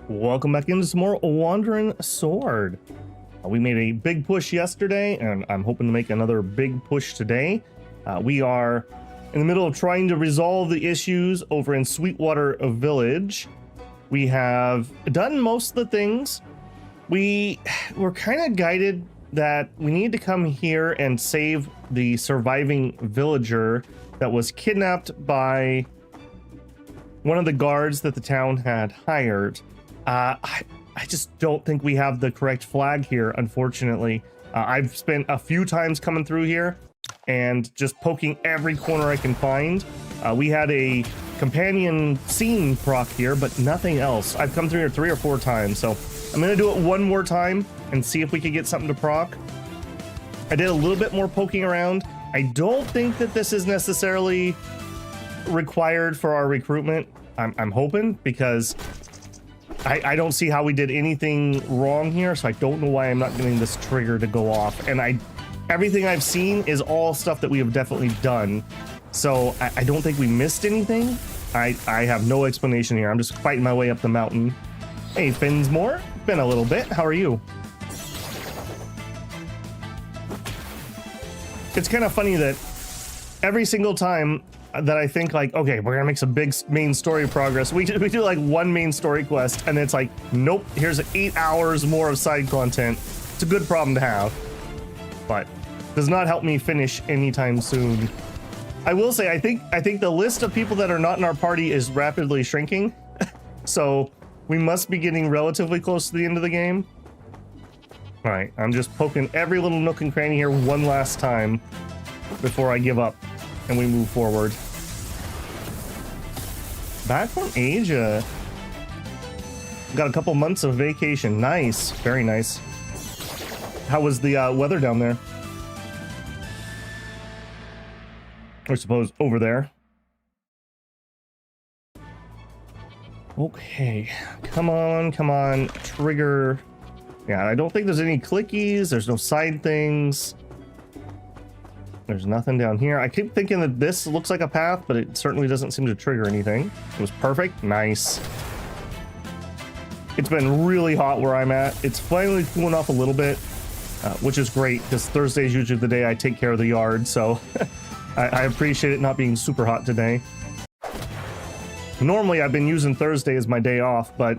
Welcome back into some more Wandering Sword. We made a big push yesterday, and I'm hoping to make another big push today. We are in the middle of trying to resolve the issues over in Sweetwater Village. We have done most of the things. We were kind of guided that we need to come here and save the surviving villager that was kidnapped by one of the guards that the town had hired. I just don't think we have the correct flag here, unfortunately. I've spent a few times coming through here and just poking every corner I can find. We had a companion scene proc here, but nothing else. I've come through here 3 or 4 times, so I'm gonna do it one more time and see if we can get something to proc. I did a little bit more poking around. I don't think that this is necessarily required for our recruitment. I'm hoping, because I don't see how we did anything wrong here, so I don't know why I'm not getting this trigger to go off. And everything I've seen is all stuff that we have definitely done, so I don't think we missed anything. I have no explanation here. I'm just fighting my way up the mountain. Hey, Finsmore, been a little bit. How are you? It's kind of funny that every single time that I think like, okay, we're gonna make some big main story progress, we do like one main story quest, and it's like, nope, here's 8 hours more of side content. It's a good problem to have, but does not help me finish anytime soon. I will say, I think the list of people that are not in our party is rapidly shrinking, so we must be getting relatively close to the end of the game. All right, I'm just poking every little nook and cranny here one last time before I give up and we move forward. Back from Asia. Got a couple months of vacation. Nice, very nice. How was the weather down there? I suppose over there. Okay, come on, trigger. Yeah, I don't think there's any clickies. There's no side things. There's nothing down here. I keep thinking that this looks like a path, but it certainly doesn't seem to trigger anything. It was perfect. Nice. It's been really hot where I'm at. It's finally cooling off a little bit, which is great, because Thursday is usually the day I take care of the yard, so I appreciate it not being super hot today. Normally, I've been using Thursday as my day off, but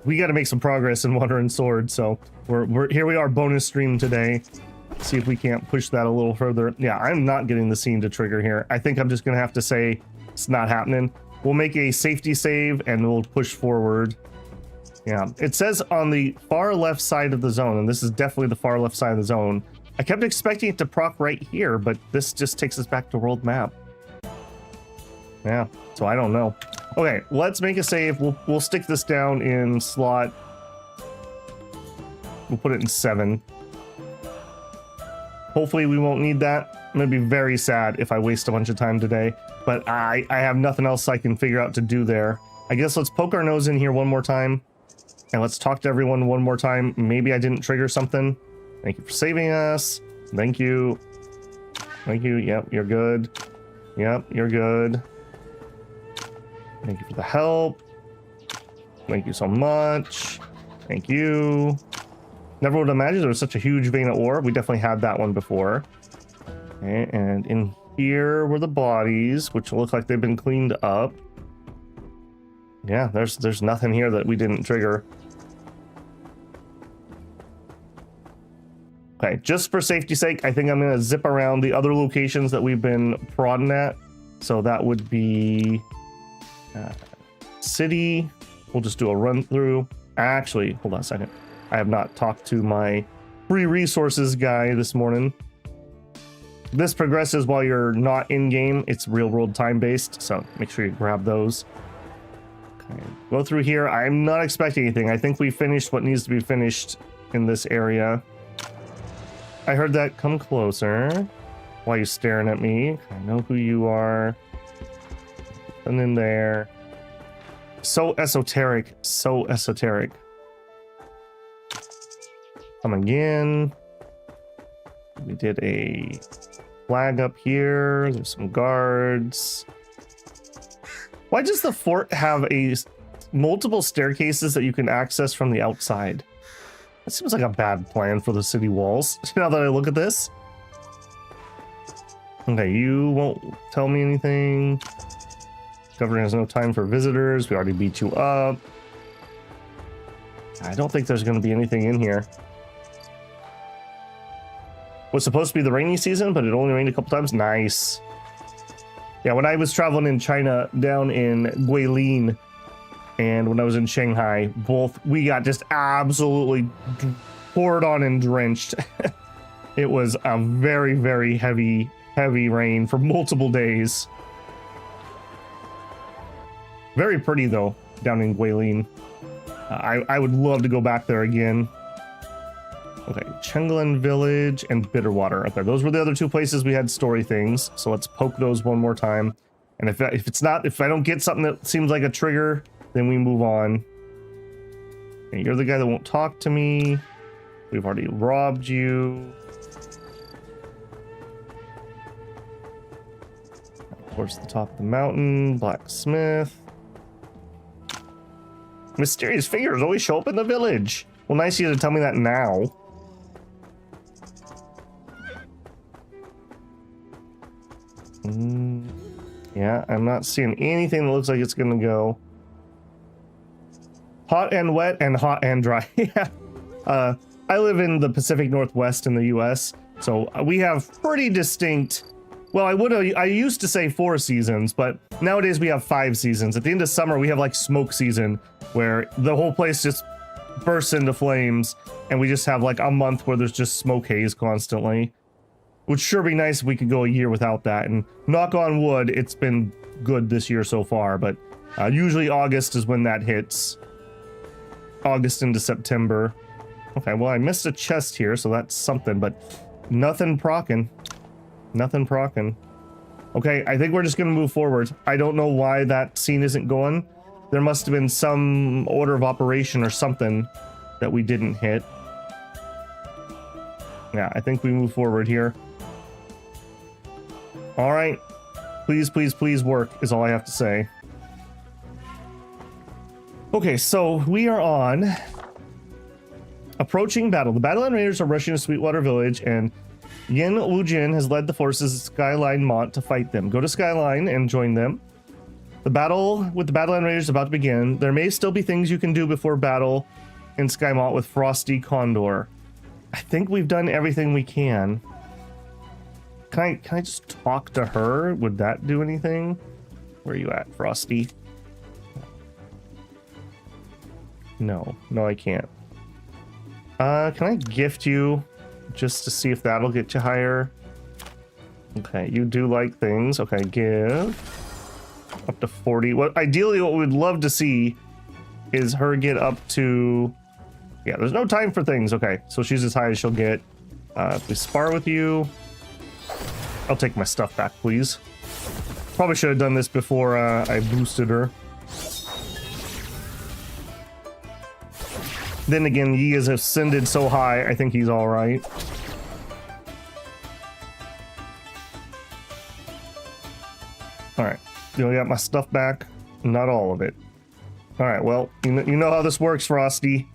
we got to make some progress in Wandering Sword, so we're here. We are bonus stream today. See if we can't push that a little further. Yeah, I'm not getting the scene to trigger here. I think I'm just gonna have to say it's not happening. We'll make a safety save and we'll push forward. Yeah, it says on the far left side of the zone, and this is definitely the far left side of the zone. I kept expecting it to proc right here, but this just takes us back to world map. Yeah, so I don't know. Okay, let's make a save. We'll stick this down in slot. We'll put it in 7. Hopefully we won't need that. I'm gonna be very sad if I waste a bunch of time today, but I have nothing else I can figure out to do there. I guess let's poke our nose in here one more time, and let's talk to everyone one more time. Maybe I didn't trigger something. Thank you for saving us. Thank you. Thank you. Yep, you're good. Yep, you're good. Thank you for the help. Thank you so much. Thank you. Never would imagine there was such a huge vein of ore. We definitely had that one before. Okay, and in here were the bodies, which look like they've been cleaned up. Yeah, there's nothing here that we didn't trigger. Okay, just for safety's sake, I think I'm gonna zip around the other locations that we've been prodding at. So that would be city. We'll just do a run through. Actually, hold on a second. I have not talked to my free resources guy this morning. This progresses while you're not in game. It's real world time based, so make sure you grab those. Okay, go through here. I'm not expecting anything. I think we finished what needs to be finished in this area. I heard that. Come closer. Why are you staring at me? I know who you are. And in there. So esoteric. So esoteric. Come again. We did a flag up here. There's some guards. Why does the fort have a multiple staircases that you can access from the outside. That seems like a bad plan for the city walls. Now that I look at this. Okay, you won't tell me anything. Governor has no time for visitors. We already beat you up. I don't think there's going to be anything in here. Was supposed to be the rainy season, but it only rained a couple times. Nice. Yeah, when I was traveling in China, down in Guilin, and when I was in Shanghai, both, we got just absolutely poured on and drenched. It was a very, very heavy rain for multiple days. Very pretty, though, down in Guilin. I would love to go back there again. Okay, Chenglan Village and Bitterwater. Okay, those were the other two places we had story things. So let's poke those one more time. And if I don't get something that seems like a trigger, then we move on. Okay, you're the guy that won't talk to me. We've already robbed you. Towards the top of the mountain, blacksmith. Mysterious figures always show up in the village. Well, nice of you to tell me that now. Yeah, I'm not seeing anything that looks like it's gonna go. Hot and wet and hot and dry. Yeah. I live in the Pacific Northwest in the US, so we have pretty distinct. Well, I used to say 4 seasons, but nowadays we have 5 seasons. At the end of summer, we have like smoke season, where the whole place just bursts into flames, and we just have like a month where there's just smoke haze constantly. Would sure be nice if we could go a year without that, and knock on wood, it's been good this year so far, but usually August is when that hits. August into September. Okay, well, I missed a chest here, so that's something, but nothing procking. Nothing procking. Okay, I think we're just gonna move forward. I don't know why that scene isn't going. There must have been some order of operation or something that we didn't hit. Yeah, I think we move forward here. All right. Please, please, please work is all I have to say. Okay, so we are on approaching battle. The Battleland Raiders are rushing to Sweetwater Village, and Yin Wujin has led the forces at Skyline Mont to fight them. Go to Skyline and join them. The battle with the Battleland Raiders is about to begin. There may still be things you can do before battle in Skymont with Frosty Condor. I think we've done everything we can. Can I just talk to her? Would that do anything? Where are you at, Frosty? No, I can't. Can I gift you just to see if that'll get you higher? Okay, you do like things. Okay, give up to 40. Ideally, what we'd love to see is her get up to. Yeah, there's no time for things. Okay, so she's as high as she'll get. If we spar with you, I'll take my stuff back, please. Probably should have done this before I boosted her. Then again, Yi has ascended so high, I think he's all right. All right, you got my stuff back? Not all of it. All right, well, you know how this works, Frosty.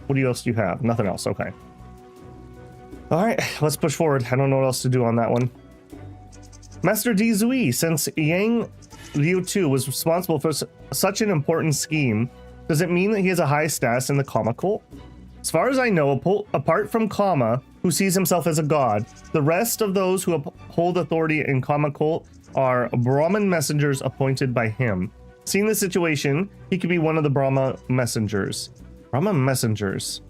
What else do you have? Nothing else, okay. All right, let's push forward. I don't know what else to do on that one. Master Di Zui, since Yang Liu Tu was responsible for such an important scheme, does it mean that he has a high status in the Kama cult? As far as I know, apart from Kama, who sees himself as a god, the rest of those who hold authority in Kama cult are Brahmin messengers appointed by him. Seeing the situation, he could be one of the Brahma messengers. Brahma messengers.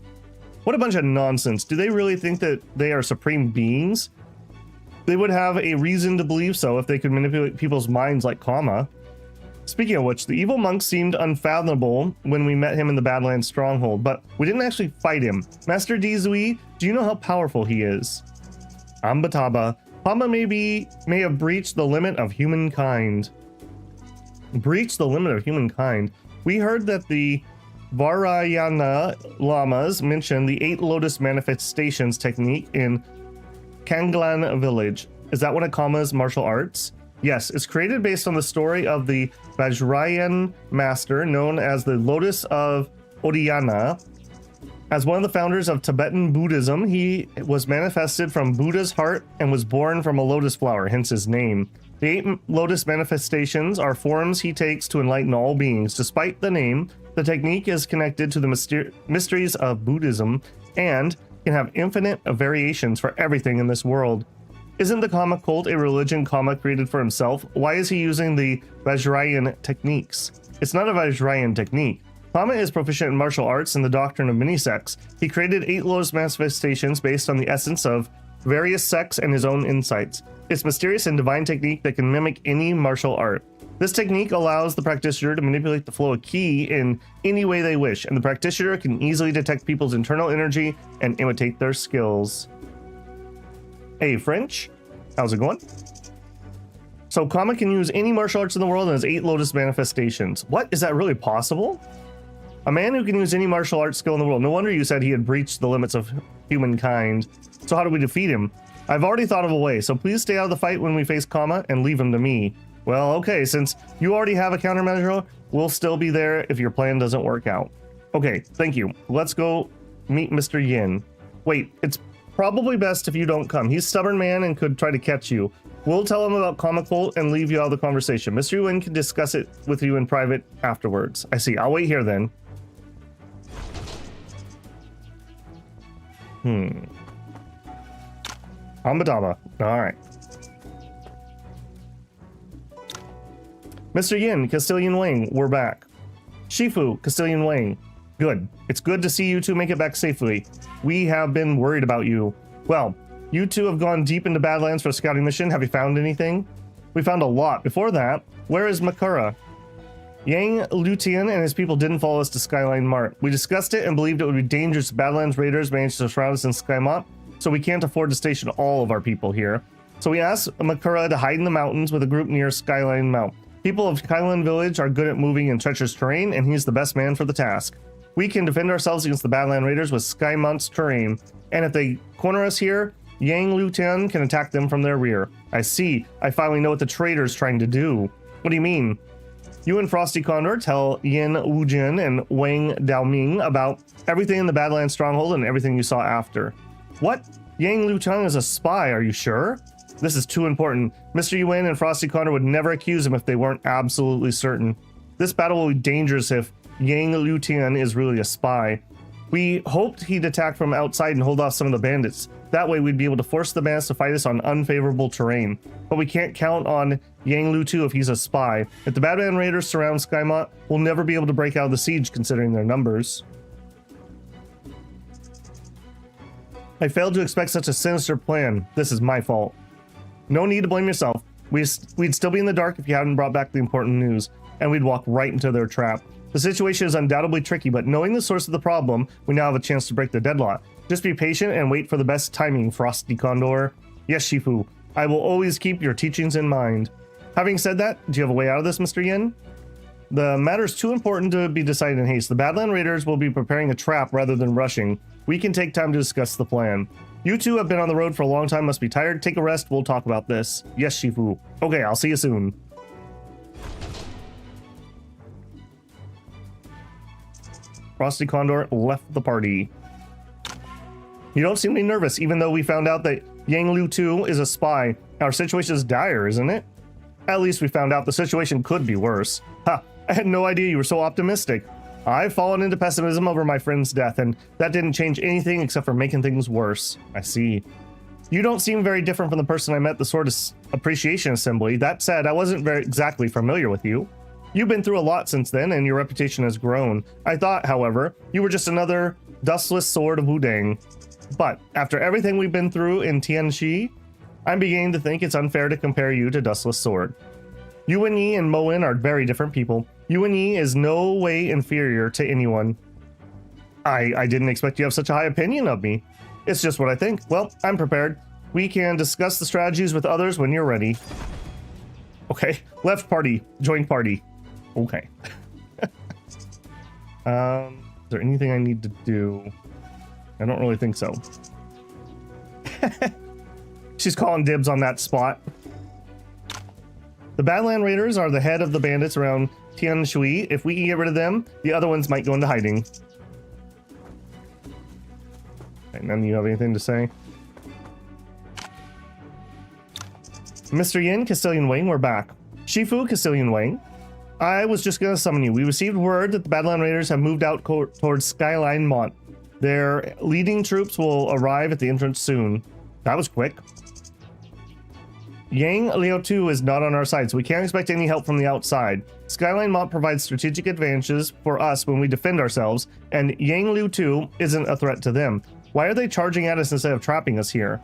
What a bunch of nonsense. Do they really think that they are supreme beings? They would have a reason to believe so if they could manipulate people's minds like Kama. Speaking of which, the evil monk seemed unfathomable when we met him in the Badlands stronghold, but we didn't actually fight him. Master Di Zui, do you know how powerful he is? Ambataba, Kama may have breached the limit of humankind. Breached the limit of humankind? We heard that the Varayana Lamas mentioned the 8 Lotus Manifestations technique in Kanglan village. Is that one of Kama's martial arts? Yes, it's created based on the story of the Vajrayan master known as the Lotus of Odhyana. As one of the founders of Tibetan Buddhism, he was manifested from Buddha's heart and was born from a lotus flower, hence his name. The 8 lotus manifestations are forms he takes to enlighten all beings. Despite the name, the technique is connected to the mysteries of Buddhism and can have infinite variations for everything in this world. Isn't the Kama cult a religion Kama created for himself? Why is he using the Vajrayan techniques? It's not a Vajrayan technique. Kama is proficient in martial arts and the doctrine of many sects. He created 8 lotus manifestations based on the essence of various sects and his own insights. It's mysterious and divine technique that can mimic any martial art. This technique allows the practitioner to manipulate the flow of ki in any way they wish, and the practitioner can easily detect people's internal energy and imitate their skills. Hey, French, how's it going? So Kama can use any martial arts in the world and has 8 lotus manifestations. What? Is that really possible? A man who can use any martial arts skill in the world. No wonder you said he had breached the limits of humankind. So how do we defeat him? I've already thought of a way, so please stay out of the fight when we face Kama and leave him to me. Well, okay, since you already have a countermeasure, we'll still be there if your plan doesn't work out. Okay, thank you. Let's go meet Mr. Yin. Wait, it's probably best if you don't come. He's a stubborn man and could try to catch you. We'll tell him about Kama Cult and leave you out of the conversation. Mr. Yin can discuss it with you in private afterwards. I see. I'll wait here then. Ambadama. All right. Mr. Yin, Castilian Wang, we're back. Shifu, Castilian Wang. Good. It's good to see you two make it back safely. We have been worried about you. Well, you two have gone deep into Badlands for a scouting mission. Have you found anything? We found a lot. Before that, where is Makura? Yang Lutian and his people didn't follow us to Skyline Mart. We discussed it and believed it would be dangerous if Badlands raiders managed to surround us in Skymont, so we can't afford to station all of our people here. So we asked Makura to hide in the mountains with a group near Skyline Mount. People of Skyline Village are good at moving in treacherous terrain, and he's the best man for the task. We can defend ourselves against the Badland raiders with Skymont's terrain, and if they corner us here, Yang Lutian can attack them from their rear. I see. I finally know what the traitor's trying to do. What do you mean? You and Frosty Condor tell Yin Wujin and Wang Daoming about everything in the Badlands stronghold and everything you saw after. What? Yang Lutian is a spy, are you sure? This is too important. Mr. Yuan and Frosty Condor would never accuse him if they weren't absolutely certain. This battle will be dangerous if Yang Lutian is really a spy. We hoped he'd attack from outside and hold off some of the bandits. That way we'd be able to force the bandits to fight us on unfavorable terrain. But we can't count on Yang Lutu if he's a spy. If the Badland raiders surround Skymont, we'll never be able to break out of the siege considering their numbers. I failed to expect such a sinister plan. This is my fault. No need to blame yourself. We'd still be in the dark if you hadn't brought back the important news, and we'd walk right into their trap. The situation is undoubtedly tricky, but knowing the source of the problem, we now have a chance to break the deadlock. Just be patient and wait for the best timing, Frosty Condor. Yes, Shifu. I will always keep your teachings in mind. Having said that, do you have a way out of this, Mr. Yin? The matter's too important to be decided in haste. The Badland Raiders will be preparing a trap rather than rushing. We can take time to discuss the plan. You two have been on the road for a long time, must be tired. Take a rest, we'll talk about this. Yes, Shifu. Okay, I'll see you soon. Frosty Condor left the party. You don't seem to be nervous, even though we found out that Yang Lu 2 is a spy. Our situation is dire, isn't it? At least we found out the situation could be worse. Ha! I had no idea you were so optimistic. I've fallen into pessimism over my friend's death, and that didn't change anything except for making things worse. I see. You don't seem very different from the person I met at the Sword Appreciation Assembly. That said, I wasn't very exactly familiar with you. You've been through a lot since then, and your reputation has grown. I thought, however, you were just another dustless sword of Wudang. But after everything we've been through in Tianxi, I'm beginning to think it's unfair to compare you to Dustless Sword. Yuan Yi and Moen are very different people. Yuan Yi is no way inferior to anyone. I didn't expect you to have such a high opinion of me. It's just what I think. Well, I'm prepared. We can discuss the strategies with others when you're ready. Okay, left party, join party. Okay. Is there anything I need to do? I don't really think so. She's calling dibs on that spot. The Badland Raiders are the head of the bandits around Tian Shui. If we can get rid of them, the other ones might go into hiding. Okay, none of you have anything to say? Mr. Yin, Castilian Wang, we're back. Shifu, Castilian Wang. I was just gonna summon you. We received word that the Badland Raiders have moved out towards Skyline Mont. Their leading troops will arrive at the entrance soon. That was quick. Yang Liu 2 is not on our side, so we can't expect any help from the outside. Skyline Mont provides strategic advantages for us when we defend ourselves, and Yang Liu 2 isn't a threat to them. Why are they charging at us instead of trapping us here?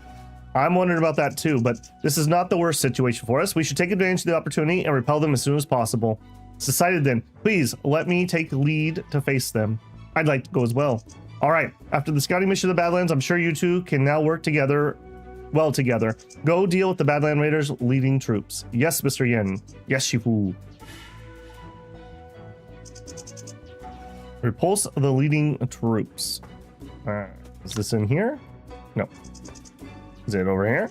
I'm wondering about that too, but this is not the worst situation for us. We should take advantage of the opportunity and repel them as soon as possible. It's decided then. Please let me take lead to face them. I'd like to go as well. All right, after the scouting mission of the Badlands, I'm sure you two can now work together, well together. Go deal with the Badland Raiders' leading troops. Yes, Mr. Yin. Yes, Shifu. Repulse the leading troops. Is this in here? No. Is it over here?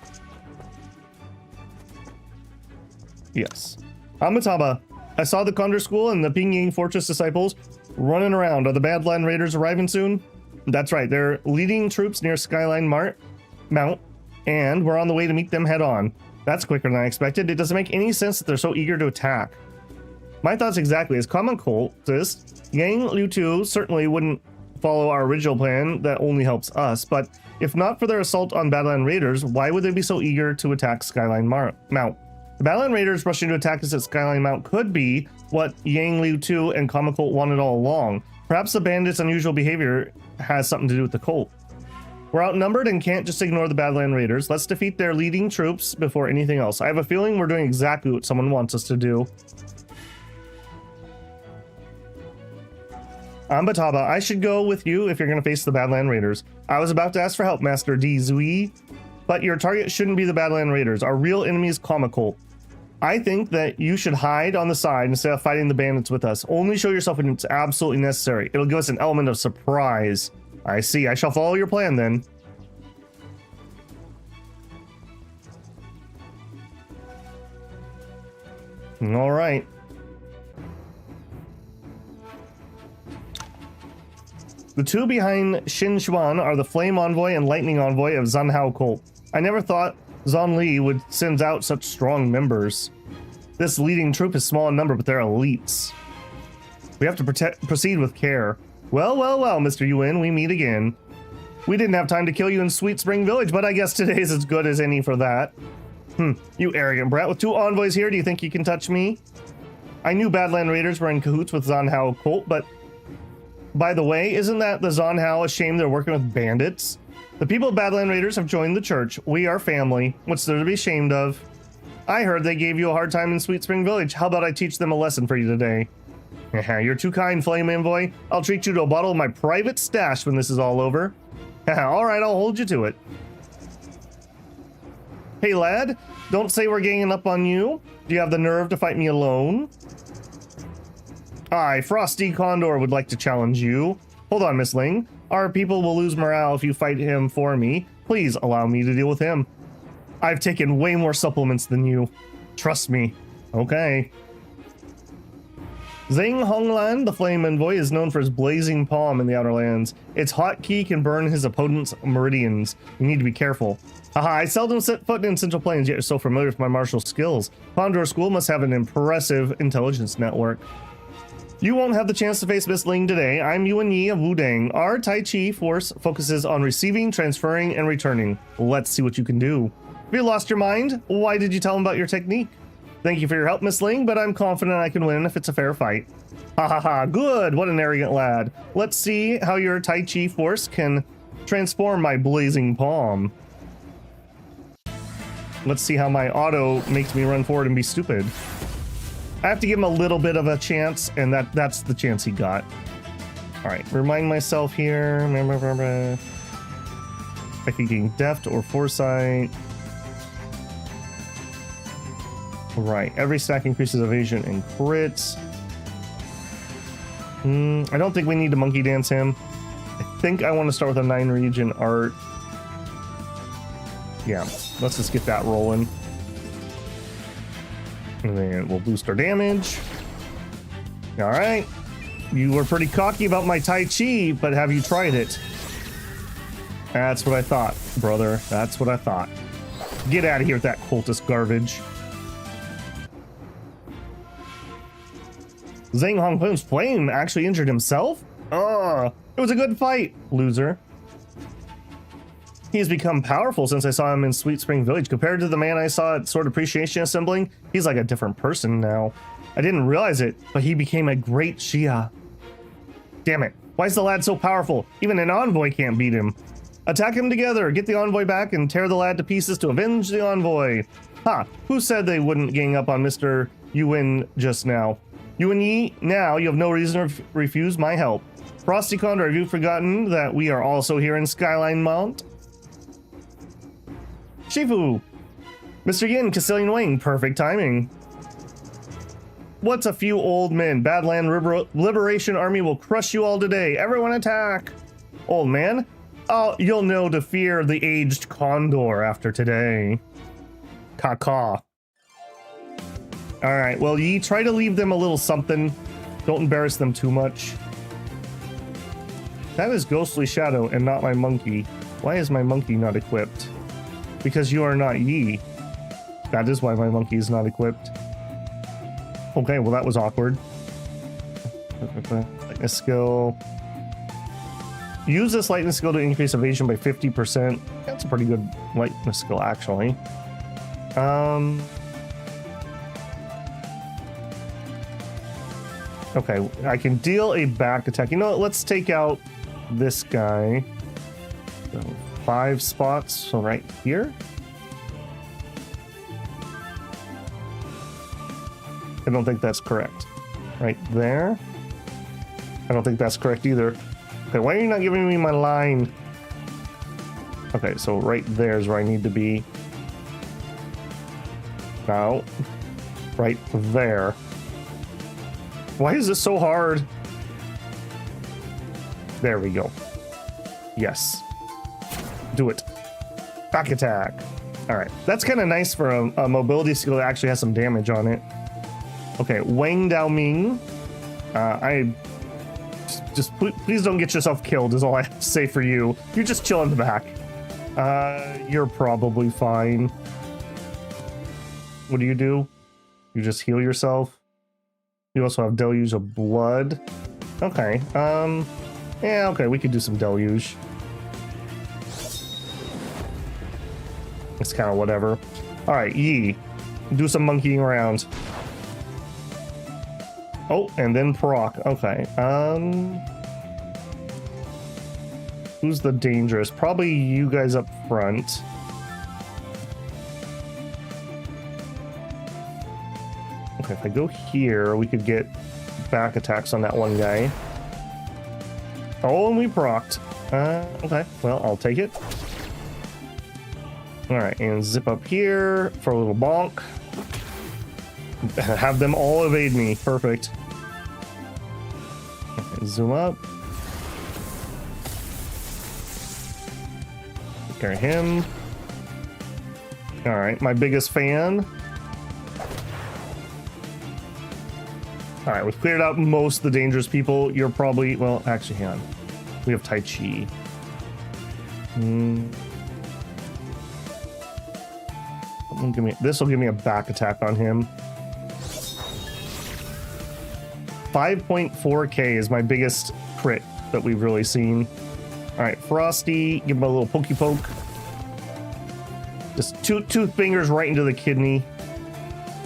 Yes. Amitaba, I saw the Condor School and the Pingying Fortress disciples running around. Are the Badland Raiders arriving soon? That's right. They're leading troops near Skyline Mount, and we're on the way to meet them head on. That's quicker than I expected. It doesn't make any sense that they're so eager to attack. My thoughts exactly. As common cultist, Yang Liu 2 certainly wouldn't follow our original plan that only helps us, but if not for their assault on Badland Raiders, why would they be so eager to attack Skyline Mount? The Badland Raiders rushing to attack us at Skyline Mount could be what Yang Liu 2 and Common Cult wanted all along. Perhaps the bandits' unusual behavior has something to do with the cult. We're outnumbered and can't just ignore the Badland Raiders. Let's defeat their leading troops before anything else. I have a feeling we're doing exactly what someone wants us to do. Ambataba, I should go with you if you're going to face the Badland Raiders. I was about to ask for help, Master D. Zui, but your target shouldn't be the Badland Raiders. Our real enemy is comical. I think that you should hide on the side instead of fighting the bandits with us. Only show yourself when it's absolutely necessary. It'll give us an element of surprise. I see. I shall follow your plan then. All right. The two behind Xin Xuan are the Flame Envoy and Lightning Envoy of Zanhao Cult. I never thought Zhang Li would send out such strong members. This leading troop is small in number, but they're elites. We have to proceed with care. Well, Mr. Yuan, we meet again. We didn't have time to kill you in Sweet Spring Village, but I guess today's as good as any for that. You arrogant brat. With two envoys here, do you think you can touch me? I knew Badland Raiders were in cahoots with Zanhao Cult, but by the way, isn't that the Zanhao ashamed they're working with bandits? The people of Badland Raiders have joined the church. We are family. What's there to be ashamed of? I heard they gave you a hard time in Sweet Spring Village. How about I teach them a lesson for you today? You're too kind, Flame Envoy. I'll treat you to a bottle of my private stash when this is all over. All right, I'll hold you to it. Hey, lad, don't say we're ganging up on you. Do you have the nerve to fight me alone? I, Frosty Condor, would like to challenge you. Hold on, Miss Ling. Our people will lose morale if you fight him for me. Please allow me to deal with him. I've taken way more supplements than you. Trust me. Okay. Zhang Honglan, the Flame Envoy, is known for his blazing palm in the Outer Lands. Its hotkey can burn his opponent's meridians. You need to be careful. Haha, I seldom set foot in Central Plains, yet you're so familiar with my martial skills. Condor School must have an impressive intelligence network. You won't have the chance to face Miss Ling today. I'm Yuan Yi of Wudang. Our Tai Chi force focuses on receiving, transferring, and returning. Let's see what you can do. Have you lost your mind? Why did you tell him about your technique? Thank you for your help, Miss Ling, but I'm confident I can win if it's a fair fight. Ha ha ha, good, what an arrogant lad. Let's see how your Tai Chi force can transform my blazing palm. Let's see how my auto makes me run forward and be stupid. I have to give him a little bit of a chance, and that's the chance he got. All right, remind myself here. I can gain deft or foresight. Right, every stack increases evasion and crits. I don't think we need to monkey dance him. I think I want to start with a 9 region art. Yeah, let's just get that rolling. And then we'll boost our damage. All right. You were pretty cocky about my Tai Chi, but have you tried it? That's what I thought, brother. That's what I thought. Get out of here with that cultist garbage. Zhang Hongfeng's flame actually injured himself? It was a good fight, loser. He has become powerful since I saw him in Sweet Spring Village. Compared to the man I saw at Sword Appreciation Assembling, he's like a different person now. I didn't realize it, but he became a great Xia. Damn it. Why is the lad so powerful? Even an envoy can't beat him. Attack him together, get the envoy back, and tear the lad to pieces to avenge the envoy. Ha! Who said they wouldn't gang up on Mr. Yuan just now? Yuan Yi, now you have no reason to refuse my help. Frosty Condor, have you forgotten that we are also here in Skyline Mount? Shifu! Mr. Yin, Castellan Wing, perfect timing. What's a few old men? Badland Liberation Army will crush you all today. Everyone attack! Old man? Oh, you'll know to fear the aged Condor after today. Caw. Alright, well, Yi, try to leave them a little something. Don't embarrass them too much. That is Ghostly Shadow and not my monkey. Why is my monkey not equipped? Because you are not Yi. That is why my monkey is not equipped. Okay, well that was awkward. Lightness skill. Use this lightness skill to increase evasion by 50%. That's a pretty good lightness skill, actually. Okay, I can deal a back attack. You know what? Let's take out this guy. So 5 spots, so right here. I don't think that's correct. Right there. I don't think that's correct either. Okay, why are you not giving me my line? Okay, so right there is where I need to be. Now, right there. Why is this so hard? There we go. Yes. Do it. Back attack. All right, that's kind of nice for a mobility skill that actually has some damage on it. Okay, Wang Daoming. Please don't get yourself killed is all I have to say for you. You just chill in the back. You're probably fine. What do? You just heal yourself? You also have Deluge of Blood. Okay, yeah, okay, we could do some Deluge. It's kind of whatever. All right, Yi, do some monkeying around. Oh, and then proc. Okay. Who's the dangerous? Probably you guys up front. Okay, if I go here, we could get back attacks on that one guy. Oh, and we procced. Okay, well, I'll take it. All right, and zip up here for a little bonk. Have them all evade me. Perfect. Okay, zoom up. Take care of him. All right, my biggest fan. All right, we've cleared out most of the dangerous people. You're probably, well, actually, hang on. We have Tai Chi. This will give me a back attack on him. 5.4k is my biggest crit that we've really seen. All right, Frosty, give him a little pokey poke. Just two fingers right into the kidney.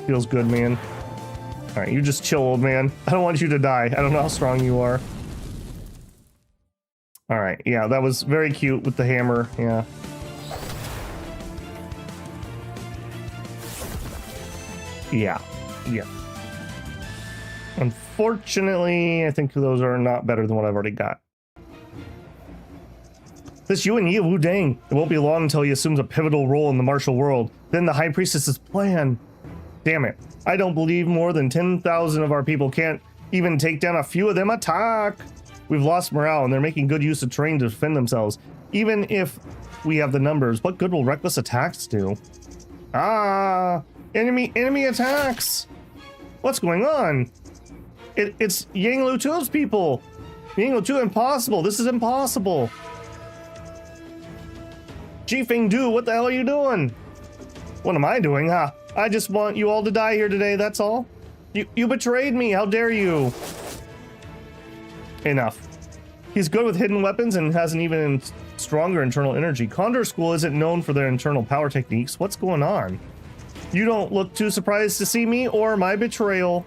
Feels good, man. All right, you just chill, old man. I don't want you to die. I don't know how strong you are. All right, yeah, that was very cute with the hammer. Yeah. Yeah. Unfortunately, I think those are not better than what I've already got. This Yuan Yi of Wu Dang. It won't be long until he assumes a pivotal role in the martial world. Then the High Priestess's plan. Damn it. I don't believe more than 10,000 of our people can't even take down a few of them. Attack! We've lost morale and they're making good use of terrain to defend themselves. Even if we have the numbers, what good will reckless attacks do? Ah! Enemy attacks! What's going on? It's Yanglu 2's people! Yanglu 2, impossible! This is impossible! Jifeng Du, what the hell are you doing? What am I doing, huh? I just want you all to die here today, that's all. You betrayed me, how dare you? Enough. He's good with hidden weapons and has an even stronger internal energy. Condor School isn't known for their internal power techniques. What's going on? You don't look too surprised to see me or my betrayal.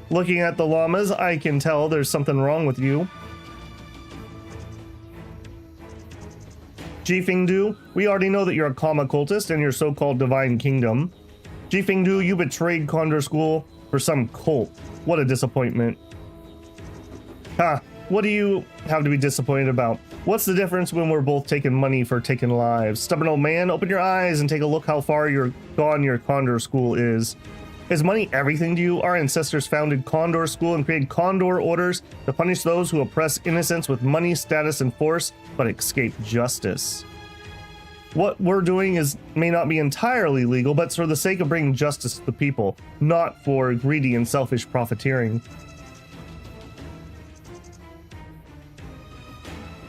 Looking at the llamas, I can tell there's something wrong with you. Jifeng Du, we already know that you're a Kama cultist and your so-called divine kingdom. Jifeng Du, you betrayed Condor School for some cult. What a disappointment. Ha, what do you have to be disappointed about? What's the difference when we're both taking money for taking lives? Stubborn old man, open your eyes and take a look how far your Condor School is. Is money everything to you? Our ancestors founded Condor School and created Condor orders to punish those who oppress innocents with money, status, and force, but escape justice. What we're doing may not be entirely legal, but it's for the sake of bringing justice to the people, not for greedy and selfish profiteering.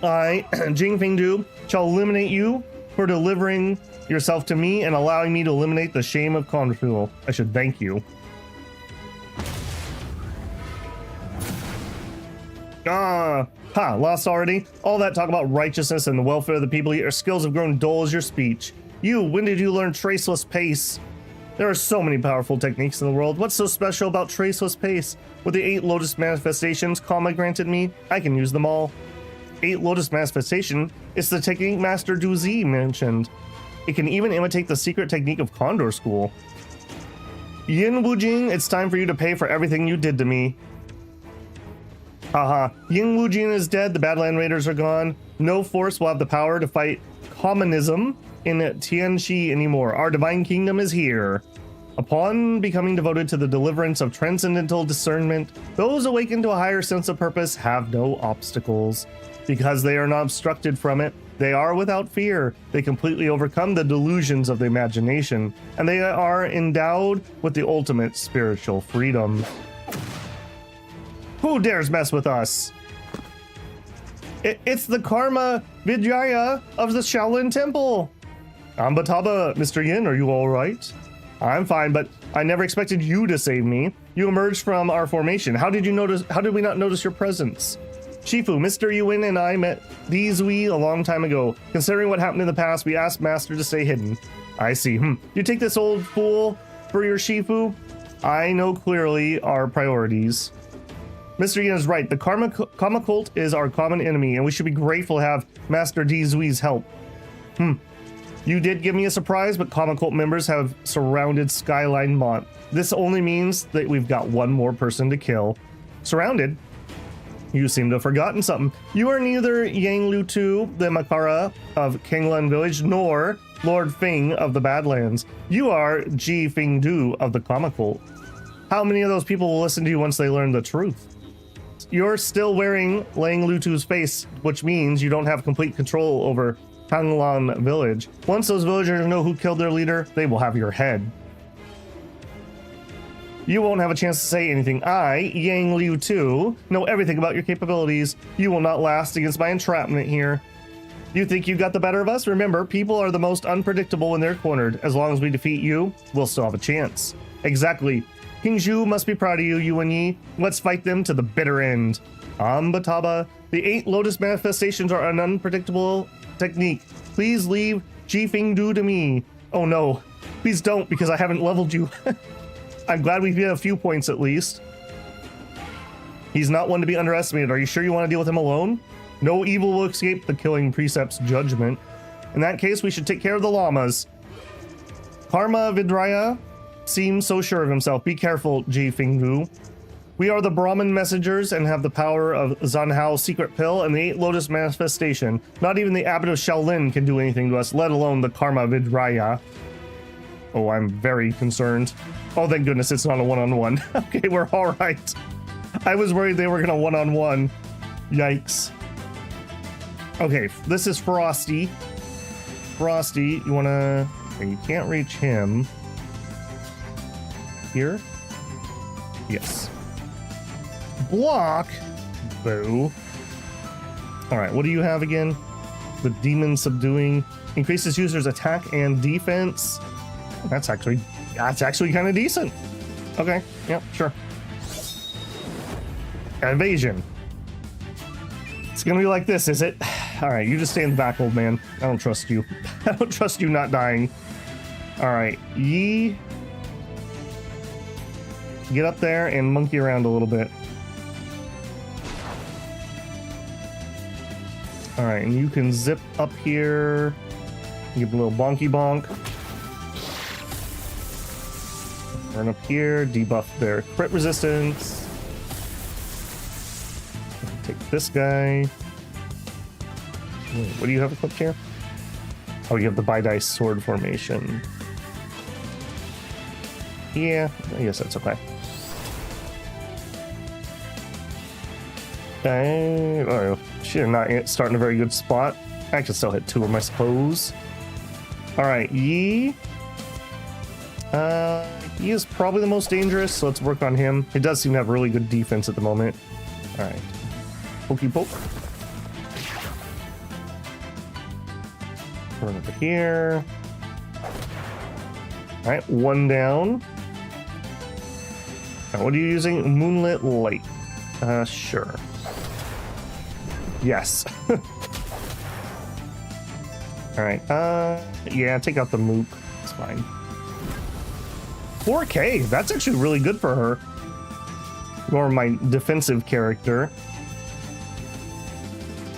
I, Jifeng Du, shall eliminate you for delivering yourself to me and allowing me to eliminate the shame of Condor School. I should thank you. Lost already? All that talk about righteousness and the welfare of the people, your skills have grown dull as your speech. When did you learn Traceless Pace? There are so many powerful techniques in the world. What's so special about Traceless Pace? With the 8 Lotus manifestations Kama granted me, I can use them all. 8 Lotus manifestation is the technique Master Du Zi mentioned. It can even imitate the secret technique of Condor School. Yin Wujing, it's time for you to pay for everything you did to me. Haha, Yin Wujing is dead, the Badland Raiders are gone. No force will have the power to fight communism in Tianxi anymore. Our divine kingdom is here. Upon becoming devoted to the deliverance of transcendental discernment, those awakened to a higher sense of purpose have no obstacles. Because they are not obstructed from it, they are without fear. They completely overcome the delusions of the imagination, and they are endowed with the ultimate spiritual freedom. Who dares mess with us? It's the Karma Vidyaya of the Shaolin Temple. Ambataba, Mr. Yin, are you all right? I'm fine, but I never expected you to save me. You emerged from our formation. How did we not notice your presence? Shifu, Mr. Yuan and I met Di Zui a long time ago. Considering what happened in the past, we asked Master to stay hidden. I see. You take this old fool for your Shifu? I know clearly our priorities. Mr. Yin is right. The Kama cult is our common enemy, and we should be grateful to have Master Di Zui's help. You did give me a surprise, but Kama cult members have surrounded Skyline Mont. This only means that we've got one more person to kill. Surrounded? You seem to have forgotten something. You are neither Yanglu 2, the Makara of Kanglan Village, nor Lord Feng of the Badlands. You are Jifeng Du of the Kama cult. How many of those people will listen to you once they learn the truth? You're still wearing Lang Lutu's face, which means you don't have complete control over Kanglan Village. Once those villagers know who killed their leader, they will have your head. You won't have a chance to say anything. I, Yang Liu 2, know everything about your capabilities. You will not last against my entrapment here. You think you got the better of us? Remember, people are the most unpredictable when they're cornered. As long as we defeat you, we'll still have a chance. Exactly. King Zhu must be proud of you, Yuan Yi. Let's fight them to the bitter end. Ambataba, the 8 Lotus manifestations are an unpredictable technique. Please leave Jifeng Du to me. Oh no, please don't, because I haven't leveled you. I'm glad we get a few points at least. He's not one to be underestimated. Are you sure you want to deal with him alone? No evil will escape the killing precept's judgment. In that case, we should take care of the llamas. Karma Vidraya seems so sure of himself. Be careful, Jifeng Du. We are the Brahmin messengers and have the power of Zanhao's secret pill and the 8 Lotus manifestation. Not even the Abbot of Shaolin can do anything to us, let alone the Karma Vidraya. Oh, I'm very concerned. Oh, thank goodness it's not a one-on-one. Okay, we're all right. I was worried they were gonna one-on-one. Yikes. Okay, this is Frosty. Frosty, you wanna... Okay, you can't reach him. here? Yes. Block? Boo. Alright, what do you have again? The demon subduing. Increases users' attack and defense. That's actually kind of decent. Okay, yeah, sure. Evasion. It's gonna be like this, is it? Alright, you just stay in the back, old man. I don't trust you. I don't trust you not dying. Alright, ye. Get up there and monkey around a little bit. Alright, and you can zip up here. Give a little bonky bonk. Run up here, debuff their crit resistance. Take this guy. Wait, what do you have equipped here? Oh, you have the bi-dice sword formation. Yeah, I guess that's okay. Oh, she's not starting a very good spot. I can still hit 2 of them, I suppose. Alright, Yi. He is probably the most dangerous, so let's work on him. He does seem to have really good defense at the moment. Alright. Pokey poke. Run over here. Alright, 1 down. What are you using? Moonlit Light. Sure. Yes. Alright, yeah, take out the mook. It's fine. 4K, that's actually really good for her. Or my defensive character.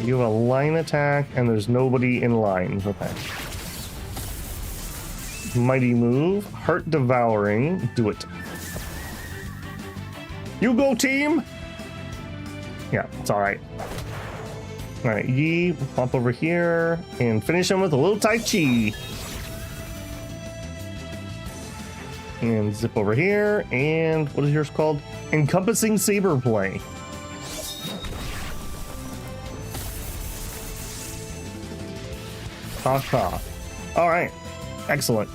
You have a line attack, and there's nobody in line. Okay. Mighty move. Heart devouring. Do it. You go, team! Yeah, it's alright. Alright, Yi, pop over here, and finish him with a little Tai Chi. And zip over here, and what is yours called? Encompassing Saber Play. Ha. Alright, excellent.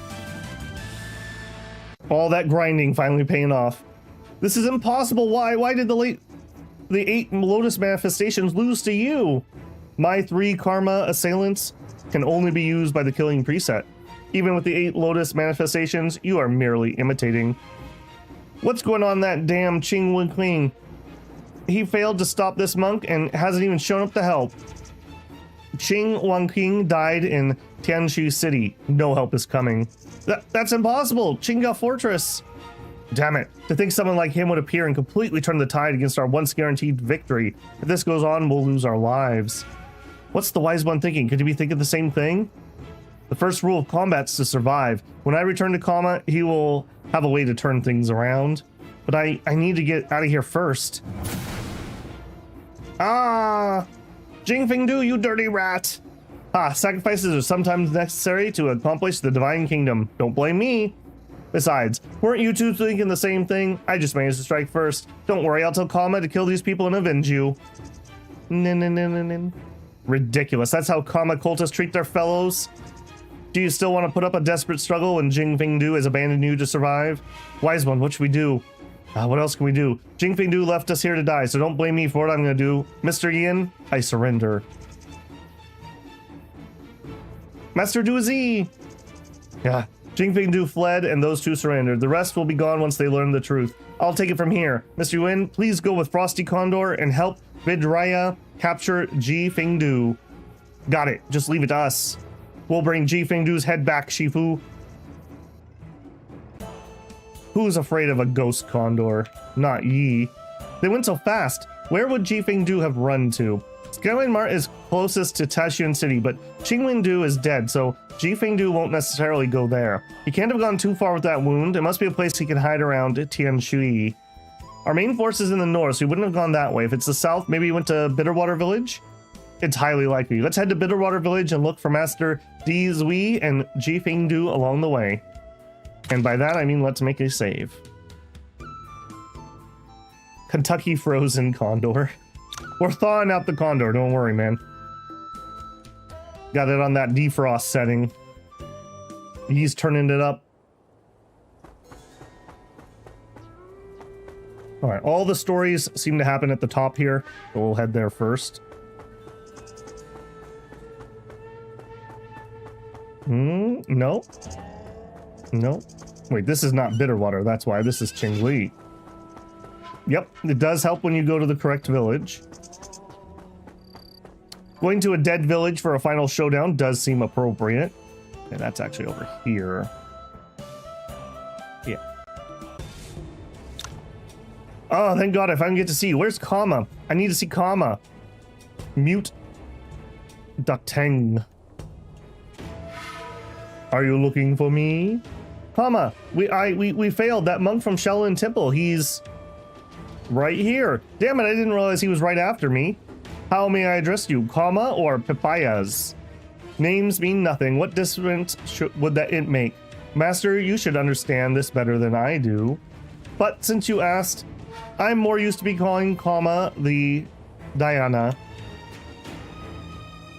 All that grinding finally paying off. This is impossible. Why did the 8 Lotus manifestations lose to you? My 3 karma assailants can only be used by the killing preset. Even with the 8 Lotus manifestations, you are merely imitating. What's going on that damn Qing Wen Qing? He failed to stop this monk and hasn't even shown up to help. Qing Wen Qing died in Tianshu City. No help is coming. That's impossible. Qingga Fortress. Damn it. To think someone like him would appear and completely turn the tide against our once guaranteed victory. If this goes on, we'll lose our lives. What's the wise one thinking? Could he be thinking the same thing? The first rule of combat is to survive. When I return to Kama, he will have a way to turn things around. But I need to get out of here first. Ah! Jingfengdu, you dirty rat! Ah, sacrifices are sometimes necessary to accomplish the divine kingdom. Don't blame me. Besides, weren't you two thinking the same thing? I just managed to strike first. Don't worry, I'll tell Kama to kill these people and avenge you. Ridiculous. That's how Kama cultists treat their fellows? Do you still want to put up a desperate struggle when Jingfengdu has abandoned you to survive? Wise one, what should we do? What else can we do? Jingfengdu left us here to die, so don't blame me for what I'm going to do. Mr. Yin, I surrender. Master Duzi! Yeah. Jingfengdu fled, and those 2 surrendered. The rest will be gone once they learn the truth. I'll take it from here. Mr. Yuan, please go with Frosty Condor and help Vidraya capture Jifengdu. Got it. Just leave it to us. We'll bring Jifengdu's head back, Shifu. Who's afraid of a ghost condor? Not Yi. They went so fast. Where would Jifengdu have run to? Skyline Mart is closest to Taxian City, but Qingwendu is dead, so Jifengdu won't necessarily go there. He can't have gone too far with that wound. It must be a place he can hide around Tianshui. Our main force is in the north, so he wouldn't have gone that way. If it's the south, maybe he went to Bitterwater Village? It's highly likely. Let's head to Bitterwater Village and look for Master Di Zui and Jifengdu along the way. And by that, I mean let's make a save. Kentucky Frozen Condor. We're thawing out the Condor, don't worry, man. Got it on that defrost setting. He's turning it up. All right, all the stories seem to happen at the top here, so we'll head there first. No. No. Wait, this is not bitter water. That's why. This is Qingli. Yep, it does help when you go to the correct village. Going to a dead village for a final showdown does seem appropriate. And that's actually over here. Yeah. Oh, thank God I finally get to see you. Where's Kama? I need to see Kama. Mute. Dateng. Are you looking for me? Kama, we failed. That monk from Shaolin Temple, he's right here. Damn it, I didn't realize he was right after me. How may I address you, Kama or Papayas? Names mean nothing. What difference would that it make? Master, you should understand this better than I do. But since you asked, I'm more used to be calling Kama the Diana.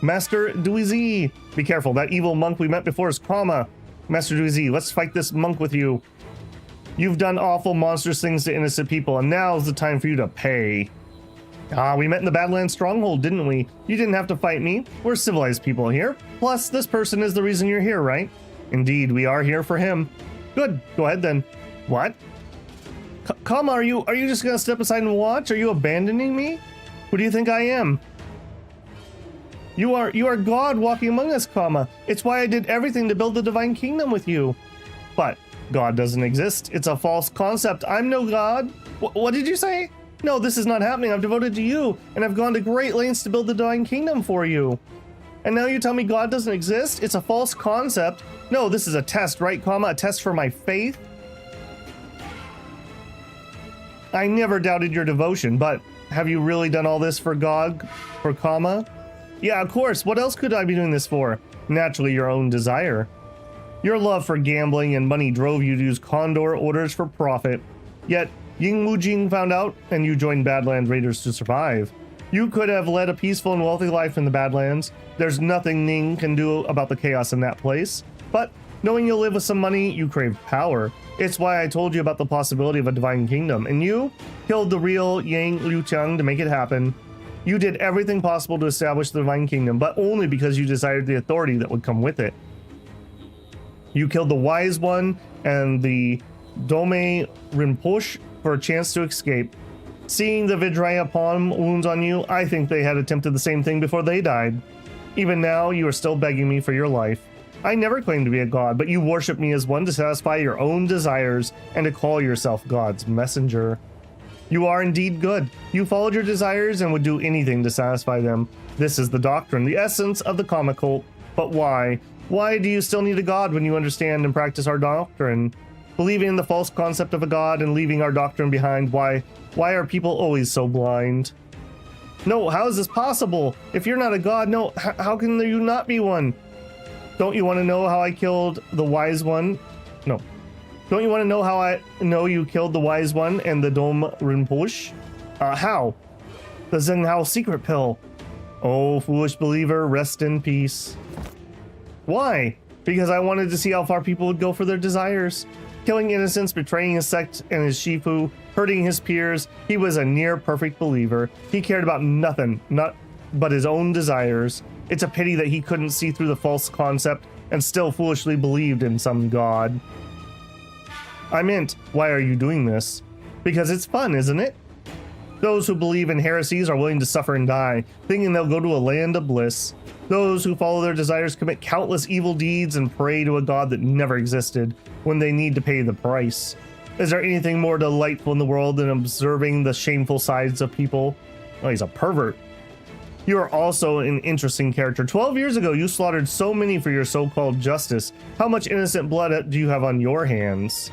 Master Duizi, be careful. That evil monk we met before is Kama. Master Duizi, let's fight this monk with you. You've done awful monstrous things to innocent people, and now's the time for you to pay. Ah, we met in the Badlands Stronghold, didn't we? You didn't have to fight me. We're civilized people here. Plus, this person is the reason you're here, right? Indeed, we are here for him. Good, go ahead then. What? Kama, are you just gonna step aside and watch? Are you abandoning me? Who do you think I am? You are God walking among us, Kama. It's why I did everything to build the Divine Kingdom with you. But God doesn't exist. It's a false concept. I'm no God. What did you say? No, this is not happening. I'm devoted to you, and I've gone to great lengths to build the Divine Kingdom for you. And now you tell me God doesn't exist? It's a false concept. No, this is a test, right, Kama? A test for my faith? I never doubted your devotion, but have you really done all this for God, for Kama? Yeah, of course. What else could I be doing this for? Naturally, your own desire. Your love for gambling and money drove you to use Condor orders for profit. Yet, Ying Mujing found out, and you joined Badlands Raiders to survive. You could have led a peaceful and wealthy life in the Badlands. There's nothing Ning can do about the chaos in that place. But, knowing you'll live with some money, you crave power. It's why I told you about the possibility of a divine kingdom, and you killed the real Yang Liuqiang to make it happen. You did everything possible to establish the divine kingdom, but only because you desired the authority that would come with it. You killed the wise one and the Dome Rinpoche for a chance to escape. Seeing the Vajraya palm wounds on you, I think they had attempted the same thing before they died. Even now, you are still begging me for your life. I never claimed to be a god, but you worship me as one to satisfy your own desires and to call yourself God's messenger. You are indeed good. You followed your desires and would do anything to satisfy them. This is the doctrine, the essence of the Kama cult. But why? Why do you still need a god when you understand and practice our doctrine? Believing in the false concept of a god and leaving our doctrine behind, why are people always so blind? No, how is this possible? If you're not a god, no, how can you not be one? Don't you want to know how I killed the wise one? No. Don't you want to know how I know you killed the wise one and the Dome Rinpoche? How? The Zhenghao secret pill. Oh, foolish believer, rest in peace. Why? Because I wanted to see how far people would go for their desires. Killing innocents, betraying his sect and his shifu, hurting his peers, he was a near-perfect believer. He cared about nothing, not but his own desires. It's a pity that he couldn't see through the false concept and still foolishly believed in some god. I meant, why are you doing this? Because it's fun, isn't it? Those who believe in heresies are willing to suffer and die, thinking they'll go to a land of bliss. Those who follow their desires commit countless evil deeds and pray to a god that never existed when they need to pay the price. Is there anything more delightful in the world than observing the shameful sides of people? Oh, he's a pervert. You are also an interesting character. 12 years ago, you slaughtered so many for your so-called justice. How much innocent blood do you have on your hands?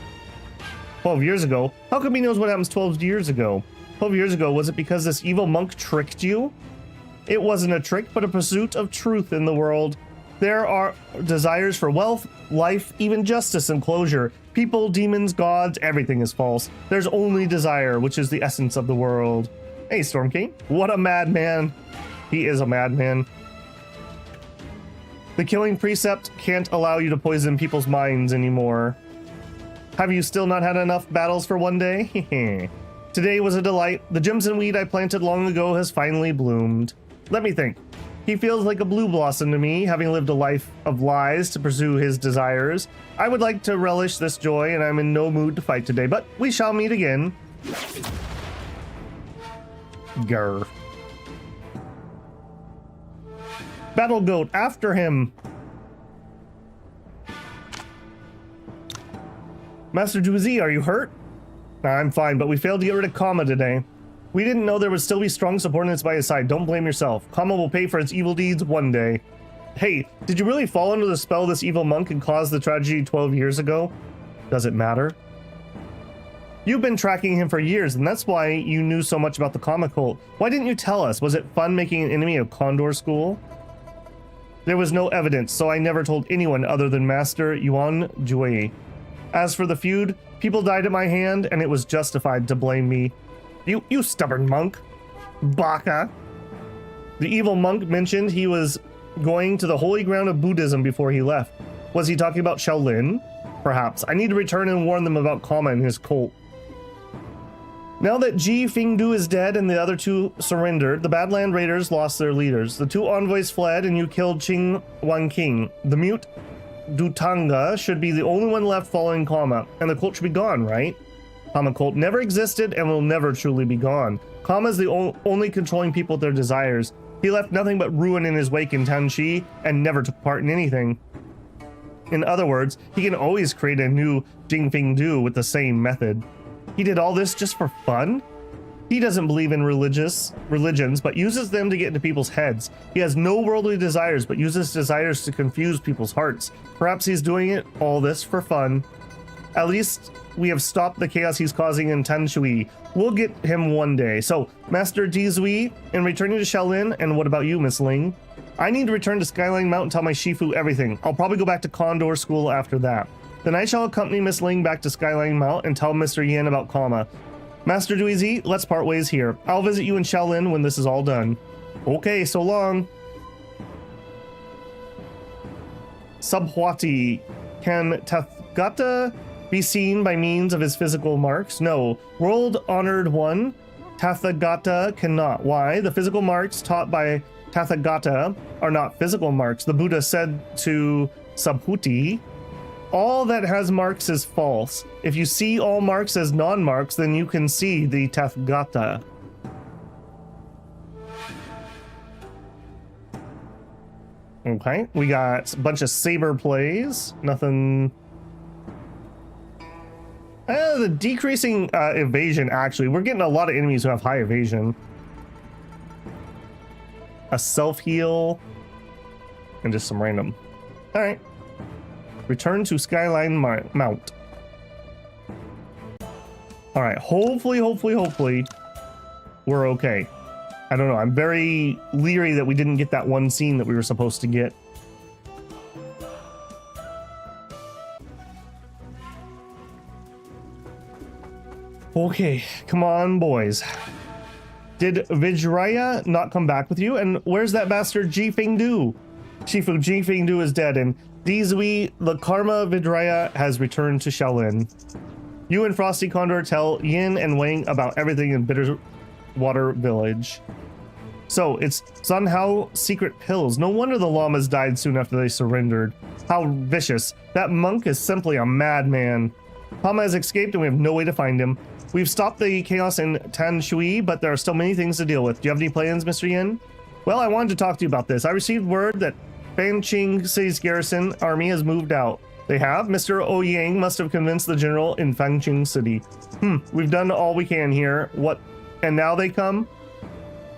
12 years ago? How come he knows what happens 12 years ago? 12 years ago, was it because this evil monk tricked you? It wasn't a trick, but a pursuit of truth in the world. There are desires for wealth, life, even justice and closure. People, demons, gods, everything is false. There's only desire, which is the essence of the world. Hey, Storm King, what a madman. He is a madman. The killing precept can't allow you to poison people's minds anymore. Have you still not had enough battles for one day? Today was a delight. The Jimson weed I planted long ago has finally bloomed. Let me think. He feels like a blue blossom to me, having lived a life of lies to pursue his desires. I would like to relish this joy, and I'm in no mood to fight today, but we shall meet again. Grr. Battle Goat, after him. Master Juizy, are you hurt? I'm fine, but we failed to get rid of Kama today. We didn't know there would still be strong supporters by his side. Don't blame yourself. Kama will pay for its evil deeds one day. Hey, did you really fall under the spell of this evil monk and cause the tragedy 12 years ago? Does it matter? You've been tracking him for years, and that's why you knew so much about the Kama cult. Why didn't you tell us? Was it fun making an enemy of Condor School? There was no evidence, so I never told anyone other than Master Yuan Jue. As for the feud, people died at my hand, and it was justified to blame me. You stubborn monk. Baka. The evil monk mentioned he was going to the holy ground of Buddhism before he left. Was he talking about Shaolin? Perhaps. I need to return and warn them about Kama and his cult. Now that Ji Fingdu is dead and the other two surrendered, the Badland Raiders lost their leaders. The two envoys fled and you killed Qing Wanqing. The mute Dutanga should be the only one left following Kama, and the cult should be gone, right? Kama cult never existed and will never truly be gone. Kama is the only controlling people with their desires. He left nothing but ruin in his wake in Tanxi and never took part in anything. In other words, he can always create a new Jingfengdu with the same method. He did all this just for fun? He doesn't believe in religions, but uses them to get into people's heads. He has no worldly desires, but uses desires to confuse people's hearts. Perhaps he's doing all this for fun. At least we have stopped the chaos he's causing in Tanshui. We'll get him one day. So, Master Jizui, in returning to Shaolin, and what about you, Miss Ling? I need to return to Skyline Mount and tell my Shifu everything. I'll probably go back to Condor School after that. Then I shall accompany Miss Ling back to Skyline Mount and tell Mr. Yin about Kama. Master Duizi, let's part ways here. I'll visit you in Shaolin when this is all done. Okay, so long. Subhuati, can Tathgata be seen by means of his physical marks? No. World Honored One, Tathagata cannot. Why? The physical marks taught by Tathagata are not physical marks. The Buddha said to Subhuti, all that has marks is false. If you see all marks as non-marks, then you can see the Tathagata. Okay, we got a bunch of saber plays. Nothing. The decreasing evasion, actually. We're getting a lot of enemies who have high evasion. A self-heal. And just some random. Alright. Return to Skyline Mount. Alright, hopefully, we're okay. I don't know, I'm very leery that we didn't get that one scene that we were supposed to get. Okay, come on, boys. Did Vijraya not come back with you? And where's that bastard Ji Fingdu? Shifu Ji Fingdu is dead, and Dizui, the Karma Vijraya, has returned to Shaolin. You and Frosty Condor tell Yin and Wang about everything in Bitterwater Village. So, it's Sunhao secret pills. No wonder the llamas died soon after they surrendered. How vicious. That monk is simply a madman. Kama has escaped and we have no way to find him. We've stopped the chaos in Tanshui, but there are still many things to deal with. Do you have any plans, Mr. Yin? Well, I wanted to talk to you about this. I received word that Fanqing City's garrison army has moved out. They have? Mr. Ouyang must have convinced the general in Fanqing City. We've done all we can here. What? And now they come?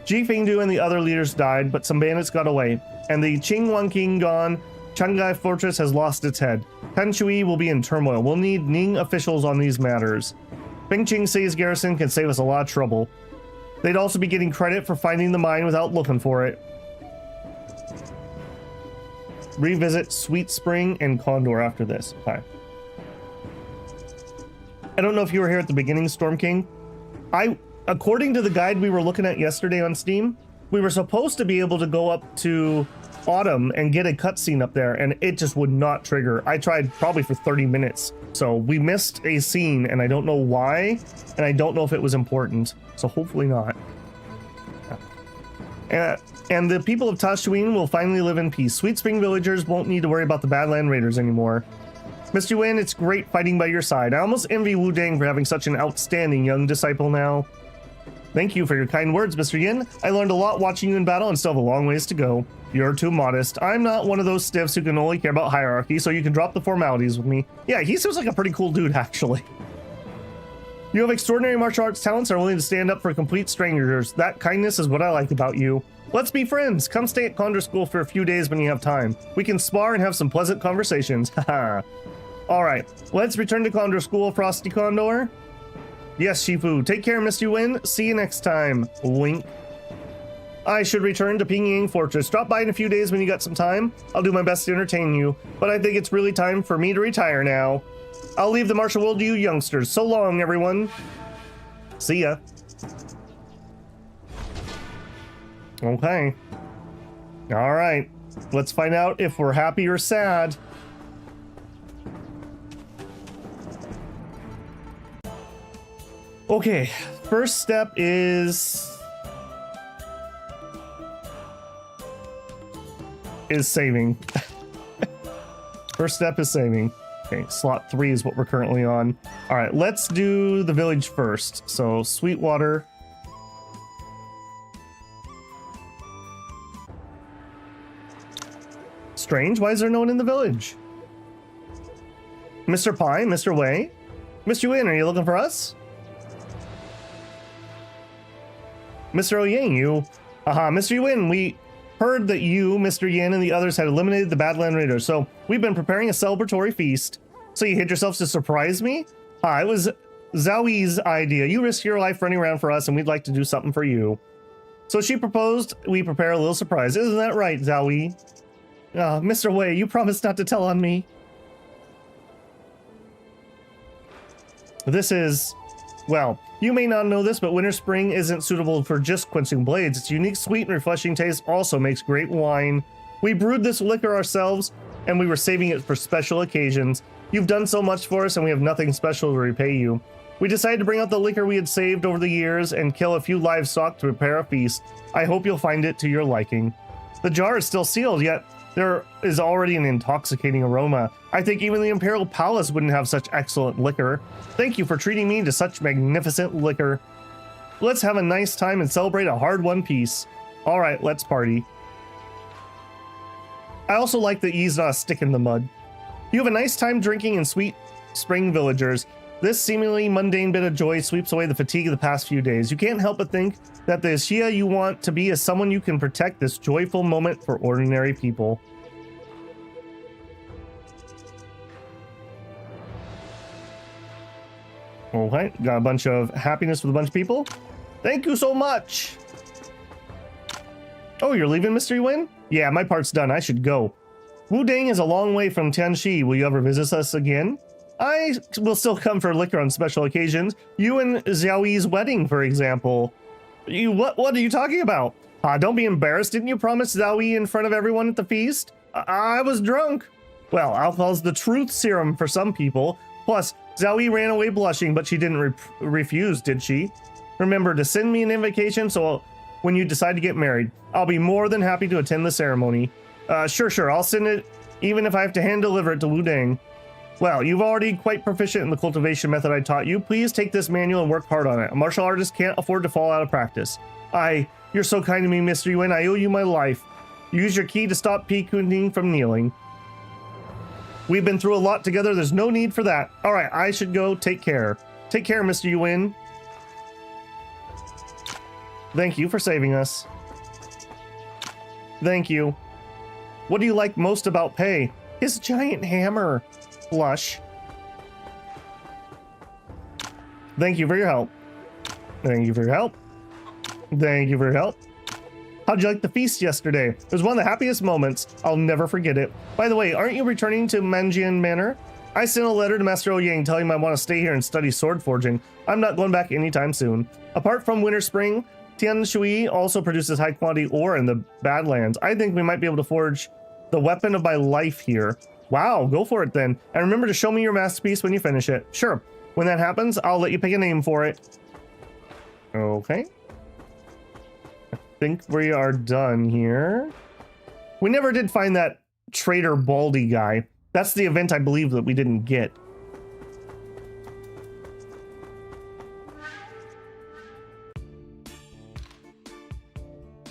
Ji Fengdu and the other leaders died, but some bandits got away. And the Qing Wanqing gone. Changai Fortress has lost its head. Tanshui will be in turmoil. We'll need Ning officials on these matters. Fanqing City's garrison can save us a lot of trouble. They'd also be getting credit for finding the mine without looking for it. Revisit Sweet Spring and Condor after this. Okay. I don't know if you were here at the beginning, Storm King. According to the guide we were looking at yesterday on Steam, we were supposed to be able to go up to autumn and get a cutscene up there, and it just would not trigger. I tried probably for 30 minutes. So we missed a scene, and I don't know why, and I don't know if it was important. So hopefully not. And the people of Tashuin will finally live in peace. Sweet Spring villagers won't need to worry about the Badland Raiders anymore. Mr. Yuan, it's great fighting by your side. I almost envy Wu Dang for having such an outstanding young disciple now. Thank you for your kind words, Mr. Yin. I learned a lot watching you in battle and still have a long ways to go. You're too modest. I'm not one of those stiffs who can only care about hierarchy, so you can drop the formalities with me. Yeah, he seems like a pretty cool dude, actually. You have extraordinary martial arts talents and are willing to stand up for complete strangers. That kindness is what I like about you. Let's be friends. Come stay at Condor School for a few days when you have time. We can spar and have some pleasant conversations. Haha. All right, let's return to Condor School, Frosty Condor. Yes, Shifu. Take care, Mr. Yuan. See you next time. Wink. I should return to Pingyang Fortress. Drop by in a few days when you got some time. I'll do my best to entertain you, but I think it's really time for me to retire now. I'll leave the martial world to you youngsters. So long, everyone. See ya. Okay. All right. Let's find out if we're happy or sad. Okay. First step is saving. First step is saving. Okay, slot 3 is what we're currently on. All right, let's do the village first. So Sweetwater. Strange, why is there no one in the village? Mr. Pie, Mr. Wei? Mr. Yuan, are you looking for us? Mr. Oyang, you? Aha, Mr. Yuan, we heard that you, Mr. Yan, and the others had eliminated the Badland Raiders, so we've been preparing a celebratory feast. So you hid yourselves to surprise me? It was Zhaoyi's idea. You risked your life running around for us, and we'd like to do something for you. So she proposed we prepare a little surprise. Isn't that right, Zhaoyi? Mr. Wei, you promised not to tell on me. This is, well, you may not know this, but Winter Spring isn't suitable for just quenching blades. Its unique, sweet, and refreshing taste also makes great wine. We brewed this liquor ourselves, and we were saving it for special occasions. You've done so much for us, and we have nothing special to repay you. We decided to bring out the liquor we had saved over the years and kill a few livestock to prepare a feast. I hope you'll find it to your liking. The jar is still sealed, yet there is already an intoxicating aroma. I think even the Imperial Palace wouldn't have such excellent liquor. Thank you for treating me to such magnificent liquor. Let's have a nice time and celebrate a hard-won peace. All right, let's party. I also like that he's not a stick in the mud. You have a nice time drinking in Sweet Spring villagers. This seemingly mundane bit of joy sweeps away the fatigue of the past few days. You can't help but think that the Xia you want to be is someone you can protect this joyful moment for ordinary people. Okay, got a bunch of happiness with a bunch of people. Thank you so much. Oh, you're leaving, Mr. Yuan? Yeah, my part's done. I should go. Wu Dang is a long way from Tianxi. Will you ever visit us again? I will still come for liquor on special occasions. You and Zhaoyi's wedding, for example. What are you talking about? Don't be embarrassed. Didn't you promise Zhaoyi in front of everyone at the feast? I was drunk. Well, alcohol's the truth serum for some people. Plus, Zhaoyi ran away blushing, but she didn't refuse, did she? Remember to send me an invitation so when you decide to get married. I'll be more than happy to attend the ceremony. Sure. I'll send it, even if I have to hand deliver it to Wu Dang. Well, you've already quite proficient in the cultivation method I taught you. Please take this manual and work hard on it. A martial artist can't afford to fall out of practice. You're so kind to me, Mr. Yuan. I owe you my life. Use your key to stop Pikuniing from kneeling. We've been through a lot together. There's no need for that. All right, I should go. Take care. Take care, Mr. Yuan. Thank you for saving us. Thank you. What do you like most about Pei? His giant hammer. Blush. Thank you for your help. Thank you for your help. Thank you for your help. How'd you like the feast yesterday? It was one of the happiest moments. I'll never forget it. By the way, aren't you returning to Manjian Manor? I sent a letter to Master Oyang telling him I want to stay here and study sword forging. I'm not going back anytime soon. Apart from Winter Spring, Tian Shui also produces high quality ore in the Badlands. I think we might be able to forge the weapon of my life here. Wow, go for it then. And remember to show me your masterpiece when you finish it. Sure, when that happens, I'll let you pick a name for it. Okay. I think we are done here. We never did find that traitor Baldy guy. That's the event I believe that we didn't get.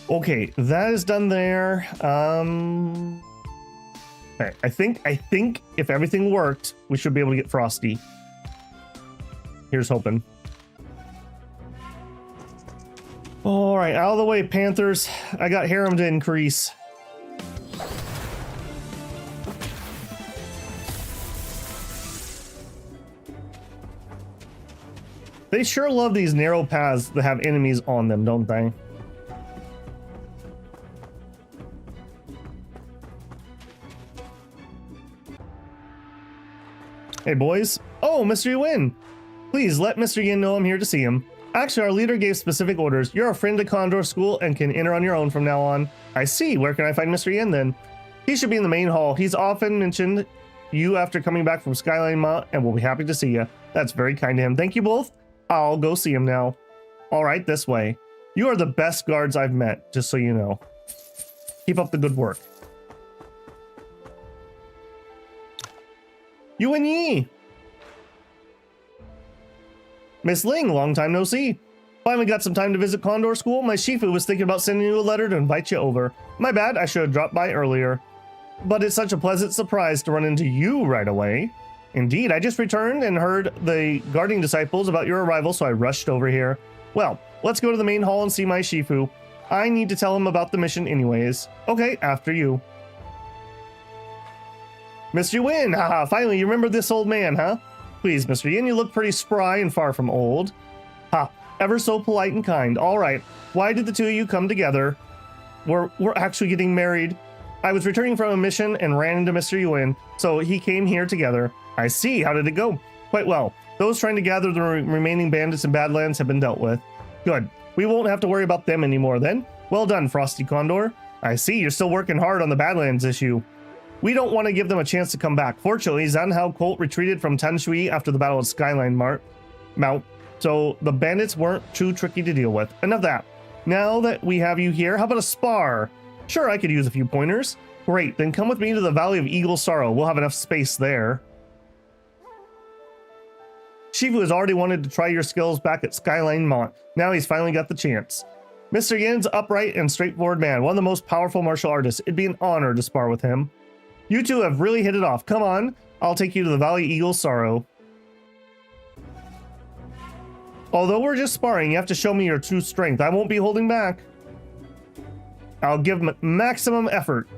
Okay, that is done there. Okay, I think if everything worked, we should be able to get Frosty. Here's hoping. All right, out of the way, Panthers. I got harem to increase. They sure love these narrow paths that have enemies on them, don't they? Hey, boys. Oh, Mr. Yuan. Please let Mr. Yin know I'm here to see him. Actually, our leader gave specific orders. You're a friend to Condor School and can enter on your own from now on. I see. Where can I find Mr. Yin then? He should be in the main hall. He's often mentioned you after coming back from Skyline Mount and will be happy to see you. That's very kind to him. Thank you both. I'll go see him now. All right, this way. You are the best guards I've met, just so you know. Keep up the good work. Yuan Yi! Miss Ling, long time no see. Finally got some time to visit Condor School. My Shifu was thinking about sending you a letter to invite you over. My bad, I should have dropped by earlier. But it's such a pleasant surprise to run into you right away. Indeed, I just returned and heard the guarding disciples about your arrival, so I rushed over here. Well, let's go to the main hall and see my Shifu. I need to tell him about the mission anyways. Okay, after you. Mr. Yuan, haha, finally you remember this old man, huh? Please, Mr. Yin, you look pretty spry and far from old. Ha, ever so polite and kind. All right, why did the two of you come together? We're actually getting married. I was returning from a mission and ran into Mr. Yuan, so he came here together. I see, how did it go? Quite well. Those trying to gather the remaining bandits in Badlands have been dealt with. Good, we won't have to worry about them anymore then. Well done, Frosty Condor. I see, you're still working hard on the Badlands issue. We don't want to give them a chance to come back. Fortunately, Zanhao Colt retreated from Tanshui after the Battle of Skyline Mount, so the bandits weren't too tricky to deal with. Enough of that. Now that we have you here, how about a spar? Sure, I could use a few pointers. Great, then come with me to the Valley of Eagle Sorrow. We'll have enough space there. Shifu has already wanted to try your skills back at Skyline Mount. Now he's finally got the chance. Mr. Yin's upright and straightforward man, one of the most powerful martial artists. It'd be an honor to spar with him. You two have really hit it off. Come on, I'll take you to the Valley Eagle Sorrow. Although we're just sparring, you have to show me your true strength. I won't be holding back. I'll give maximum effort.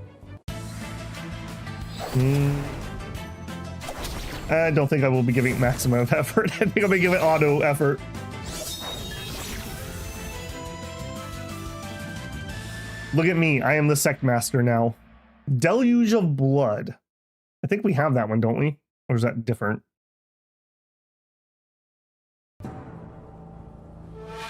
I don't think I will be giving maximum effort. I think I'll be giving auto effort. Look at me, I am the sect master now. Deluge of Blood. I think we have that one, don't we? Or is that different?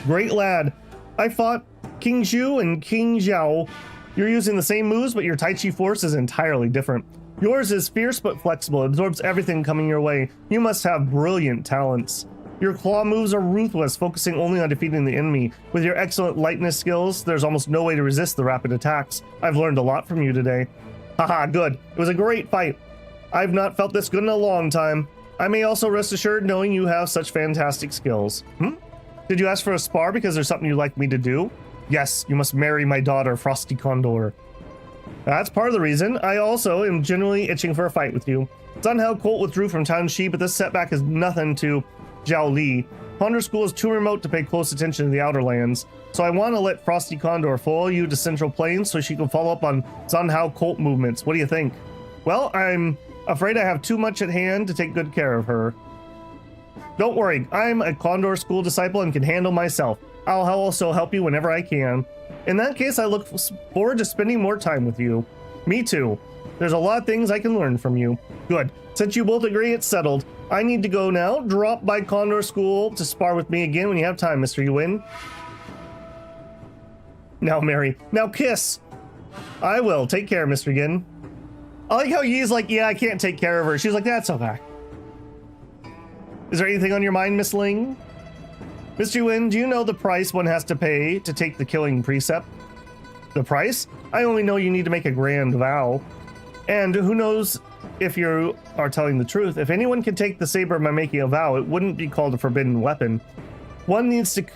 Great lad. I fought King Zhu and King Zhao. You're using the same moves, but your Tai Chi force is entirely different. Yours is fierce but flexible, absorbs everything coming your way. You must have brilliant talents. Your claw moves are ruthless, focusing only on defeating the enemy. With your excellent lightness skills, there's almost no way to resist the rapid attacks. I've learned a lot from you today. Haha, good. It was a great fight. I've not felt this good in a long time. I may also rest assured knowing you have such fantastic skills. Did you ask for a spar because there's something you'd like me to do? Yes, you must marry my daughter, Frosty Condor. That's part of the reason. I also am genuinely itching for a fight with you. Zanhao Colt withdrew from Tanshui, but this setback is nothing to Zhao Li. Condor School is too remote to pay close attention to the Outer Lands, so I want to let Frosty Condor follow you to Central Plains so she can follow up on Zanhao Colt movements. What do you think? Well, I'm afraid I have too much at hand to take good care of her. Don't worry, I'm a Condor School disciple and can handle myself. I'll also help you whenever I can. In that case, I look forward to spending more time with you. Me too. There's a lot of things I can learn from you. Good. Since you both agree, it's settled. I need to go now. Drop by Condor School to spar with me again when you have time, Mr. Yuan. Now marry. Now kiss. I will. Take care, Mr. Yin. I like how Yi's like, yeah, I can't take care of her. She's like, that's okay. Is there anything on your mind, Miss Ling? Mr. Yin, do you know the price one has to pay to take the killing precept? The price? I only know you need to make a grand vow. And who knows if you are telling the truth. If anyone can take the saber by making a vow, it wouldn't be called a forbidden weapon. One needs to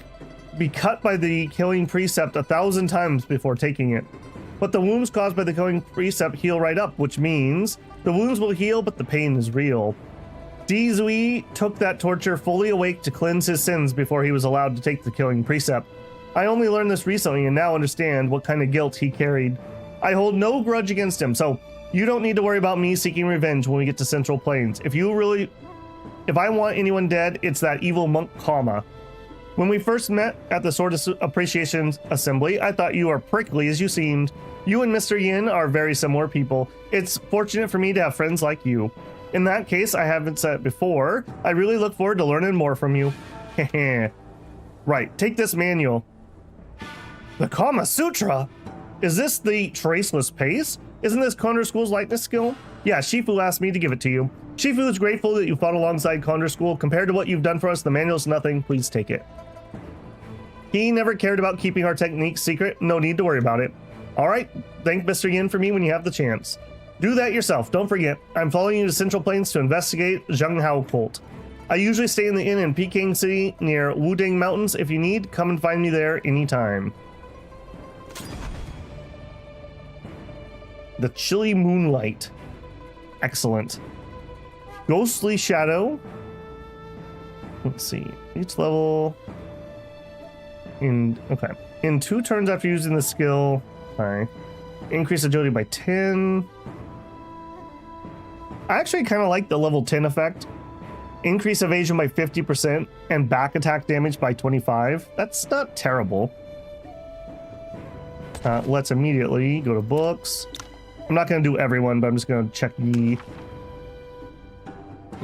be cut by the killing precept 1,000 times before taking it. But the wounds caused by the killing precept heal right up, which means the wounds will heal, but the pain is real. Di Zui took that torture fully awake to cleanse his sins before he was allowed to take the killing precept. I only learned this recently and now understand what kind of guilt he carried. I hold no grudge against him, so you don't need to worry about me seeking revenge when we get to Central Plains. If I want anyone dead, it's that evil monk Kama. When we first met at the Sword Appreciation Assembly, I thought you were prickly as you seemed. You and Mr. Yin are very similar people. It's fortunate for me to have friends like you. In that case, I haven't said it before, I really look forward to learning more from you. Right, take this manual. The Kama Sutra? Is this the Traceless Pace? Isn't this Condor School's lightness skill? Yeah, Shifu asked me to give it to you. Shifu is grateful that you fought alongside Condor School. Compared to what you've done for us, the manual's nothing. Please take it. He never cared about keeping our techniques secret. No need to worry about it. All right, thank Mr. Yin for me when you have the chance. Do that yourself. Don't forget, I'm following you to Central Plains to investigate Zhenghao cult. I usually stay in the inn in Peking City near Wuding Mountains. If you need, come and find me there anytime. The Chilly Moonlight. Excellent. Ghostly Shadow. Let's see. Each level. In 2 turns after using the skill. Sorry. Increase agility by 10. I actually kind of like the level 10 effect. Increase evasion by 50% and back attack damage by 25. That's not terrible. Let's immediately go to books. I'm not going to do everyone, but I'm just going to check the...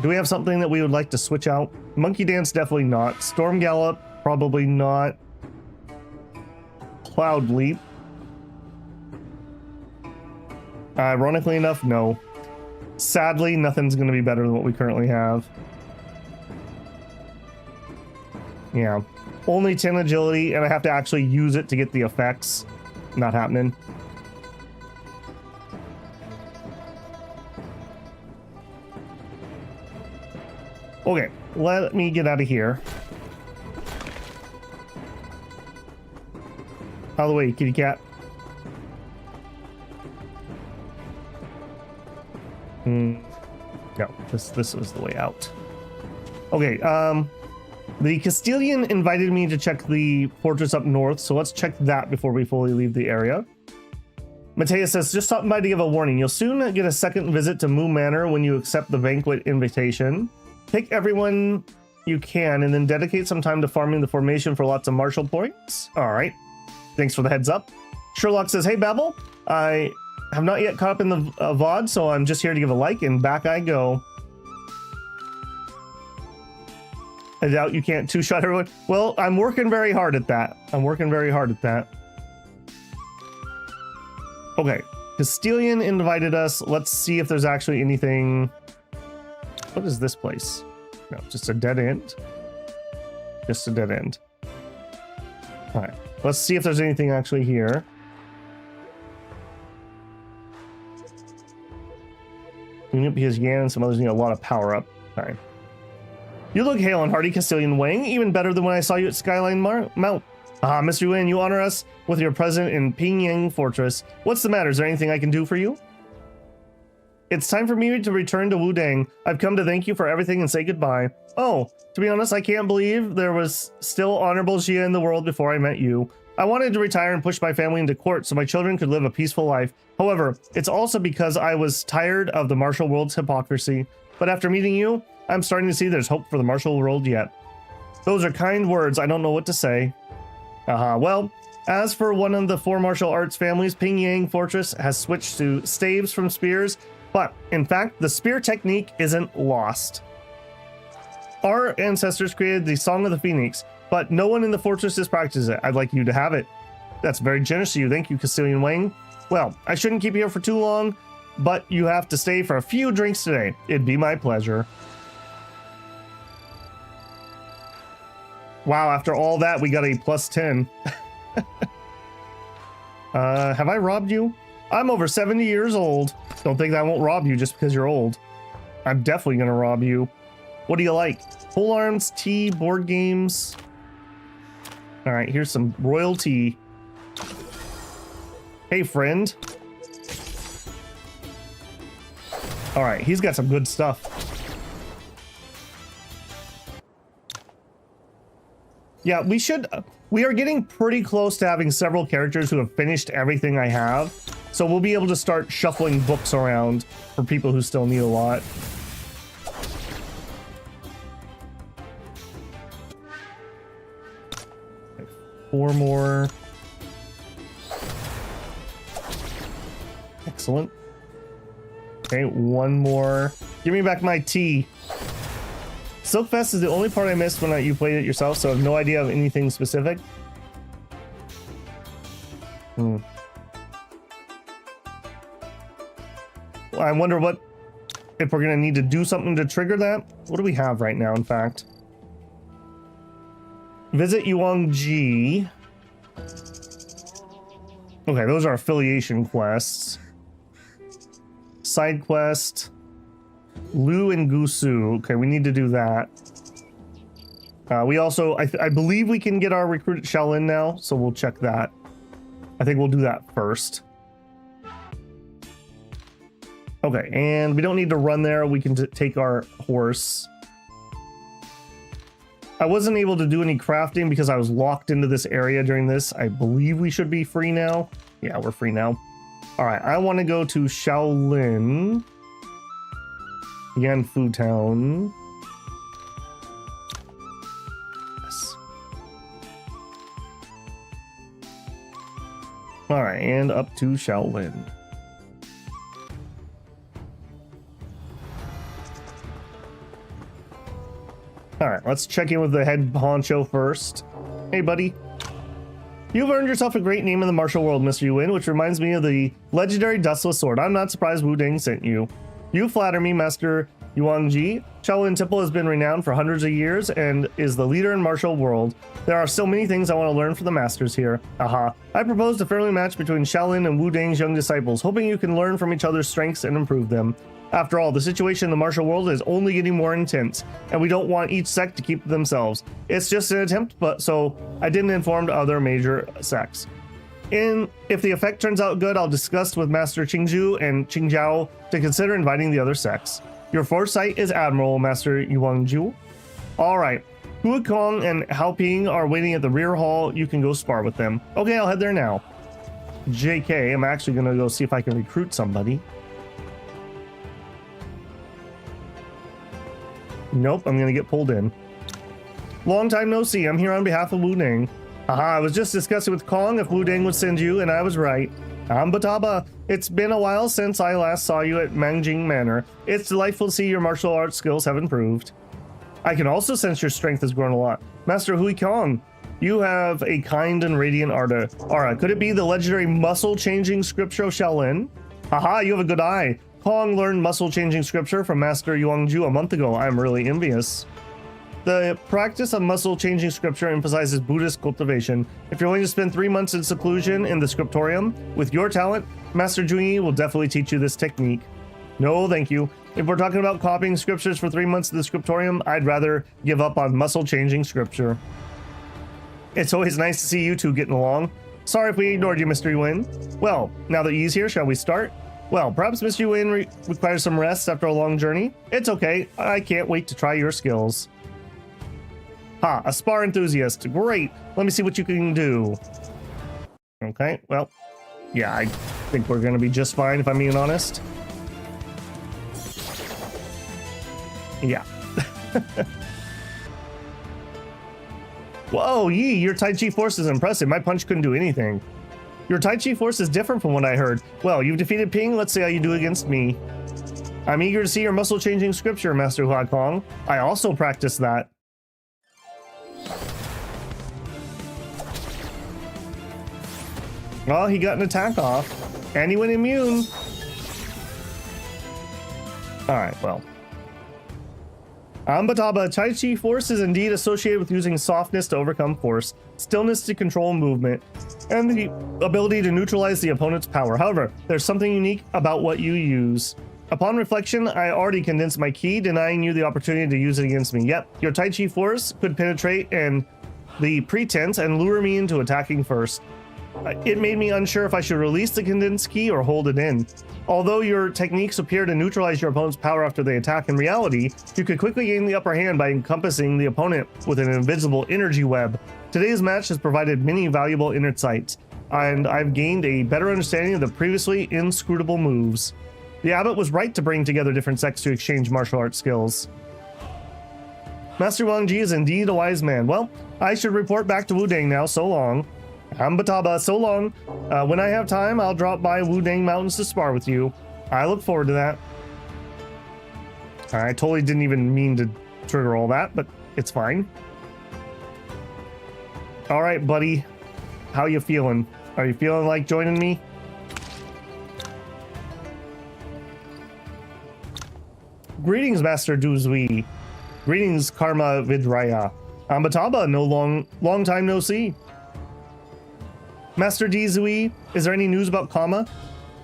Do we have something that we would like to switch out? Monkey Dance, definitely not. Storm Gallop, probably not. Cloud Leap. Ironically enough, no. Sadly, nothing's going to be better than what we currently have. Yeah. Only 10 agility, and I have to actually use it to get the effects. Not happening. Okay, let me get out of here. Out of the way, kitty cat. No, this was the way out. Okay, the Castilian invited me to check the fortress up north, so let's check that before we fully leave the area. Mateus says, just stopping by to give a warning. You'll soon get a second visit to Moo Manor when you accept the banquet invitation. Pick everyone you can and then dedicate some time to farming the formation for lots of martial points. All right. Thanks for the heads up. Sherlock says, hey, Babel. I have not yet caught up in the VOD, so I'm just here to give a like, and back I go. I doubt you can't two-shot everyone. Well, I'm working very hard at that. Okay. Castilian invited us. Let's see if there's actually anything... What is this place? No, just a dead end. Just a dead end. All right. Let's see if there's anything actually here. Because Yan and some others need a lot of power up. All right. You look hale and hearty, Castilian Wang. Even better than when I saw you at Skyline Mount. Ah, Mr. Wen, you honor us with your presence in Pingyang Fortress. What's the matter? Is there anything I can do for you? It's time for me to return to Wudang. I've come to thank you for everything and say goodbye. Oh, to be honest, I can't believe there was still honorable Xia in the world before I met you. I wanted to retire and push my family into court so my children could live a peaceful life. However, it's also because I was tired of the martial world's hypocrisy. But after meeting you, I'm starting to see there's hope for the martial world yet. Those are kind words. I don't know what to say. Well, as for one of the 4 martial arts families, Pingyang Fortress has switched to staves from spears. But, in fact, the spear technique isn't lost. Our ancestors created the Song of the Phoenix, but no one in the fortresses practices it. I'd like you to have it. That's very generous of you. Thank you, Castilian Wang. Well, I shouldn't keep you here for too long, but you have to stay for a few drinks today. It'd be my pleasure. Wow, after all that, we got a +10. Have I robbed you? I'm over 70 years old. Don't think I won't rob you just because you're old. I'm definitely gonna rob you. What do you like? Pole arms, tea, board games. All right, here's some royal tea. Hey, friend. All right, he's got some good stuff. Yeah, we are getting pretty close to having several characters who have finished everything I have. So we'll be able to start shuffling books around for people who still need a lot. Okay, 4 more. Excellent. Okay, 1 more. Give me back my tea. Silkfest is the only part I missed when you played it yourself, so I have no idea of anything specific. I wonder if we're gonna need to do something to trigger that. What do we have right now, in fact? Visit Yuangji. Okay, those are affiliation quests. Side quest. Lu and Gusu. Okay, we need to do that. We also, I believe we can get our recruit at Shaolin now, so we'll check that. I think we'll do that first. Okay, and we don't need to run there. We can take our horse. I wasn't able to do any crafting because I was locked into this area during this. I believe we should be free now. Yeah, we're free now. All right, I want to go to Shaolin. Yanfu Town. Yes. All right, and up to Shaolin. All right, let's check in with the head honcho first. Hey, buddy. You've earned yourself a great name in the martial world, Mr. Yuan, which reminds me of the legendary Dustless Sword. I'm not surprised Wu Ding sent you. You flatter me, Master Yuangji. Shaolin Temple has been renowned for hundreds of years and is the leader in martial world. There are so many things I want to learn from the masters here. Aha. I proposed a friendly match between Shaolin and Wu Ding's young disciples, hoping you can learn from each other's strengths and improve them. After all, the situation in the martial world is only getting more intense, and we don't want each sect to keep to themselves. It's just an attempt, so I didn't inform other major sects. If the effect turns out good, I'll discuss with Master Qingzhu and Qingjiao to consider inviting the other sects. Your foresight is admirable, Master Yuangju. All right, Hu Kong and Hao Ping are waiting at the rear hall. You can go spar with them. Okay, I'll head there now. JK, I'm actually gonna go see if I can recruit somebody. Nope, I'm gonna get pulled in. Long time no see. I'm here on behalf of Wu Ding. Aha, I was just discussing with Kong if Wu Ding would send you, and I was right. Bataba, it's been a while since I last saw you at Mangjing Manor. It's delightful to see your martial arts skills have improved. I can also sense your strength has grown a lot. Master Hui Kong, you have a kind and radiant aura. Could it be the legendary muscle-changing scripture of Shaolin? Aha, you have a good eye. Kong learned muscle-changing scripture from Master Yuangju a month ago. I'm really envious. The practice of muscle-changing scripture emphasizes Buddhist cultivation. If you're willing to spend 3 months in seclusion in the scriptorium, with your talent, Master Junyi will definitely teach you this technique. No, thank you. If we're talking about copying scriptures for 3 months in the scriptorium, I'd rather give up on muscle-changing scripture. It's always nice to see you two getting along. Sorry if we ignored you, Mr. Yuan. Well, now that Yi's here, shall we start? Well, perhaps Mr. Yuan requires some rest after a long journey. It's okay. I can't wait to try your skills. Ha, a spar enthusiast. Great. Let me see what you can do. Okay, well, yeah, I think we're going to be just fine if I'm being honest. Yeah. Whoa, Yi, your Tai Chi force is impressive. My punch couldn't do anything. Your Tai Chi force is different from what I heard. Well, you've defeated Ping. Let's see how you do against me. I'm eager to see your muscle-changing scripture, Master Hua Kong. I also practiced that. Well, he got an attack off, and he went immune. Alright, well. Ambataba, Tai Chi force is indeed associated with using softness to overcome force, stillness to control movement, and the ability to neutralize the opponent's power. However, there's something unique about what you use. Upon reflection, I already condensed my ki, denying you the opportunity to use it against me. Yep, your Tai Chi force could penetrate and the pretense and lure me into attacking first. It made me unsure if I should release the condensed ki or hold it in. Although your techniques appear to neutralize your opponent's power after they attack, in reality, you could quickly gain the upper hand by encompassing the opponent with an invisible energy web. Today's match has provided many valuable insights, and I've gained a better understanding of the previously inscrutable moves. The abbot was right to bring together different sects to exchange martial arts skills. Master Wang Ji is indeed a wise man. Well, I should report back to Wudang now. So long. Ambataba, so long. When I have time, I'll drop by Wudang Mountains to spar with you. I look forward to that. I totally didn't even mean to trigger all that, but it's fine. All right, buddy. How you feeling? Are you feeling like joining me? Greetings, Master Duzui. Greetings, Karma Vidraya. Ambataba, long time no see. Master Dizui, is there any news about Kama?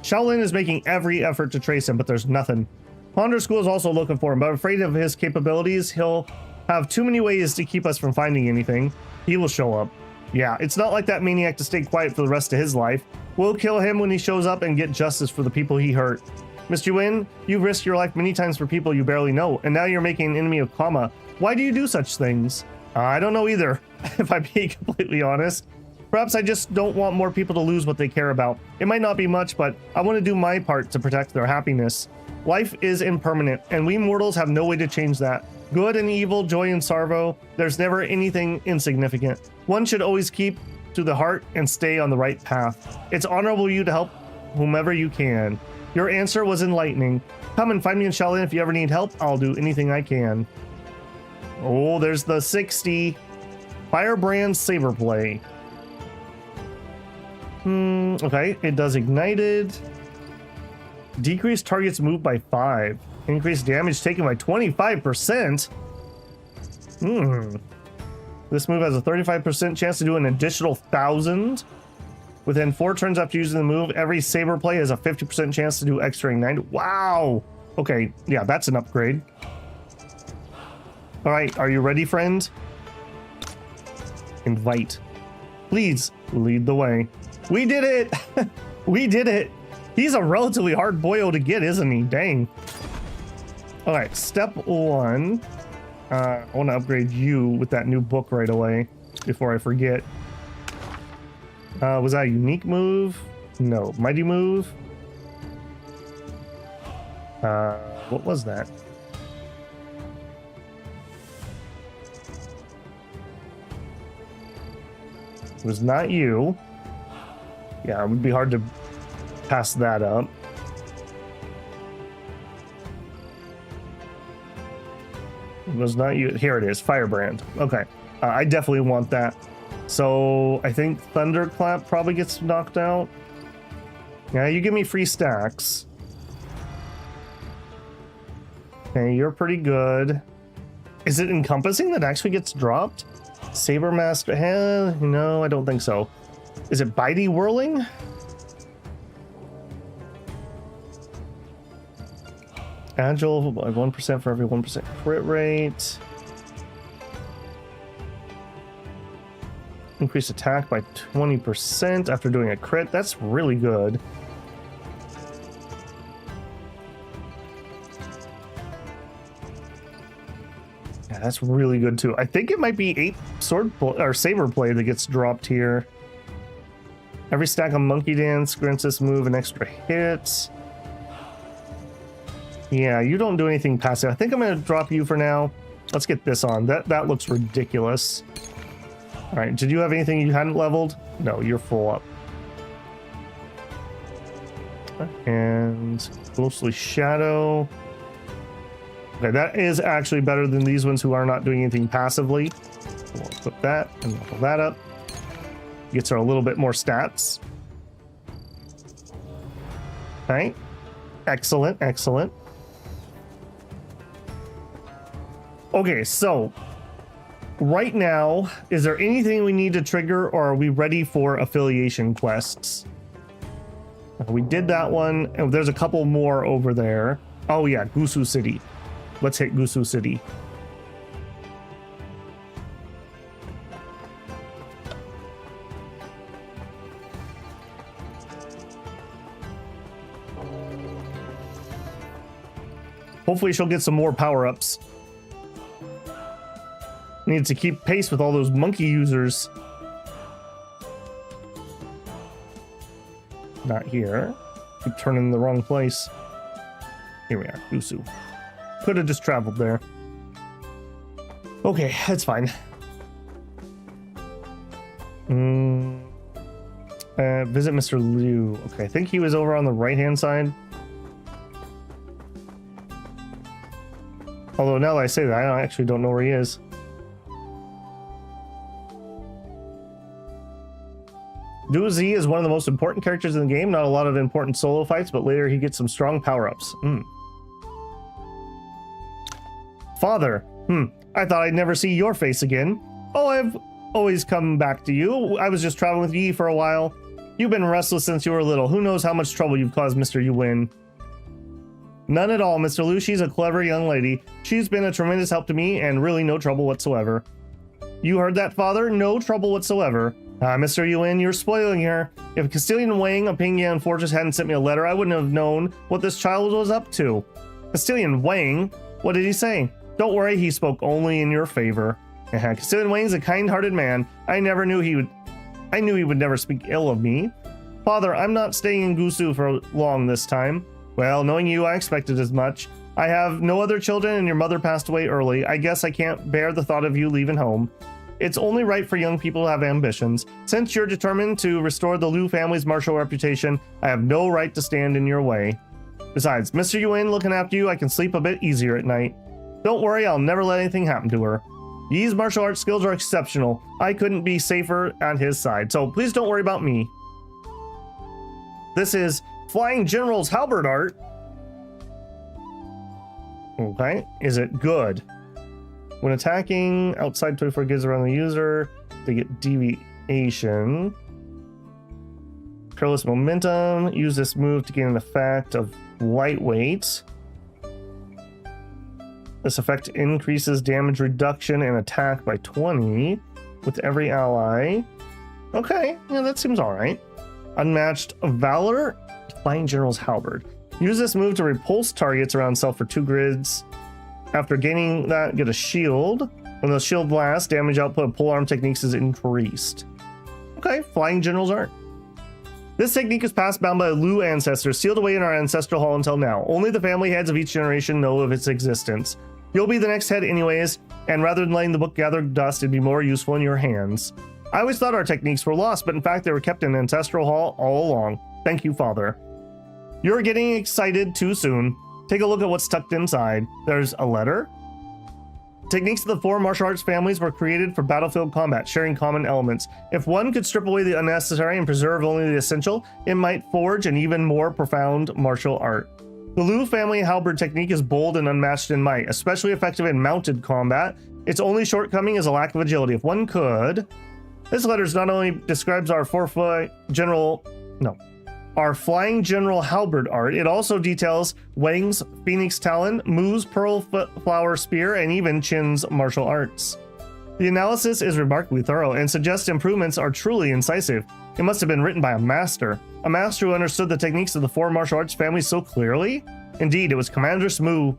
Shaolin is making every effort to trace him, but there's nothing. Condor School is also looking for him, but afraid of his capabilities, he'll have too many ways to keep us from finding anything. He will show up. Yeah, it's not like that maniac to stay quiet for the rest of his life. We'll kill him when he shows up and get justice for the people he hurt. Mr. Yuan, you've risked your life many times for people you barely know, and now you're making an enemy of Kama. Why do you do such things? I don't know either, if I'm being completely honest. Perhaps I just don't want more people to lose what they care about. It might not be much, but I want to do my part to protect their happiness. Life is impermanent, and we mortals have no way to change that. Good and evil, joy and sorrow, there's never anything insignificant. One should always keep to the heart and stay on the right path. It's honorable of you to help whomever you can. Your answer was enlightening. Come and find me in Shaolin if you ever need help. I'll do anything I can. Oh, there's the 60 Firebrand Saber Play. Okay, it does ignited. Decrease target's move by 5. Increase damage taken by 25%. This move has a 35% chance to do an additional 1,000. Within 4 turns after using the move, every saber play has a 50% chance to do extra ignite. Wow. Okay, yeah, that's an upgrade. All right, are you ready, friend? Invite. Please lead the way. We did it! We did it! He's a relatively hard boyo to get, isn't he? Dang. All right, step 1. I want to upgrade you with that new book right away before I forget. Was that a unique move? No. Mighty move? What was that? It was not you. Yeah, it would be hard to pass that up. It was not you. Here it is, Firebrand. Okay, I definitely want that. So I think Thunderclap probably gets knocked out. Yeah, you give me free stacks. Okay, you're pretty good. Is it encompassing that actually gets dropped? Saber Master, no, I don't think so. Is it Bitey Whirling? Agile by 1% for every 1% crit rate. Increase attack by 20% after doing a crit. That's really good. Yeah, that's really good too. I think it might be 8 or saber play that gets dropped here. Every stack of Monkey Dance grants this move an extra hit. Yeah, you don't do anything passive. I think I'm going to drop you for now. Let's get this on. That looks ridiculous. All right, did you have anything you hadn't leveled? No, you're full up. And Ghostly Shadow. Okay, that is actually better than these ones who are not doing anything passively. We'll put that and level that up. Gets her a little bit more stats. Okay. Excellent, excellent. Okay, so right now, is there anything we need to trigger, or are we ready for affiliation quests? We did that one. Oh, there's a couple more over there. Oh yeah, Wushu City. Let's hit Wushu City. Hopefully she'll get some more power-ups. Needs to keep pace with all those monkey users. Not here. Keep turning the wrong place. Here we are, Wushu. Could have just traveled there. Okay, that's fine. Visit Mr. Liu. Okay, I think he was over on the right-hand side. Although now that I say that, I actually don't know where he is. Du Zi is one of the most important characters in the game. Not a lot of important solo fights, but later he gets some strong power-ups. Father, I thought I'd never see your face again. Oh, I've always come back to you. I was just traveling with Yi for a while. You've been restless since you were little. Who knows how much trouble you've caused Mr. Yuan. None at all, Mr. Liu. She's a clever young lady. She's been a tremendous help to me and really no trouble whatsoever. You heard that, Father? No trouble whatsoever. Mr. Yuan, you're spoiling her. If Castilian Wang of Pingyan Fortress hadn't sent me a letter, I wouldn't have known what this child was up to. Castilian Wang? What did he say? Don't worry, he spoke only in your favor. Castilian Wang's a kind-hearted man. I knew he would never speak ill of me. Father, I'm not staying in Wushu for long this time. Well, knowing you, I expected as much. I have no other children and your mother passed away early. I guess I can't bear the thought of you leaving home. It's only right for young people to have ambitions. Since you're determined to restore the Liu family's martial reputation, I have no right to stand in your way. Besides, Mr. Yuan looking after you, I can sleep a bit easier at night. Don't worry, I'll never let anything happen to her. Yi's martial arts skills are exceptional. I couldn't be safer at his side, so please don't worry about me. This is Flying General's halberd art. Okay, is it good? When attacking, outside 24 gives around the user, they get deviation. Careless momentum, use this move to gain an effect of lightweight. This effect increases damage reduction and attack by 20 with every ally. Okay, yeah, that seems alright. Unmatched Valor, Flying General's halberd. Use this move to repulse targets around self for 2 grids. After gaining that, get a shield. When the shield lasts, damage output of polearm techniques is increased. Okay, Flying General's art. This technique is passed down by Liu ancestors, sealed away in our ancestral hall until now. Only the family heads of each generation know of its existence. You'll be the next head anyways, and rather than letting the book gather dust, it'd be more useful in your hands. I always thought our techniques were lost, but in fact they were kept in ancestral hall all along. Thank you, Father. You're getting excited too soon. Take a look at what's tucked inside. There's a letter. Techniques of the 4 martial arts families were created for battlefield combat, sharing common elements. If one could strip away the unnecessary and preserve only the essential, it might forge an even more profound martial art. The Liu family halberd technique is bold and unmatched in might, especially effective in mounted combat. Its only shortcoming is a lack of agility. If one could... This letter not only describes our our Flying General halberd art, it also details Wang's Phoenix Talon, Mu's Pearl Flower Spear, and even Qin's martial arts. The analysis is remarkably thorough and suggests improvements are truly incisive. It must have been written by a master who understood the techniques of the 4 martial arts families so clearly. Indeed, it was Commander Mu.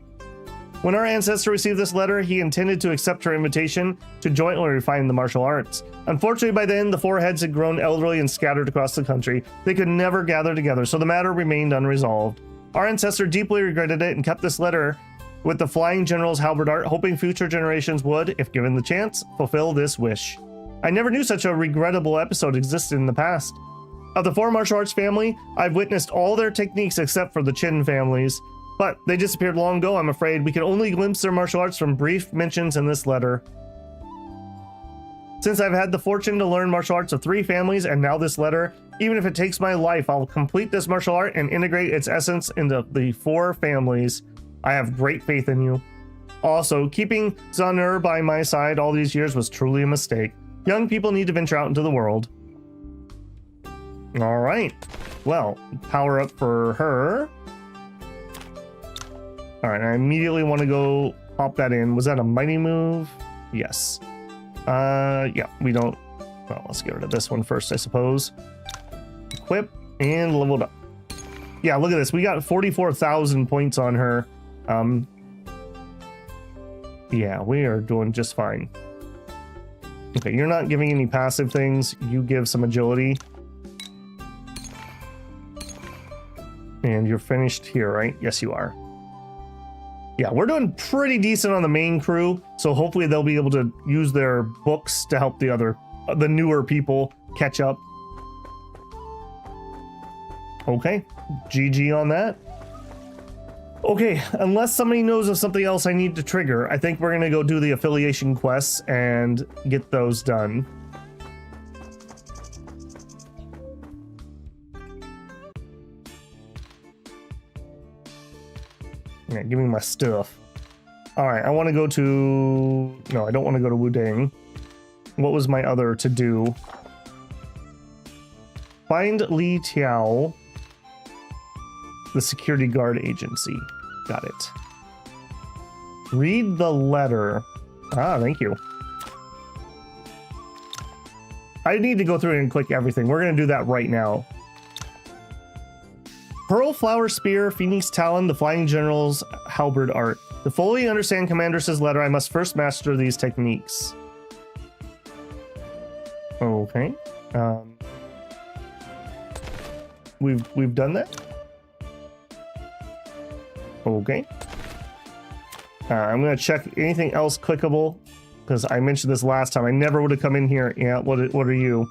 When our ancestor received this letter, he intended to accept her invitation to jointly refine the martial arts. Unfortunately, by then, the 4 heads had grown elderly and scattered across the country. They could never gather together, so the matter remained unresolved. Our ancestor deeply regretted it and kept this letter with the Flying General's halberd art, hoping future generations would, if given the chance, fulfill this wish. I never knew such a regrettable episode existed in the past. Of the 4 martial arts family, I've witnessed all their techniques except for the Qin families. But they disappeared long ago, I'm afraid. We can only glimpse their martial arts from brief mentions in this letter. Since I've had the fortune to learn martial arts of 3 families and now this letter, even if it takes my life, I'll complete this martial art and integrate its essence into the 4 families. I have great faith in you. Also, keeping Zanur by my side all these years was truly a mistake. Young people need to venture out into the world. All right. Well, power up for her. All right, I immediately want to go pop that in. Was that a mighty move? Yes. Yeah, we don't. Well, let's get rid of this one first, I suppose. Equip and leveled up. Yeah, look at this. We got 44,000 points on her. Yeah, we are doing just fine. Okay, you're not giving any passive things. You give some agility. And you're finished here, right? Yes, you are. Yeah, we're doing pretty decent on the main crew, so hopefully they'll be able to use their books to help the newer people catch up. Okay, GG on that. Okay, unless somebody knows of something else I need to trigger, I think we're gonna go do the affiliation quests and get those done. Yeah, give me my stuff. All right, I want to go to... No, I don't want to go to Wudang. What was my other to do? Find Li Tiao, the security guard agency. Got it. Read the letter. Ah, thank you. I need to go through and click everything. We're going to do that right now. Pearl Flower Spear, Phoenix Talon, the Flying General's Halberd Art. To fully understand Commander's letter, I must first master these techniques. Okay. We've done that. Okay. I'm gonna check anything else clickable because I mentioned this last time. I never would have come in here. Yeah. What are you?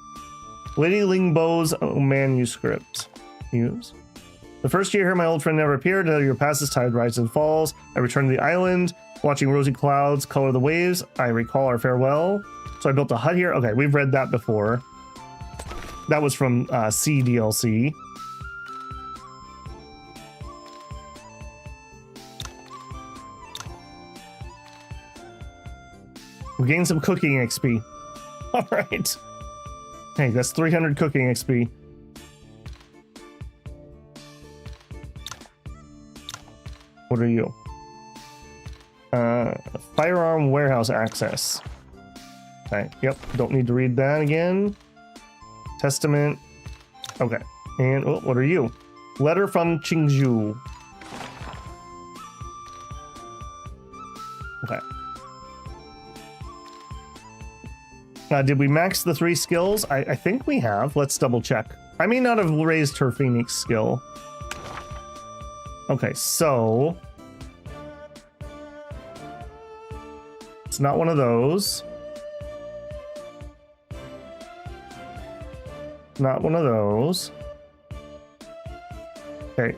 Lady Lingbow's manuscript. Use. The first year here, my old friend never appeared. Until your passes, tide rises and falls. I returned to the island, watching rosy clouds color the waves. I recall our farewell. So I built a hut here. Okay, we've read that before. That was from C DLC. We gained some cooking XP. All right. Hey, that's 300 cooking XP. What are you? Firearm warehouse access. Okay, yep, don't need to read that again. Testament. Okay, and oh, what are you? Letter from Qingzhou. Okay. Did we max the 3 skills? I think we have. Let's double check. I may not have raised her Phoenix skill. Okay, so it's not one of those. Not one of those. Okay.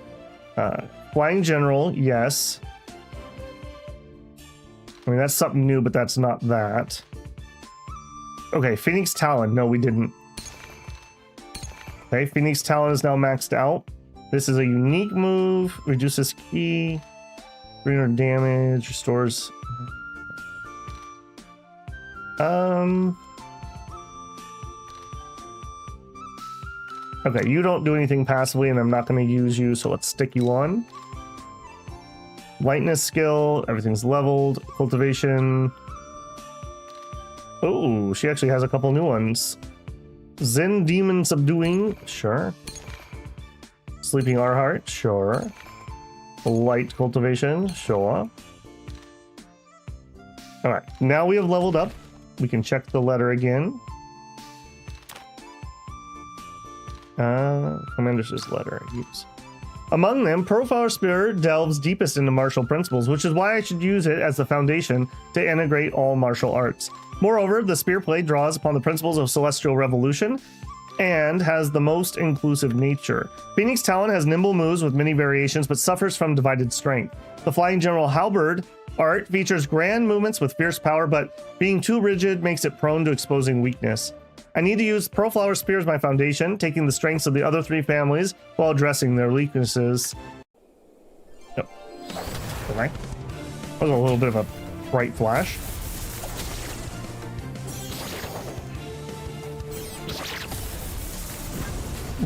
Flying General, yes. I mean, that's something new, but that's not that. Okay, Phoenix Talon. No, we didn't. Okay, Phoenix Talon is now maxed out. This is a unique move. Reduces key. 300 damage. Restores. Okay, you don't do anything passively, and I'm not going to use you, so let's stick you on. Lightness skill. Everything's leveled. Cultivation. Oh, she actually has a couple new ones. Zen Demon Subduing. Sure. Sleeping Our Heart, sure. Light Cultivation, sure. Alright, now we have leveled up. We can check the letter again. Commander's letter, use. Among them, Profile Spear delves deepest into martial principles, which is why I should use it as the foundation to integrate all martial arts. Moreover, the spear play draws upon the principles of Celestial Revolution and has the most inclusive nature. Phoenix Talon has nimble moves with many variations, but suffers from divided strength. The Flying General Halberd Art features grand movements with fierce power, but being too rigid makes it prone to exposing weakness. I need to use Pearl Flower Spear as my foundation, taking the strengths of the other 3 families while addressing their weaknesses. Yep. Okay. That was a little bit of a bright flash.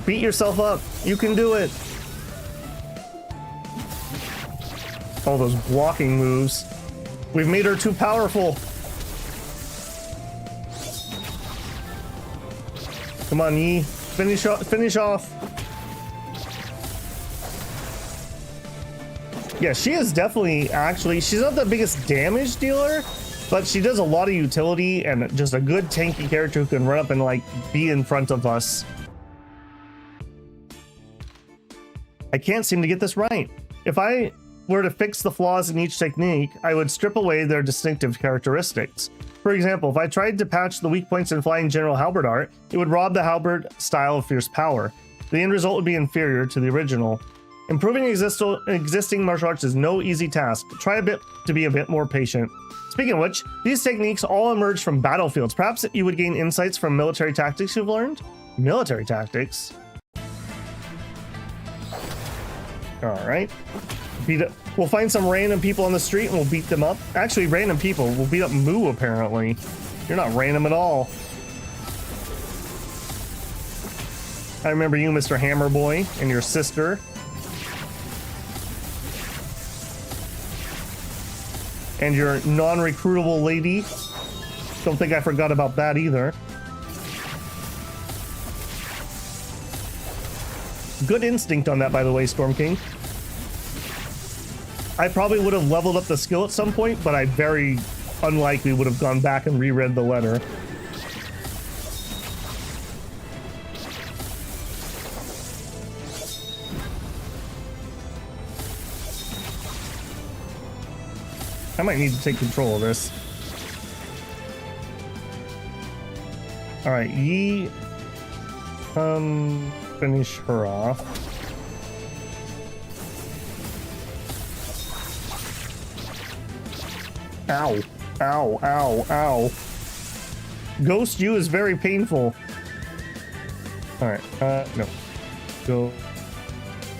Beat yourself up. You can do it. All those blocking moves. We've made her too powerful. Come on, Yi. Finish off. Yeah, she is definitely, actually, she's not the biggest damage dealer, but she does a lot of utility and just a good tanky character who can run up and, like, be in front of us. I can't seem to get this right. If I were to fix the flaws in each technique, I would strip away their distinctive characteristics. For example, if I tried to patch the weak points in Flying General Halberd art, it would rob the halberd style of fierce power. The end result would be inferior to the original. Improving existing martial arts is no easy task. Try to be a bit more patient. Speaking of which, these techniques all emerge from battlefields. Perhaps you would gain insights from military tactics you've learned? Military tactics? Alright. We'll find some random people on the street and we'll beat them up. Actually, random people. We'll beat up Moo, apparently. You're not random at all. I remember you, Mr. Hammerboy, and your sister. And your non-recruitable lady. Don't think I forgot about that either. Good instinct on that, by the way, Storm King. I probably would have leveled up the skill at some point, but I very unlikely would have gone back and reread the letter. I might need to take control of this. Alright, Yi, finish her off. Ow, ow, ow, ow. Ghost you is very painful. Alright, no. Go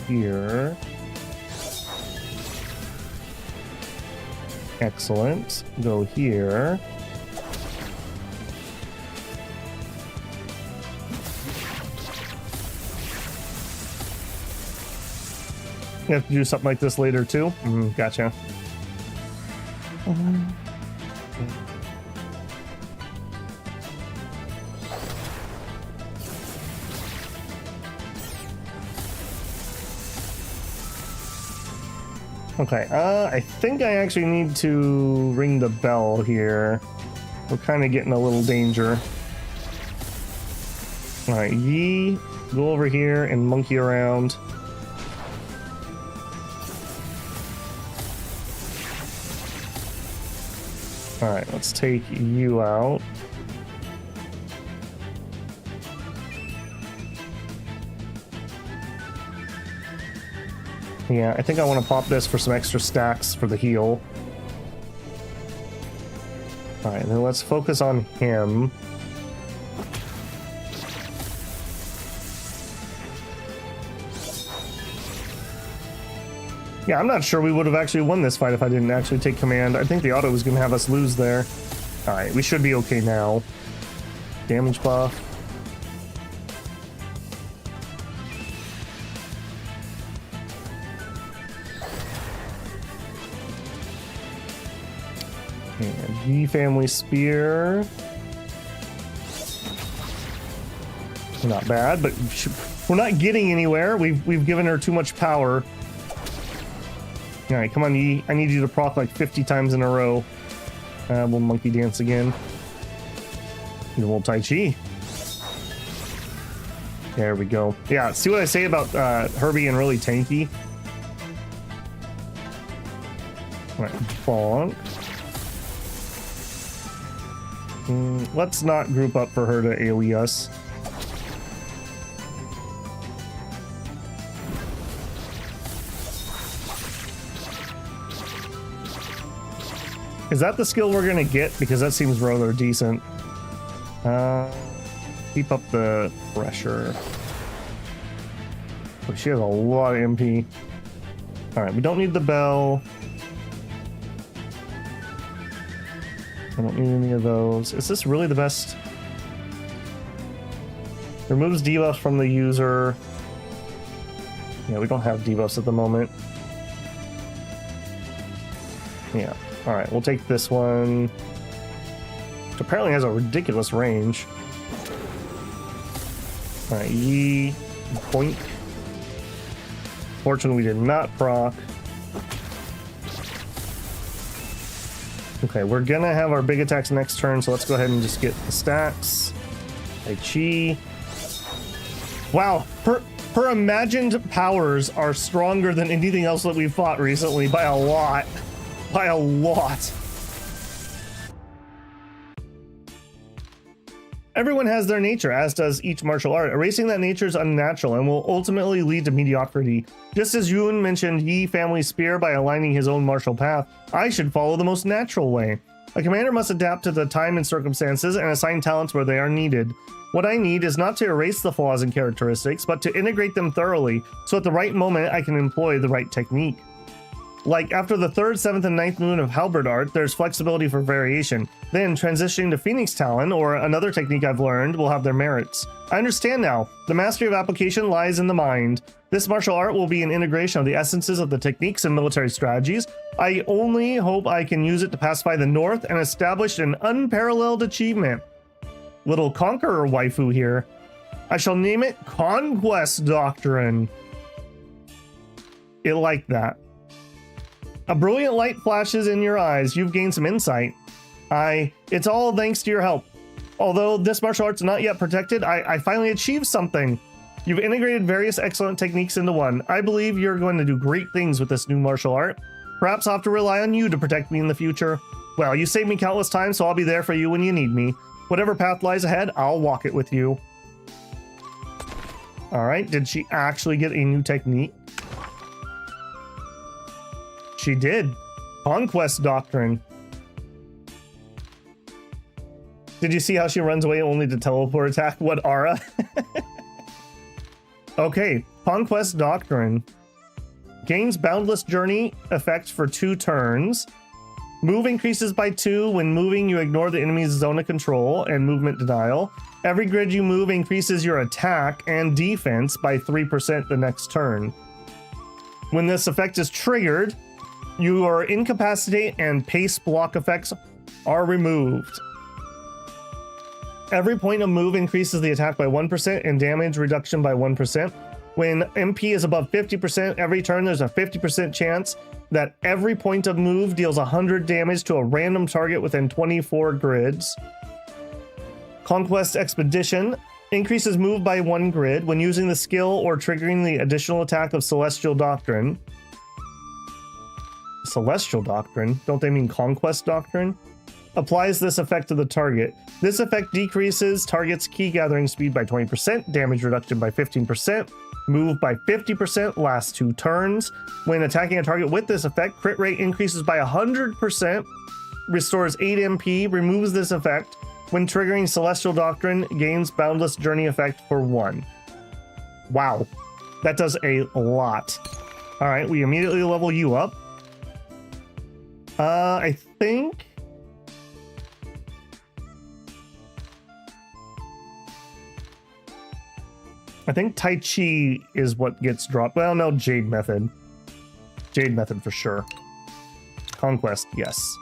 here. Excellent. Go here. You have to do something like this later too? Gotcha. Okay, I think I actually need to ring the bell here. We're kind of getting a little danger. Alright, Yi, go over here and monkey around. Alright, let's take you out. Yeah, I think I want to pop this for some extra stacks for the heal. Alright, then let's focus on him. Yeah, I'm not sure we would have actually won this fight if I didn't actually take command. I think the auto was going to have us lose there. Alright, we should be okay now. Damage buff. And G family spear. Not bad, but we're not getting anywhere. We've given her too much power. Alright, come on, Yi. I need you to proc like 50 times in a row. We'll monkey dance again. And we'll Tai Chi. There we go. Yeah, see what I say about her being really tanky? Alright, bonk. Let's not group up for her to AoE us. Is that the skill we're gonna get? Because that seems rather decent. Keep up the pressure. Oh, she has a lot of MP. Alright, we don't need the bell. I don't need any of those. Is this really the best? Removes debuffs from the user. Yeah, we don't have debuffs at the moment. Yeah. Alright, we'll take this one. Which apparently has a ridiculous range. Alright, ye. Boink. Fortunately, we did not proc. Okay, we're gonna have our big attacks next turn, so let's go ahead and just get the stacks. Tai Chi. Wow, her imagined powers are stronger than anything else that we've fought recently by a lot. By a lot. Everyone has their nature, as does each martial art. Erasing that nature is unnatural and will ultimately lead to mediocrity. Just as Yun mentioned Yi family spear by aligning his own martial path, I should follow the most natural way. A commander must adapt to the time and circumstances and assign talents where they are needed. What I need is not to erase the flaws and characteristics, but to integrate them thoroughly, so at the right moment I can employ the right technique. Like after the 3rd, 7th, and 9th moon of halberd art, there's flexibility for variation. Then transitioning to Phoenix Talon, or another technique I've learned, will have their merits. I understand now. The mastery of application lies in the mind. This martial art will be an integration of the essences of the techniques and military strategies. I only hope I can use it to pacify the North and establish an unparalleled achievement. Little conqueror waifu here. I shall name it Conquest Doctrine. It liked that. A brilliant light flashes in your eyes. You've gained some insight. It's all thanks to your help. Although this martial art's not yet protected, I finally achieved something. You've integrated various excellent techniques into one. I believe you're going to do great things with this new martial art. Perhaps I'll have to rely on you to protect me in the future. Well, you saved me countless times, so I'll be there for you when you need me. Whatever path lies ahead, I'll walk it with you. Alright, did she actually get a new technique? She did. Conquest Doctrine. Did you see how she runs away only to teleport attack? What, Ara? Okay, Conquest Doctrine. Gains Boundless Journey effect for 2 turns. Move increases by 2. When moving, you ignore the enemy's zone of control and movement denial. Every grid you move increases your attack and defense by 3% the next turn. When this effect is triggered, your incapacitate and pace block effects are removed. Every point of move increases the attack by 1% and damage reduction by 1%. When MP is above 50%, every turn there's a 50% chance that every point of move deals 100 damage to a random target within 24 grids. Conquest Expedition increases move by 1 grid when using the skill or triggering the additional attack of Celestial Doctrine. Celestial Doctrine? Don't they mean Conquest Doctrine? Applies this effect to the target. This effect decreases target's key gathering speed by 20%, damage reduction by 15%, move by 50% last 2 turns. When attacking a target with this effect, crit rate increases by 100%, restores 8 MP, removes this effect. When triggering Celestial Doctrine, gains Boundless Journey effect for 1. Wow, that does a lot. All right, we immediately level you up. I think Tai Chi is what gets dropped. Well, no, Jade Method. Jade Method for sure. Conquest, yes.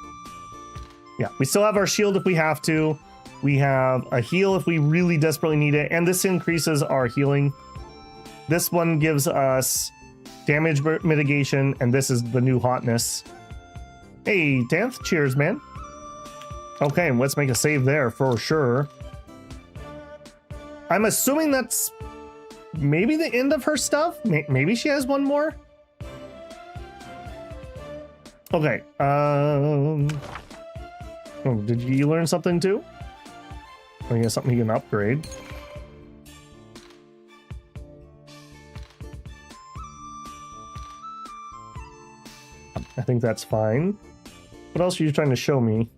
Yeah, we still have our shield if we have to. We have a heal if we really desperately need it. And this increases our healing. This one gives us damage mitigation. And this is the new hotness. Hey, Tanth, cheers, man. Okay, let's make a save there for sure. I'm assuming that's maybe the end of her stuff. Maybe she has one more. Okay. Oh, did you learn something too? I guess something you can upgrade. I think that's fine. What else are you trying to show me?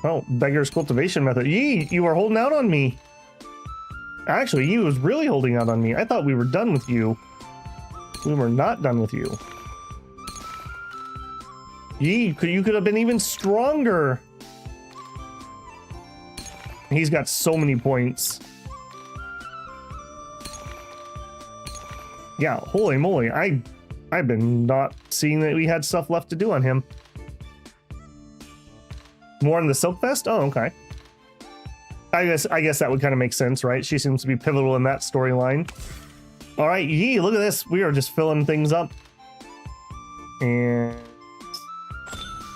Oh, beggar's cultivation method. Yee, you are holding out on me. Actually, he was really holding out on me. I thought we were done with you. We were not done with you. Yee, you could have been even stronger. He's got so many points. Yeah, holy moly. I've been not seeing that we had stuff left to do on him. More on the Silk Fest? Oh, okay. I guess that would kind of make sense, right? She seems to be pivotal in that storyline. All right, Yee, look at this. We are just filling things up. And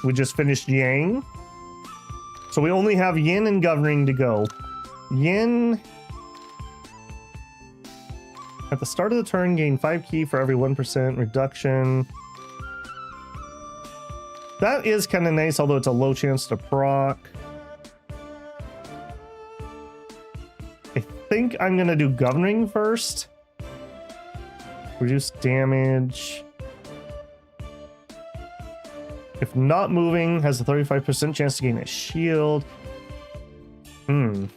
we just finished Yang. So we only have Yin and Governing to go. Yin, at the start of the turn, gain 5 ki for every 1% reduction. That is kind of nice, although it's a low chance to proc. I think I'm going to do Governing first. Reduce damage. If not moving, has a 35% chance to gain a shield. When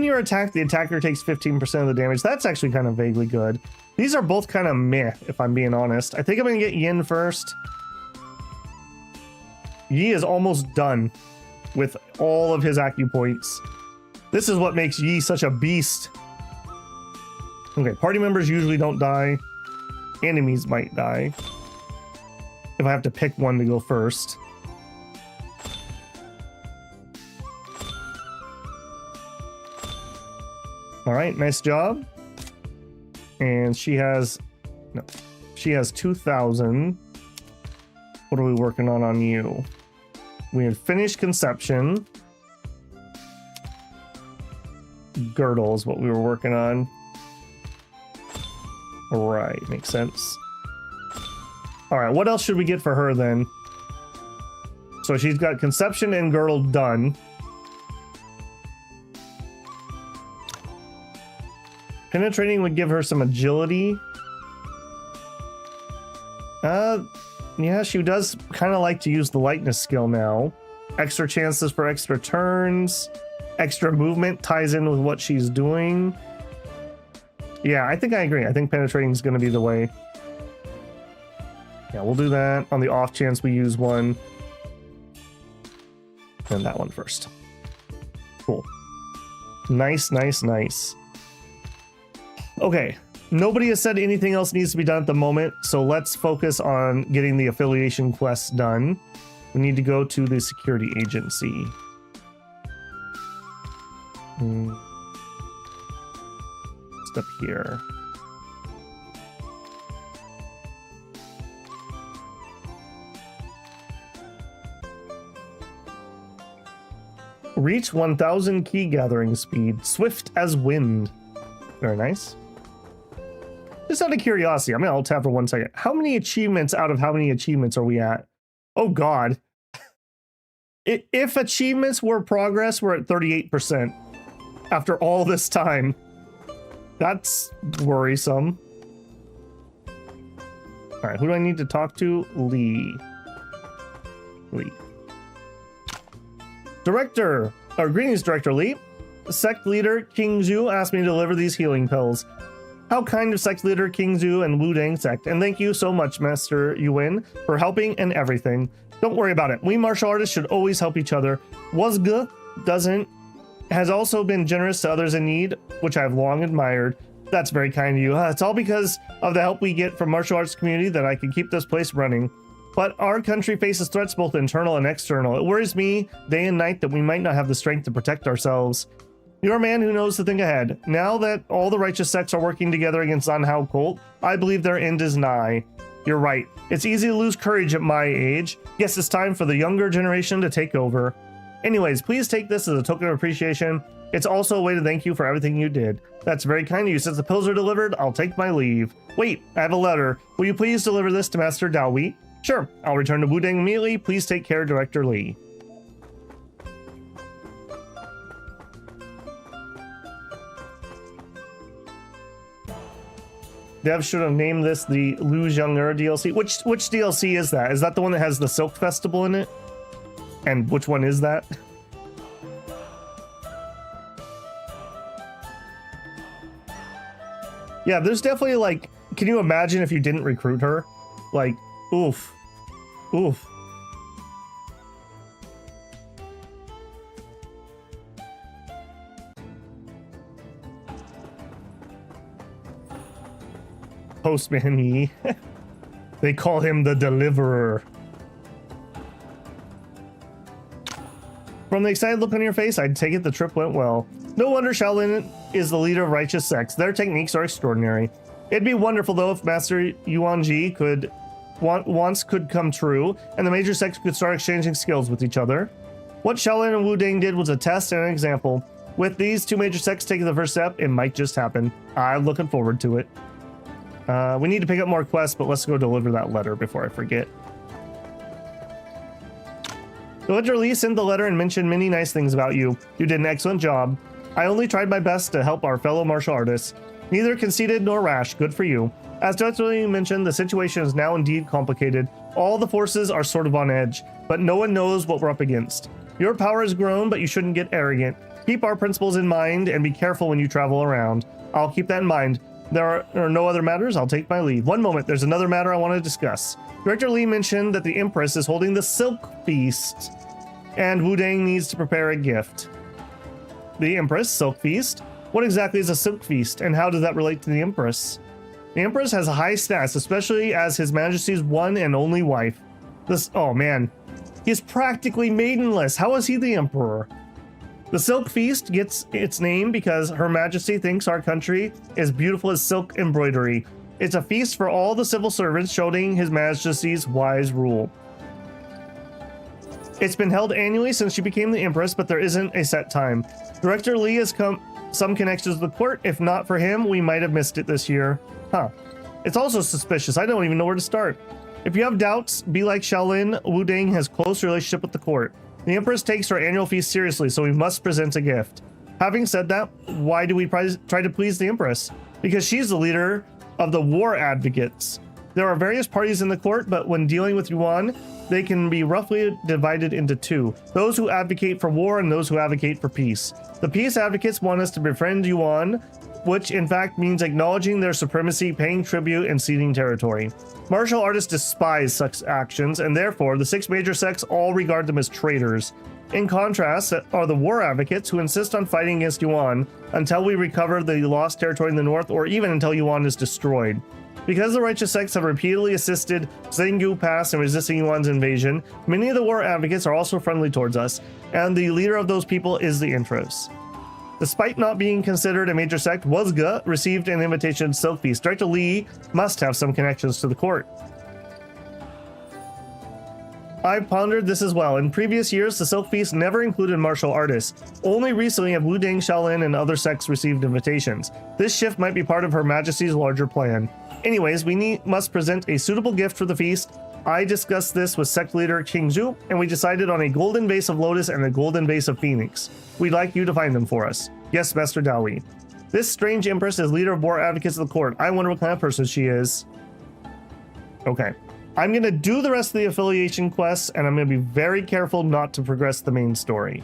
you're attacked, the attacker takes 15% of the damage. That's actually kind of vaguely good. These are both kind of meh, if I'm being honest. I think I'm going to get Yin first. Yi is almost done with all of his acupoints. This is what makes Yi such a beast. Okay, party members usually don't die. Enemies might die. If I have to pick one to go first. All right, nice job. And she has 2,000. What are we working on you? We had finished conception. Girdle is what we were working on. All right, makes sense. All right, what else should we get for her then? So she's got conception and girdle done. Penetrating would give her some agility. Yeah, she does kind of like to use the lightness skill now. Extra chances for extra turns. Extra movement ties in with what she's doing. Yeah, I think I agree. I think penetrating is going to be the way. Yeah, we'll do that on the off chance we use one. And that one first. Cool. Nice, nice, nice. Okay, nobody has said anything else needs to be done at the moment, so let's focus on getting the affiliation quests done. We need to go to the security agency. It's up here. Reach 1,000 key gathering speed, swift as wind. Very nice. Just out of curiosity, I'm gonna alt tab for 1 second. How many achievements out of how many achievements are we at? Oh God. If achievements were progress, we're at 38% after all this time. That's worrisome. All right, who do I need to talk to? Lee. Director, or greetings, Director Lee. Sect leader King Zhu asked me to deliver these healing pills. How kind of sect leader King Zhu and Wudang sect, and thank you so much, Master Yuan, for helping and everything. Don't worry about it. We martial artists should always help each other. Wazge has also been generous to others in need, which I've long admired. That's very kind of you. It's all because of the help we get from martial arts community that I can keep this place running. But our country faces threats both internal and external. It worries me day and night that we might not have the strength to protect ourselves. You're a man who knows to think ahead. Now that all the righteous sects are working together against Zanhao cult, I believe their end is nigh. You're right. It's easy to lose courage at my age. Guess it's time for the younger generation to take over. Anyways, please take this as a token of appreciation. It's also a way to thank you for everything you did. That's very kind of you. Since the pills are delivered, I'll take my leave. Wait, I have a letter. Will you please deliver this to Master Daohui? Sure, I'll return to Wudang immediately. Please take care, Director Lee. Dev should have named this the Lu Zheng'er DLC. Which DLC is that? Is that the one that has the Silk Festival in it? And which one is that? Yeah, there's definitely like, can you imagine if you didn't recruit her? Like, oof. Oof. Postman Yi. They call him the Deliverer. From the excited look on your face, I'd take it the trip went well. No wonder Shaolin is the leader of righteous sects. Their techniques are extraordinary. It'd be wonderful though if Master Yuanji could come true, and the major sects could start exchanging skills with each other. What Shaolin and Wu Ding did was a test and an example. With these two major sects taking the first step, it might just happen. I'm looking forward to it. We need to pick up more quests, but let's go deliver that letter before I forget. Director Lee sent the letter and mentioned many nice things about you. You did an excellent job. I only tried my best to help our fellow martial artists. Neither conceited nor rash. Good for you. As Director Lee mentioned, the situation is now indeed complicated. All the forces are sort of on edge, but no one knows what we're up against. Your power has grown, but you shouldn't get arrogant. Keep our principles in mind and be careful when you travel around. I'll keep that in mind. There are no other matters. I'll take my leave. One moment. There's another matter I want to discuss. Director Lee mentioned that the Empress is holding the Silk Feast, and Wu Ding needs to prepare a gift. The Empress Silk Feast? What exactly is a Silk Feast, and how does that relate to the Empress? The Empress has a high status, especially as His Majesty's one and only wife. Oh man, he's practically maidenless. How is he the Emperor? The Silk Feast gets its name because Her Majesty thinks our country is beautiful as silk embroidery. It's a feast for all the civil servants, showing His Majesty's wise rule. It's been held annually since she became the Empress, but there isn't a set time. Director Lee has some connections with the court. If not for him, we might have missed it this year. Huh. It's also suspicious. I don't even know where to start. If you have doubts, be like Shaolin. Wu Ding has close relationship with the court. The Empress takes her annual feast seriously, so we must present a gift. Having said that, why do we try to please the Empress? Because she's the leader of the war advocates. There are various parties in the court, but when dealing with Yuan, they can be roughly divided into two. Those who advocate for war and those who advocate for peace. The peace advocates want us to befriend Yuan, which in fact means acknowledging their supremacy, paying tribute, and ceding territory. Martial artists despise such actions, and therefore the six major sects all regard them as traitors. In contrast are the war advocates, who insist on fighting against Yuan until we recover the lost territory in the north, or even until Yuan is destroyed. Because the righteous sects have repeatedly assisted Zhenggu Pass in resisting Yuan's invasion, many of the war advocates are also friendly towards us, and the leader of those people is the Empress. Despite not being considered a major sect, Wuzga received an invitation to Silk Feast. Director Lee must have some connections to the court. I've pondered this as well. In previous years, the Silk Feast never included martial artists. Only recently have Wu Ding, Shaolin, and other sects received invitations. This shift might be part of Her Majesty's larger plan. Anyways, we must present a suitable gift for the feast. I discussed this with sect leader King Zhu, and we decided on a golden vase of lotus and a golden vase of phoenix. We'd like you to find them for us. Yes, Master Dawi. This strange Empress is leader of war advocates of the court. I wonder what kind of person she is. Okay. I'm going to do the rest of the affiliation quests, and I'm going to be very careful not to progress the main story.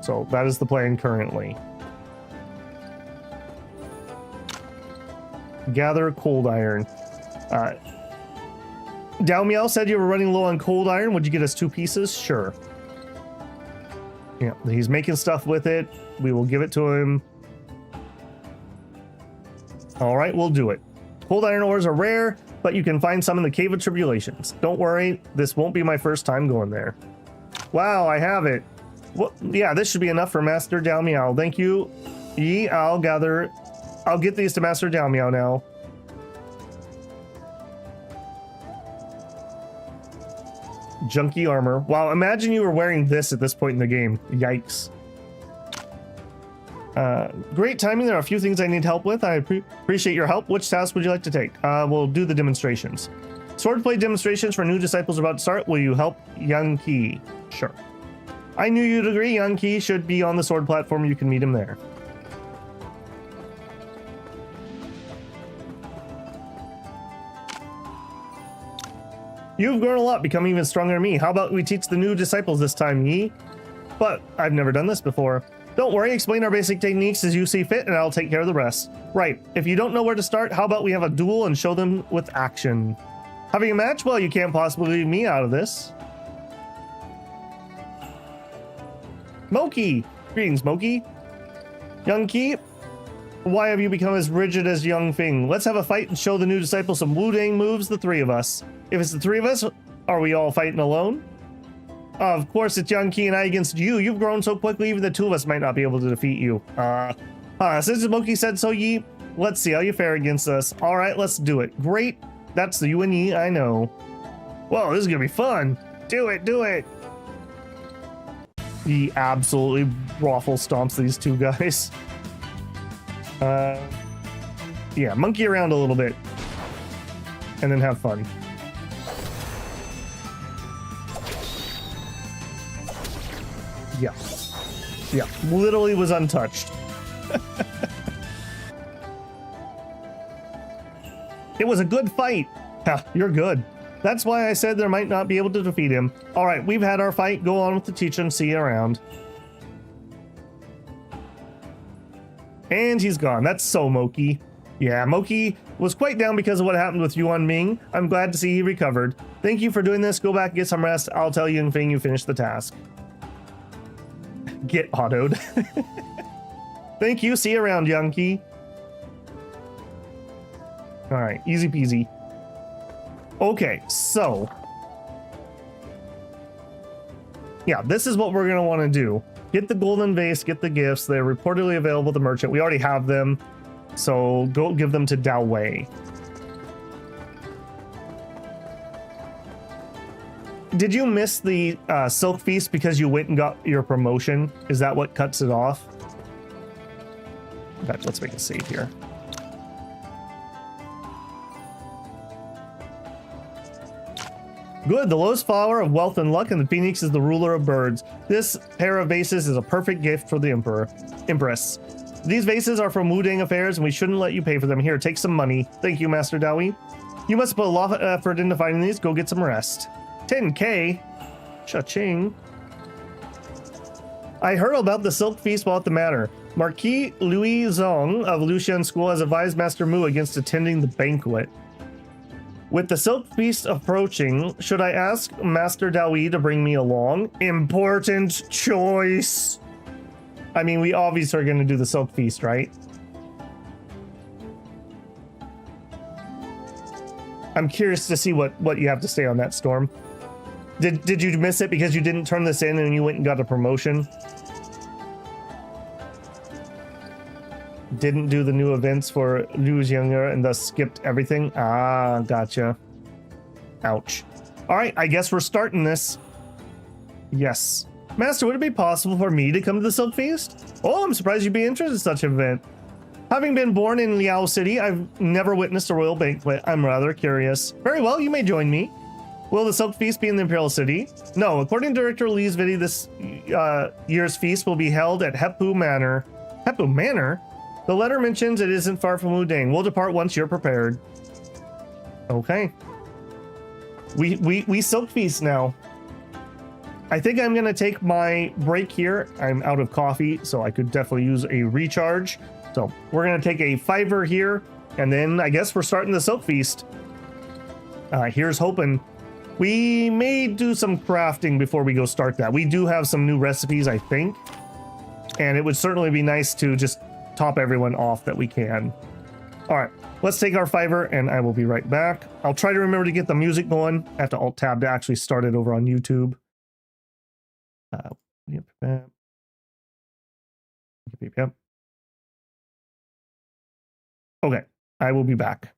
So that is the plan currently. Gather cold iron. Dao Miao said you were running low on cold iron. Would you get us 2 pieces? Sure. Yeah, he's making stuff with it. We will give it to him. All right, we'll do it. Cold iron ores are rare, but you can find some in the Cave of Tribulations. Don't worry, this won't be my first time going there. Wow, I have it. Well, yeah, this should be enough for Master Dao Miao. Thank you, Yi. I'll get these to Master Dao Miao now. Junky armor. Wow, imagine you were wearing this at this point in the game. Yikes. Great timing. There are a few things I need help with. I appreciate your help. Which task would you like to take? We'll do the demonstrations. Swordplay demonstrations for new disciples about to start. Will you help Yang Qi? Sure. I knew you'd agree. Yang Qi should be on the sword platform. You can meet him there. You've grown a lot, becoming even stronger than me. How about we teach the new disciples this time, Yi? But I've never done this before. Don't worry, explain our basic techniques as you see fit, and I'll take care of the rest. Right, if you don't know where to start, how about we have a duel and show them with action? Having a match? Well, you can't possibly leave me out of this. Moki! Greetings, Moki. Young Ki, why have you become as rigid as Young Fing? Let's have a fight and show the new disciples some Wu-Dang moves, the three of us. If it's the three of us, are we all fighting alone? Of course, it's Young Ki and I against you. You've grown so quickly, even the two of us might not be able to defeat you. Since Moki said so, Yi, let's see how you fare against us. All right, let's do it. Great. That's the you and Yi I know. Whoa, this is gonna be fun. Do it, do it. He absolutely raffle stomps these two guys. Yeah, monkey around a little bit. And then have fun. Yeah. Yeah, literally was untouched. It was a good fight. Ha, you're good. That's why I said there might not be able to defeat him. All right, we've had our fight. Go on with the teaching. See you around. And he's gone. That's so Moki. Yeah, Moki was quite down because of what happened with Yuan Ming. I'm glad to see he recovered. Thank you for doing this. Go back and get some rest. I'll tell Yun Fing you finished the task. Get autoed. Thank you. See you around, Yankee. All right, easy peasy. Okay, so yeah, this is what we're gonna want to do. Get the golden vase, get the gifts. They're reportedly available at the merchant. We already have them, so go give them to Dao Wei. Did you miss the Silk Feast because you went and got your promotion? Is that what cuts it off? In fact, let's make a save here. Good, the lotus flower of wealth and luck, and the phoenix is the ruler of birds. This pair of vases is a perfect gift for the Empress. These vases are from Wu-Dang Affairs, and we shouldn't let you pay for them. Here, take some money. Thank you, Master Dawi. You must put a lot of effort into finding these. Go get some rest. 10K? Cha-ching. I heard about the Silk Feast while at the Manor. Marquis Louis Zong of Lucian School has advised Master Mu against attending the banquet. With the Silk Feast approaching, should I ask Master Dawi to bring me along? Important choice. I mean, we obviously are going to do the Silk Feast, right? I'm curious to see what you have to say on that, Storm. Did you miss it because you didn't turn this in and you went and got a promotion? Didn't do the new events for Liu Jiang'er and thus skipped everything? Ah, gotcha. Ouch. All right, I guess we're starting this. Yes. Master, would it be possible for me to come to the Silk Feast? Oh, I'm surprised you'd be interested in such an event. Having been born in Liao City, I've never witnessed a royal banquet. I'm rather curious. Very well, you may join me. Will the Silk Feast be in the Imperial City? No, according to Director Lee's video, this year's feast will be held at Heppu Manor. Heppu Manor? The letter mentions it isn't far from Wu-Dang. We'll depart once you're prepared. Okay. We Silk Feast now. I think I'm gonna take my break here. I'm out of coffee, so I could definitely use a recharge. So we're gonna take a $5 here, and then I guess we're starting the Silk Feast. Here's hoping. We may do some crafting before we go start that. We do have some new recipes, I think. And it would certainly be nice to just top everyone off that we can. All right, let's take our $5 and I will be right back. I'll try to remember to get the music going. I have to alt tab to actually start it over on YouTube. Yep. Okay, I will be back.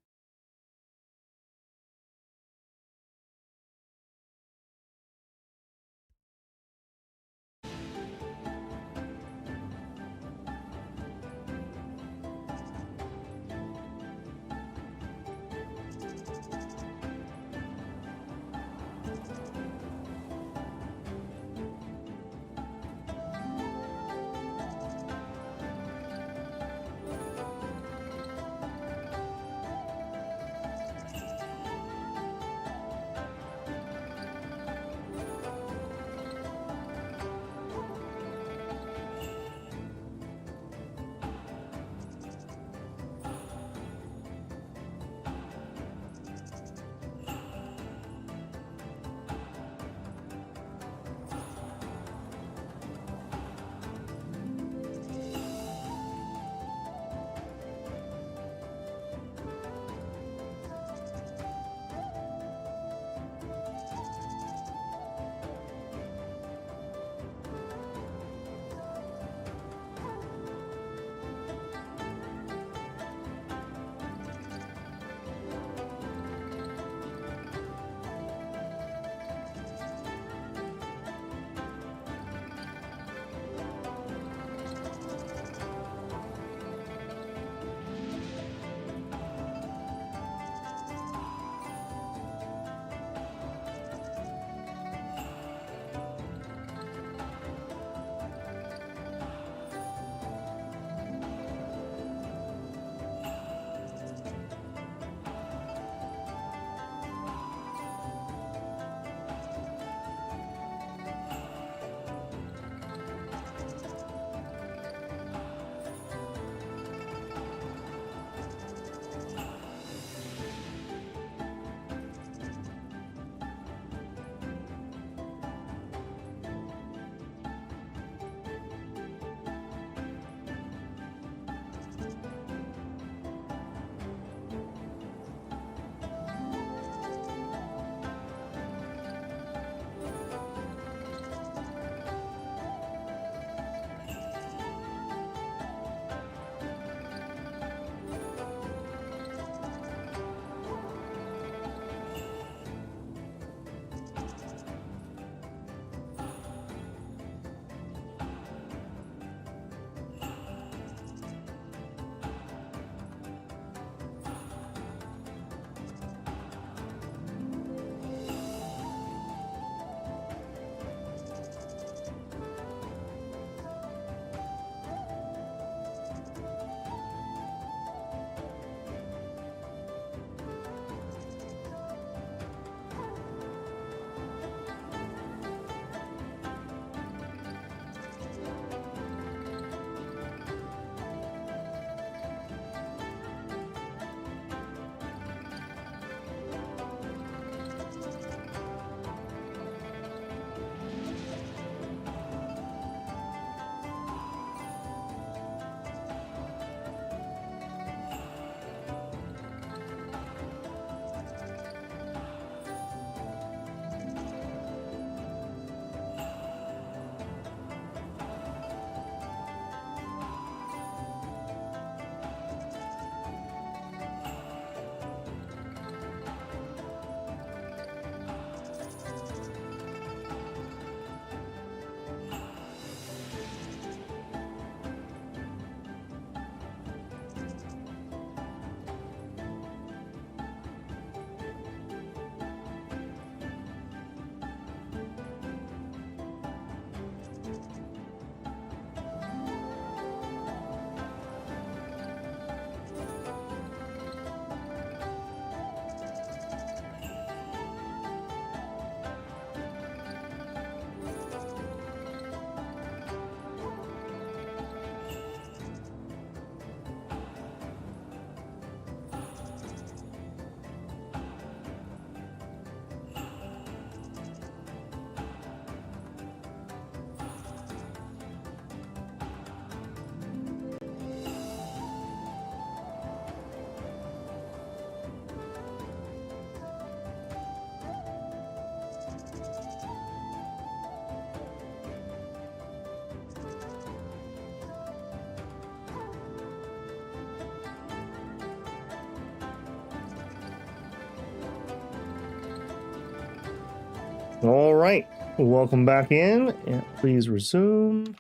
All right, welcome back in. And please resume.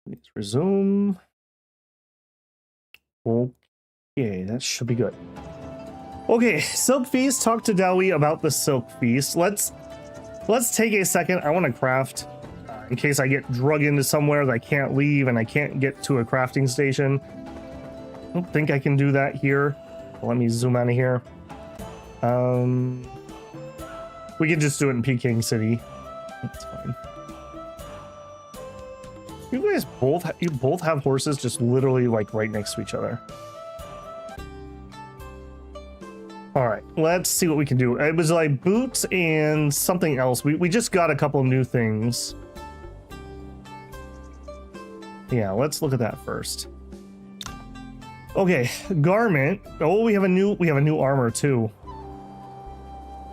Please resume. Okay, that should be good. Okay, Silk Feast. Talk to Dowie about the Silk Feast. Let's take a second. I want to craft in case I get drug into somewhere that I can't leave and I can't get to a crafting station. I don't think I can do that here. Let me zoom out of here. We can just do it in Peking City. That's fine. You guys both have horses just literally like right next to each other. All right, let's see what we can do. It was like boots and something else. We just got a couple new things. Yeah, let's look at that first. Okay, garment. Oh, we have a new armor too.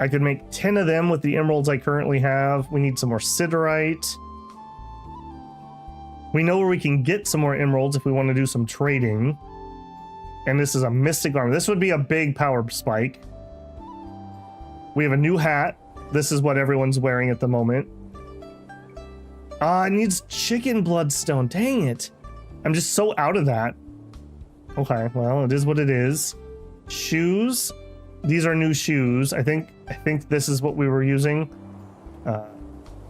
I could make 10 of them with the emeralds I currently have. We need some more siderite. We know where we can get some more emeralds if we want to do some trading. And this is a mystic armor. This would be a big power spike. We have a new hat. This is what everyone's wearing at the moment. It needs chicken bloodstone. Dang it. I'm just so out of that. Okay, well, it is what it is. Shoes. These are new shoes. I think this is what we were using.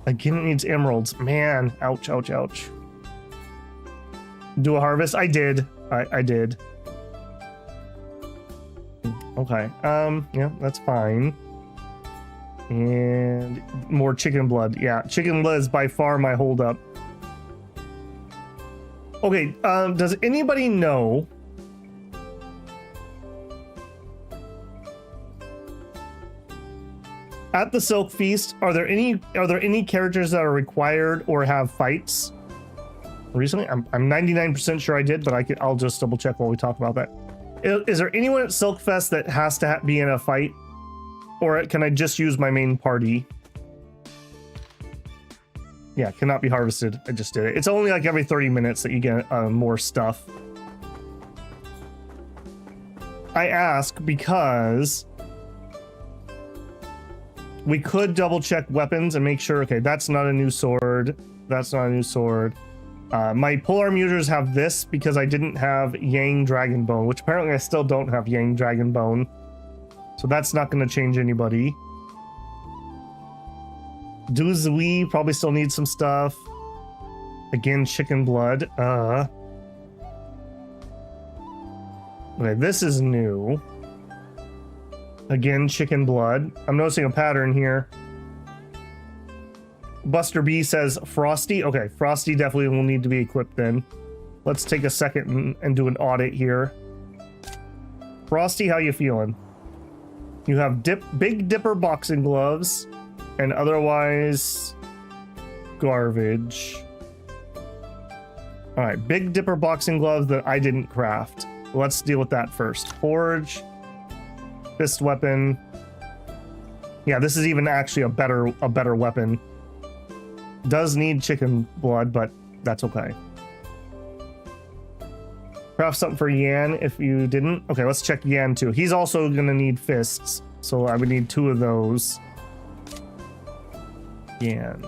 Again, it needs emeralds. Man, ouch, ouch, ouch. Do a harvest? I did. I did. Okay. Yeah, that's fine. And more chicken blood. Yeah, chicken blood is by far my holdup. Okay, does anybody know at the Silk Feast, are there any characters that are required or have fights? Recently, I'm 99% sure I did, but I'll just double check while we talk about that. Is there anyone at Silk Fest that has to be in a fight, or can I just use my main party? Yeah, cannot be harvested. I just did it. It's only like every 30 minutes that you get more stuff. I ask because we could double check weapons and make sure, okay, that's not a new sword. That's not a new sword. My polearm users have this because I didn't have Yang Dragon Bone, which apparently I still don't have Yang Dragon Bone. So that's not going to change anybody. Du Zui probably still needs some stuff. Again, chicken blood. Okay, this is new. Again, chicken blood. I'm noticing a pattern here. Buster B says Frosty. Okay, Frosty definitely will need to be equipped then. Let's take a second and do an audit here. Frosty, how you feeling? You have Big Dipper boxing gloves and otherwise garbage. All right, Big Dipper boxing gloves that I didn't craft. Let's deal with that first. Forge, fist weapon. Yeah, this is even actually a better weapon. Does need chicken blood, but that's okay. Craft something for Yan if you didn't. Okay, let's check Yan too. He's also gonna need fists, so I would need 2 of those. Yan.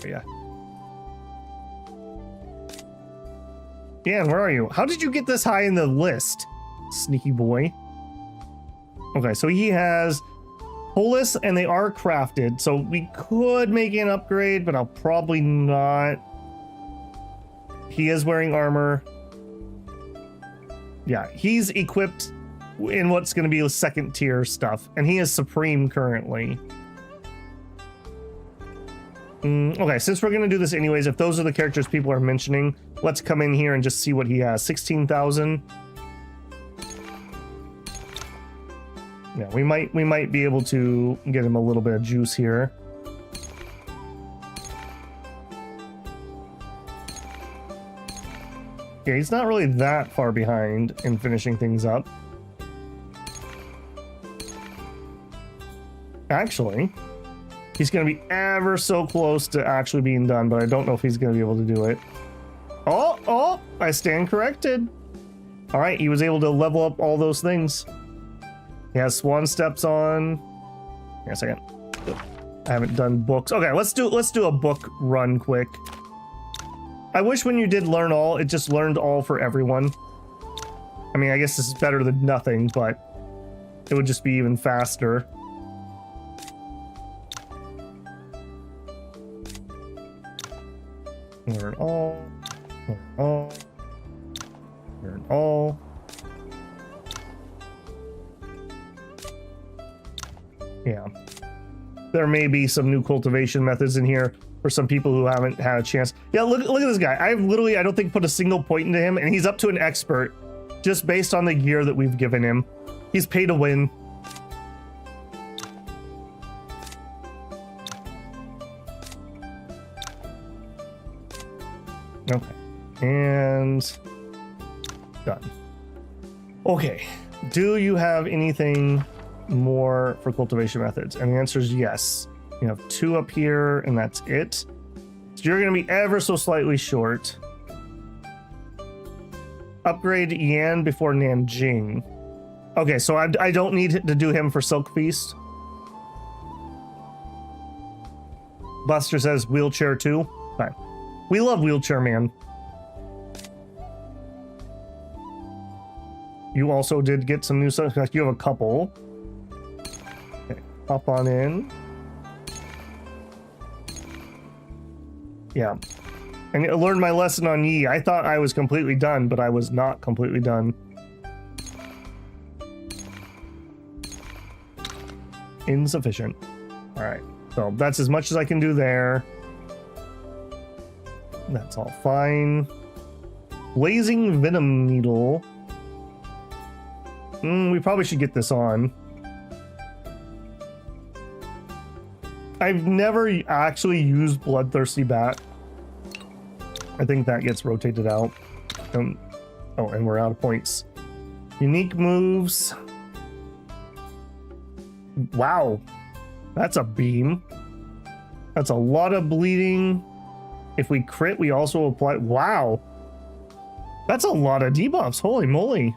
Yeah. Yan, where are you? How did you get this high in the list? Sneaky boy. Okay, so he has Polis, and they are crafted, so we could make an upgrade, but I'll probably not. He is wearing armor. Yeah, he's equipped in what's going to be second tier stuff, and he is Supreme currently. Okay, since we're going to do this anyways, if those are the characters people are mentioning, let's come in here and just see what he has. 16,000. Yeah, we might be able to get him a little bit of juice here. Yeah, he's not really that far behind in finishing things up. Actually, he's going to be ever so close to actually being done, but I don't know if he's going to be able to do it. Oh, I stand corrected. All right, he was able to level up all those things. He has Swan Steps on. Hang on a second. I haven't done books. Okay, let's do a book run quick. I wish when you did learn all, it just learned all for everyone. I mean, I guess this is better than nothing, but it would just be even faster. Learn all. Learn all. Learn all. Yeah. There may be some new cultivation methods in here for some people who haven't had a chance. Yeah, look at this guy. I've literally, I don't think, put a single point into him, and he's up to an expert just based on the gear that we've given him. He's pay to win. Okay. And done. Okay. Do you have anything more for cultivation methods? And the answer is yes. You have 2 up here, and that's it. So you're going to be ever so slightly short. Upgrade Yan before Nanjing. Okay, so I don't need to do him for Silk Feast. Buster says wheelchair too. Fine. We love wheelchair man. You also did get some new stuff. You have a couple. Okay, hop on in. Yeah. And I learned my lesson on Yi. I thought I was completely done, but I was not completely done. Insufficient. All right. So that's as much as I can do there. That's all fine. Blazing Venom Needle. We probably should get this on. I've never actually used Bloodthirsty Bat. I think that gets rotated out. Oh, and we're out of points. Unique moves. Wow. That's a beam. That's a lot of bleeding. If we crit, we also apply... Wow. That's a lot of debuffs. Holy moly.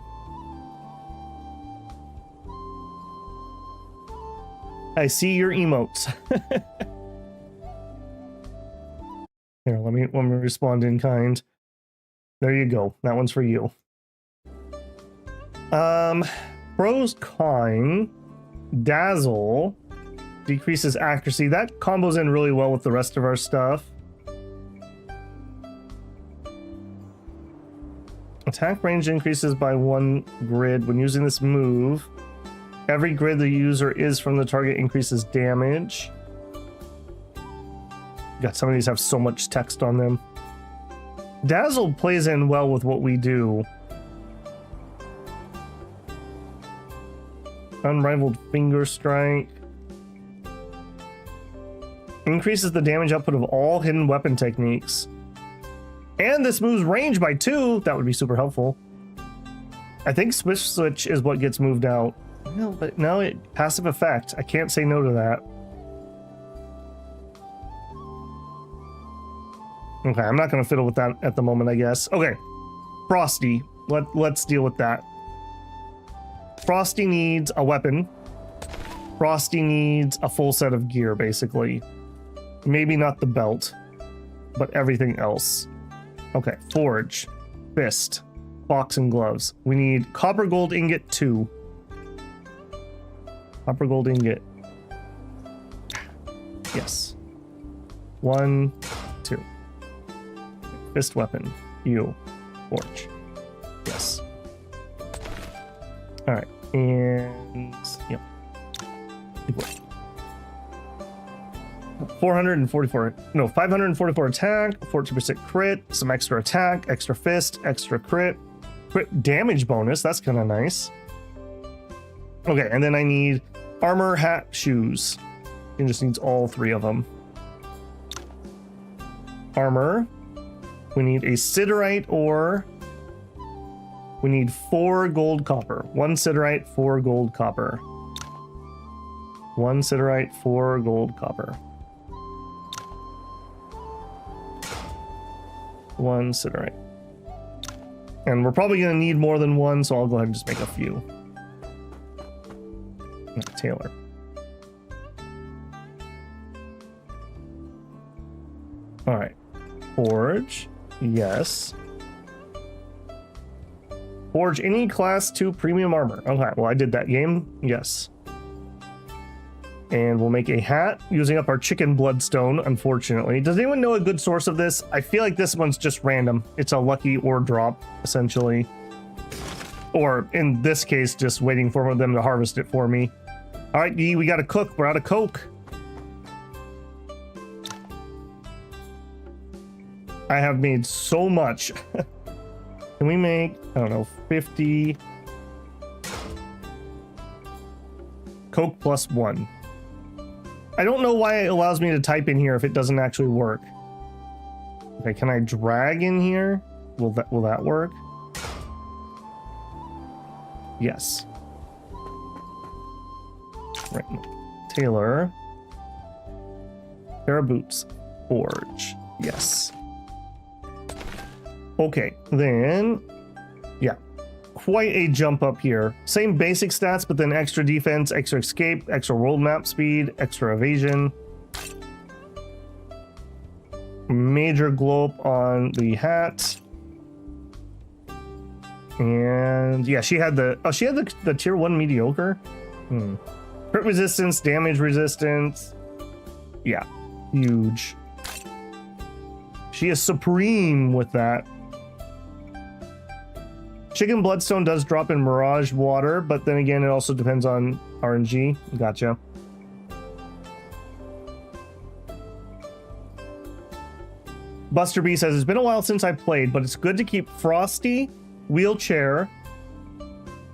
I see your emotes. Here, let me respond in kind. There you go. That one's for you. Pros Con. Dazzle. Decreases accuracy. That combos in really well with the rest of our stuff. Attack range increases by 1 grid when using this move. Every grid the user is from the target increases damage. God, some of these have so much text on them. Dazzle plays in well with what we do. Unrivaled Finger Strike. Increases the damage output of all hidden weapon techniques. And this moves range by 2. That would be super helpful. I think Swift Switch is what gets moved out. No, but no, it passive effect. I can't say no to that. Okay, I'm not going to fiddle with that at the moment, I guess. Okay, Frosty. Let's deal with that. Frosty needs a weapon. Frosty needs a full set of gear, basically. Maybe not the belt, but everything else. Okay, Forge, Fist, Box and Gloves. We need Copper Gold Ingot 2. Copper Gold Ingot. Yes. 1, 2. Fist Weapon. You. Forge. Yes. Alright. And... Yep. 444... No, 544 attack, 14% crit, some extra attack, extra fist, extra crit damage bonus. That's kind of nice. Okay, and then I need armor, hat, shoes. It just needs all 3 of them. Armor. We need a siderite ore. We need 4 gold copper. 1 siderite, 4 gold copper. 1 siderite, 4 gold copper. 1 siderite. And we're probably going to need more than 1, so I'll go ahead and just make a few. Taylor. All right. Forge. Yes. Forge any class 2 premium armor. Okay, well, I did that game. Yes. And we'll make a hat using up our chicken bloodstone, unfortunately. Does anyone know a good source of this? I feel like this one's just random. It's a lucky ore drop, essentially. Or in this case, just waiting for them to harvest it for me. All right, we got to cook. We're out of coke. I have made so much. Can we make, I don't know, 50 coke plus 1? I don't know why it allows me to type in here if it doesn't actually work. Okay, can I drag in here? Will that work? Yes. Right. Tailor. Pair of boots. Forge. Yes. Okay, then, yeah, quite a jump up here. Same basic stats, but then extra defense, extra escape, extra world map speed, extra evasion. Major glow up on the hat. And yeah, she had the tier 1 mediocre. Crit resistance, damage resistance. Yeah, huge. She is supreme with that. Chicken bloodstone does drop in mirage water, but then again, it also depends on RNG. Gotcha. Buster B says, it's been a while since I played, but it's good to keep Frosty, Wheelchair,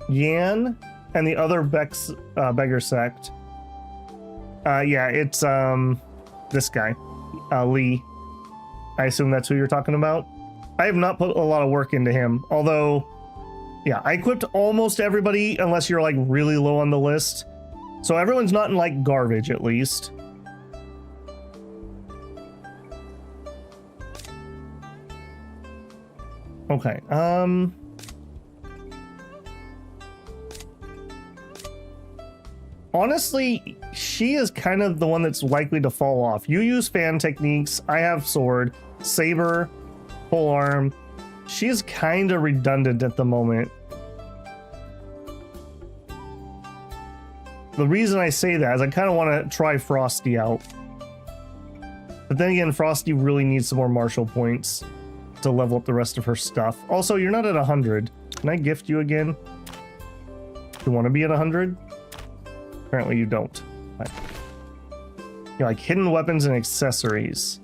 Yan, and the other beggar sect. Yeah, it's this guy, Lee. I assume that's who you're talking about. I have not put a lot of work into him, although, yeah, I equipped almost everybody unless you're like really low on the list. So everyone's not in like garbage, at least. Okay, honestly, she is kind of the one that's likely to fall off. You use fan techniques, I have sword, saber, pole arm. She's kind of redundant at the moment. The reason I say that is I kind of want to try Frosty out. But then again, Frosty really needs some more martial points to level up the rest of her stuff. Also, you're not at 100. Can I gift you again? You want to be at 100? Apparently you don't. Right. You're like hidden weapons and accessories.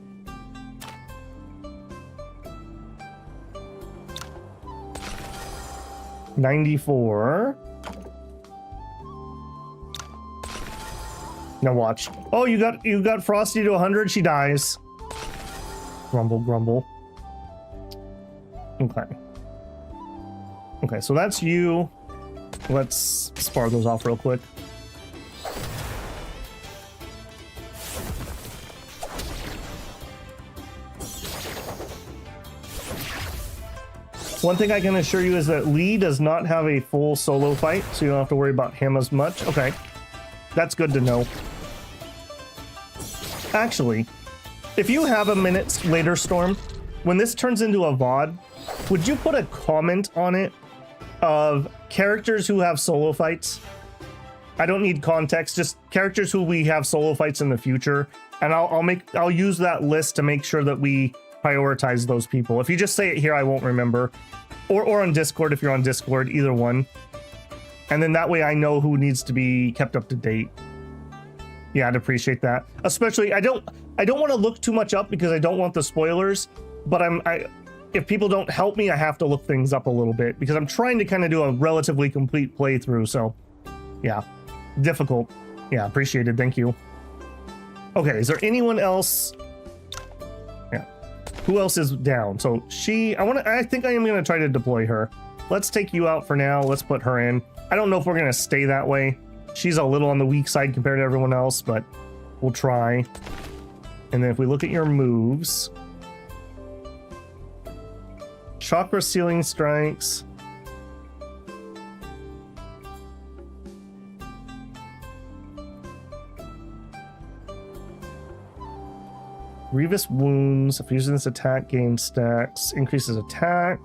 $94. Now watch. Oh, you got Frosty to 100. She dies. Grumble, grumble. Okay. Okay, so that's you. Let's spar those off real quick. One thing I can assure you is that Lee does not have a full solo fight, so you don't have to worry about him as much. Okay, that's good to know. Actually, if you have a minute later, Storm, when this turns into a VOD, would you put a comment on it of characters who have solo fights? I don't need context, just characters who we have solo fights in the future, and I'll use that list to make sure that we prioritize those people. If you just say it here, I won't remember. Or on Discord, if you're on Discord, either one. And then that way I know who needs to be kept up to date. Yeah, I'd appreciate that. Especially, I don't want to look too much up because I don't want the spoilers, but if people don't help me, I have to look things up a little bit because I'm trying to kind of do a relatively complete playthrough. So yeah, difficult. Yeah, appreciated. Thank you. Okay, is there anyone else? Yeah. Who else is down? So I think I am going to try to deploy her. Let's take you out for now. Let's put her in. I don't know if we're going to stay that way. She's a little on the weak side compared to everyone else, but we'll try. And then if we look at your moves, chakra ceiling strikes. Grievous wounds. If using this attack, gain stacks. Increases attack.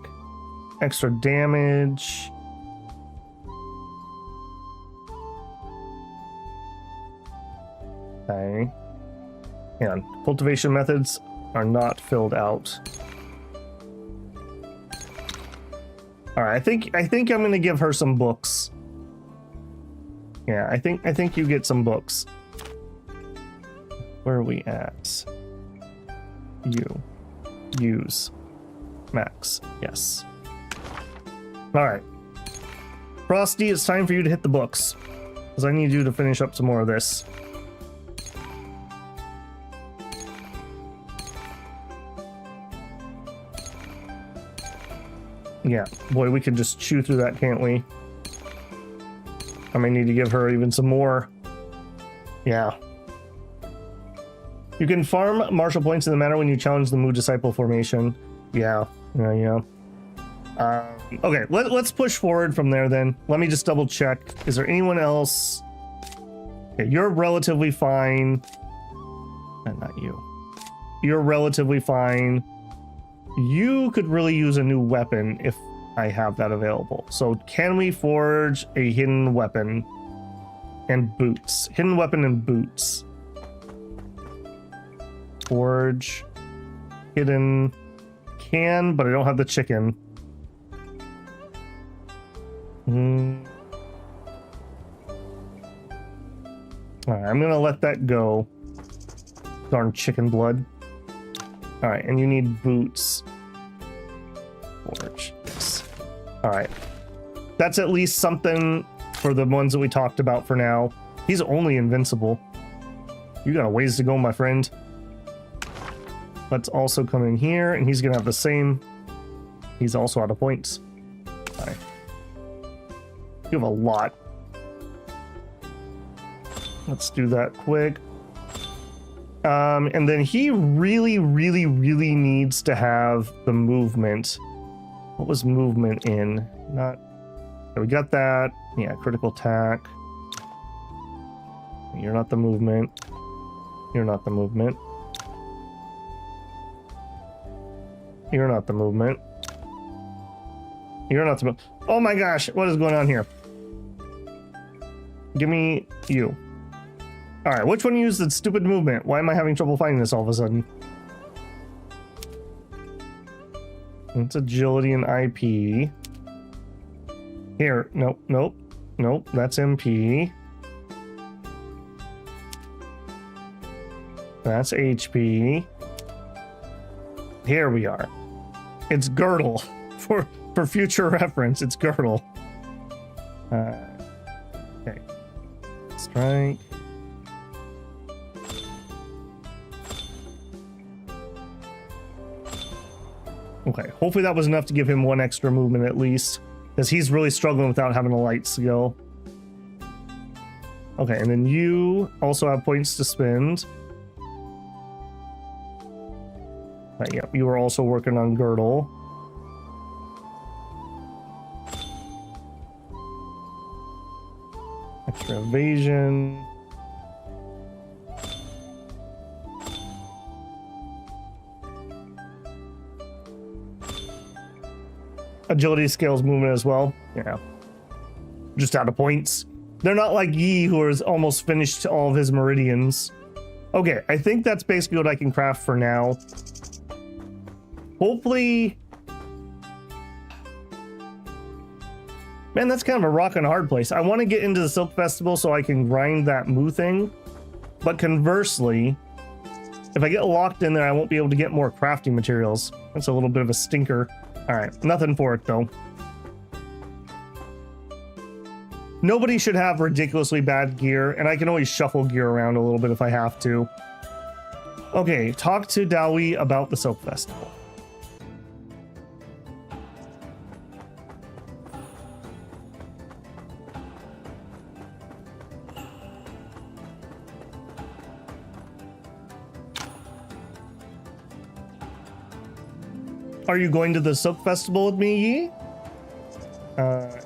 Extra damage. Okay. And cultivation methods are not filled out. All right, I think I'm gonna give her some books. Yeah, I think you get some books. Where are we at? Use. Max. Yes. All right. Frosty, it's time for you to hit the books. Because I need you to finish up some more of this. Yeah, boy, we can just chew through that, can't we? I may need to give her even some more. Yeah. You can farm martial points in the matter when you challenge the Mu Disciple formation. Yeah. Okay, let's push forward from there then. Let me just double check. Is there anyone else? Okay, you're relatively fine. Not you. You're relatively fine. You could really use a new weapon if I have that available. So can we forge a hidden weapon and boots? Hidden weapon and boots. Forge. Hidden. Can, but I don't have the chicken. Alright, I'm gonna let that go. Darn chicken blood. Alright, and you need boots. Forge. Yes. Alright. That's at least something for the ones that we talked about for now. He's only invincible. You got a ways to go, my friend. Let's also come in here, and he's gonna have the same. He's also out of points. Alright. You have a lot. Let's do that quick. And then he really needs to have the movement. What was movement in? Not. Okay, we got that. Yeah, critical attack. You're not the movement. You're not the movement. You're not the movement. You're not the movement. Oh my gosh, what is going on here? Give me you. Alright, which one used the stupid movement? Why am I having trouble finding this all of a sudden? It's agility and IP. Here, nope. That's MP. That's HP. Here we are. It's girdle. For future reference, it's girdle. Okay. Strike. Okay, hopefully that was enough to give him one extra movement at least, because he's really struggling without having a light skill. Okay, and then you also have points to spend. Yep, you were also working on girdle. Extra evasion. Agility scales movement as well. Yeah. Just out of points. They're not like Yi, who has almost finished all of his meridians. Okay, I think that's basically what I can craft for now. Hopefully... Man, that's kind of a rock and a hard place. I want to get into the Silk Festival so I can grind that Mu thing. But conversely, if I get locked in there, I won't be able to get more crafting materials. That's a little bit of a stinker. Alright, nothing for it though. Nobody should have ridiculously bad gear, and I can always shuffle gear around a little bit if I have to. Okay, talk to Dawi about the Silk Festival. Are you going to the Silk Festival with me, Yi?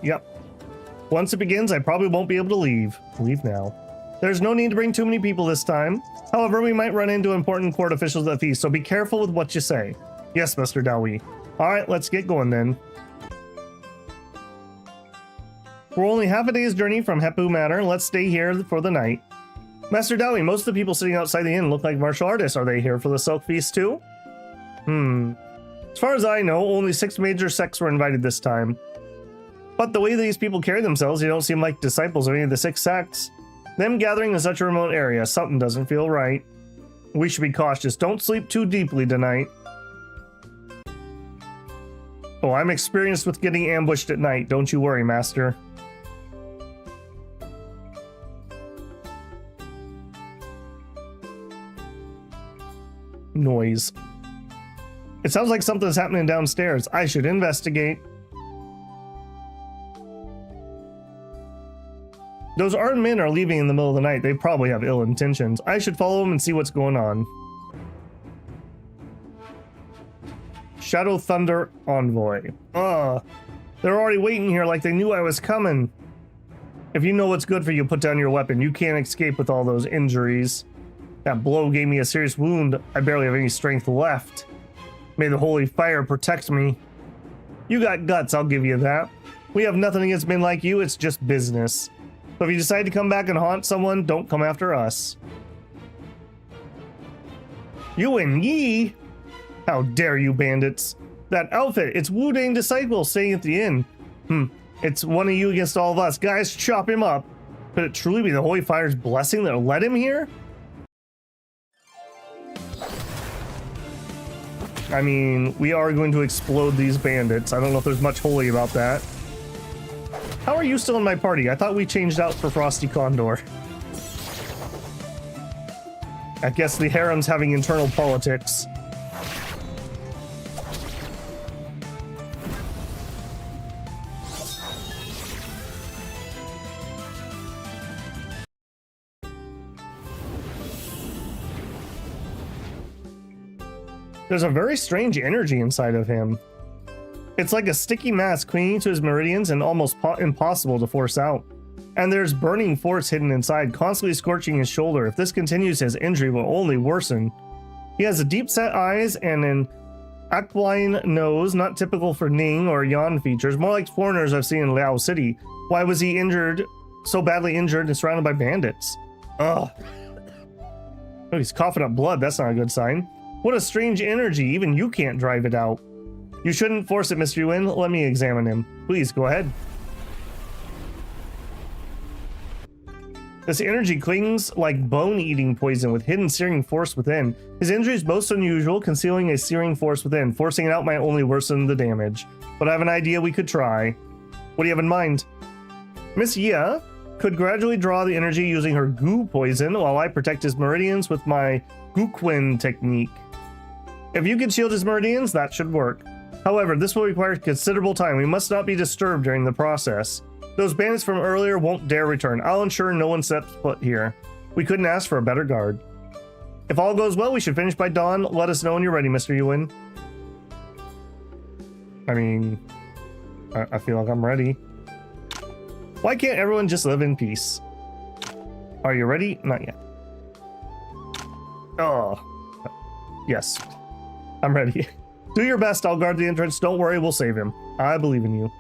Yep. Once it begins, I probably won't be able to leave. Leave now. There's no need to bring too many people this time. However, we might run into important court officials at the feast, so be careful with what you say. Yes, Mr. Dowie. Alright, let's get going then. We're only half a day's journey from Heppu Manor. Let's stay here for the night. Master Dowie, most of the people sitting outside the inn look like martial artists. Are they here for the Silk Feast too? As far as I know, only 6 major sects were invited this time. But the way these people carry themselves, they don't seem like disciples of any of the 6 sects. Them gathering in such a remote area, something doesn't feel right. We should be cautious. Don't sleep too deeply tonight. Oh, I'm experienced with getting ambushed at night. Don't you worry, Master. Noise. It sounds like something's happening downstairs. I should investigate. Those armed men are leaving in the middle of the night. They probably have ill intentions. I should follow them and see what's going on. Shadow Thunder Envoy. They're already waiting here like they knew I was coming. If you know what's good for you, put down your weapon. You can't escape with all those injuries. That blow gave me a serious wound. I barely have any strength left. May the holy fire protect me. You got guts, I'll give you that. We have nothing against men like you, it's just business. So if you decide to come back and haunt someone, don't come after us. You and ye? How dare you, bandits? That outfit, it's Wu-Dang disciple staying at the inn. It's one of you against all of us. Guys, chop him up. Could it truly be the holy fire's blessing that led him here? I mean, we are going to explode these bandits. I don't know if there's much holy about that. How are you still in my party? I thought we changed out for Frosty Condor. I guess the harem's having internal politics. There's a very strange energy inside of him. It's like a sticky mass clinging to his meridians and almost impossible to force out. And there's burning force hidden inside, constantly scorching his shoulder. If this continues, his injury will only worsen. He has a deep-set eyes and an aquiline nose, not typical for Ning or Yan features, more like foreigners I've seen in Liao City. Why was he injured, so badly injured and surrounded by bandits? Ugh. Oh, he's coughing up blood. That's not a good sign. What a strange energy. Even you can't drive it out. You shouldn't force it, Mr. Yuan. Let me examine him. Please, go ahead. This energy clings like bone-eating poison with hidden searing force within. His injury is most unusual, concealing a searing force within. Forcing it out might only worsen the damage. But I have an idea we could try. What do you have in mind? Miss Yia could gradually draw the energy using her goo poison while I protect his meridians with my Guquin technique. If you can shield his meridians, that should work. However, this will require considerable time. We must not be disturbed during the process. Those bandits from earlier won't dare return. I'll ensure no one sets foot here. We couldn't ask for a better guard. If all goes well, we should finish by dawn. Let us know when you're ready, Mr. Yuan. I mean, I feel like I'm ready. Why can't everyone just live in peace? Are you ready? Not yet. Oh, yes. I'm ready. Do your best. I'll guard the entrance. Don't worry, we'll save him. I believe in you.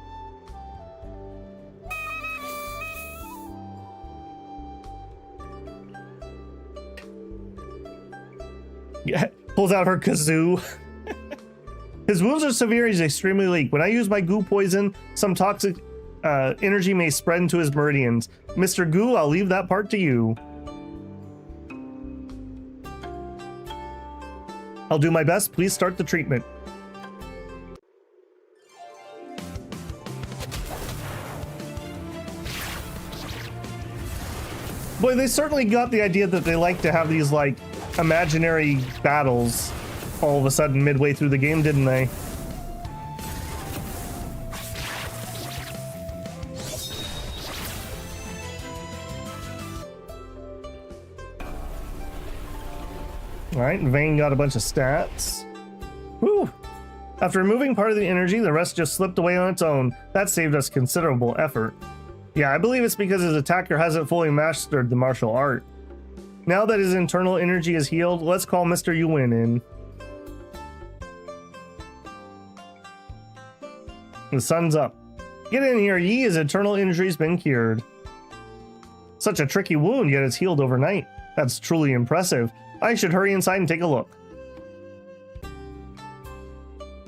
Yeah, pulls out her kazoo. His wounds are severe. He's extremely weak. When I use my goo poison, some toxic energy may spread into his meridians. Mr. Goo, I'll leave that part to you. I'll do my best. Please start the treatment. Boy, they certainly got the idea that they like to have these, like, imaginary battles all of a sudden midway through the game, didn't they? Alright, Vane got a bunch of stats. Whew. After removing part of the energy, the rest just slipped away on its own. That saved us considerable effort. Yeah, I believe it's because his attacker hasn't fully mastered the martial art. Now that his internal energy is healed, let's call Mr. Yuan in. The sun's up. Get in here, Yi. His internal injury's been cured. Such a tricky wound, yet it's healed overnight. That's truly impressive. I should hurry inside and take a look.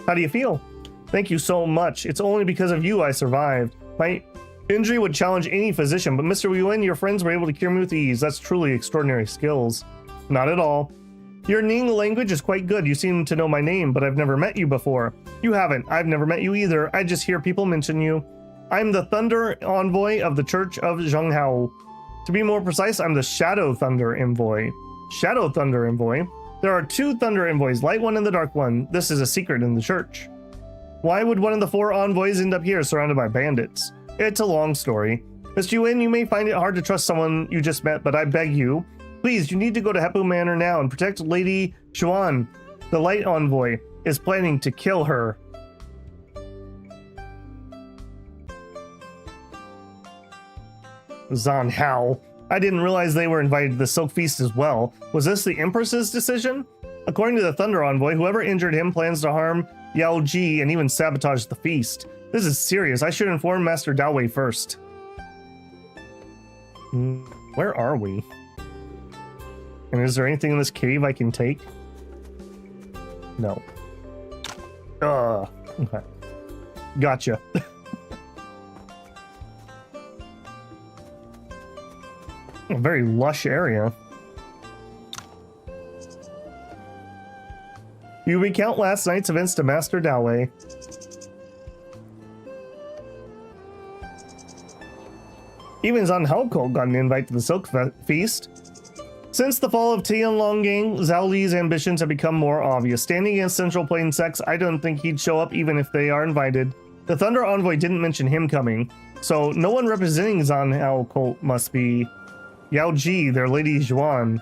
How do you feel? Thank you so much. It's only because of you I survived. My injury would challenge any physician, but Mr. Yuan, your friends were able to cure me with ease. That's truly extraordinary skills. Not at all. Your Ning language is quite good. You seem to know my name, but I've never met you before. You haven't. I've never met you either. I just hear people mention you. I'm the Thunder Envoy of the Church of Zhenghao. To be more precise, I'm the Shadow Thunder Envoy. Shadow Thunder Envoy? There are 2 Thunder Envoys, Light One and the Dark One. This is a secret in the church. Why would one of the 4 envoys end up here surrounded by bandits? It's a long story. Mr. Yuan, you may find it hard to trust someone you just met, but I beg you, please, you need to go to Hepu Manor now and protect Lady Xuan. The Light Envoy is planning to kill her. Zhan Hao. I didn't realize they were invited to the Silk Feast as well. Was this the Empress's decision? According to the Thunder Envoy, whoever injured him plans to harm Yao Ji and even sabotage the feast. This is serious. I should inform Master Dao first. Where are we? And is there anything in this cave I can take? No. Okay. Gotcha. A very lush area. You recount last night's events to Master Dao. Even Zhan Hao Cult got an invite to the Silk Feast. Since the fall of Tianlonggang, Zhao Li's ambitions have become more obvious. Standing against Central Plain sects, I don't think he'd show up even if they are invited. The Thunder Envoy didn't mention him coming, so no one representing Zhan Hao Cult must be Yao Ji, their Lady Xuan.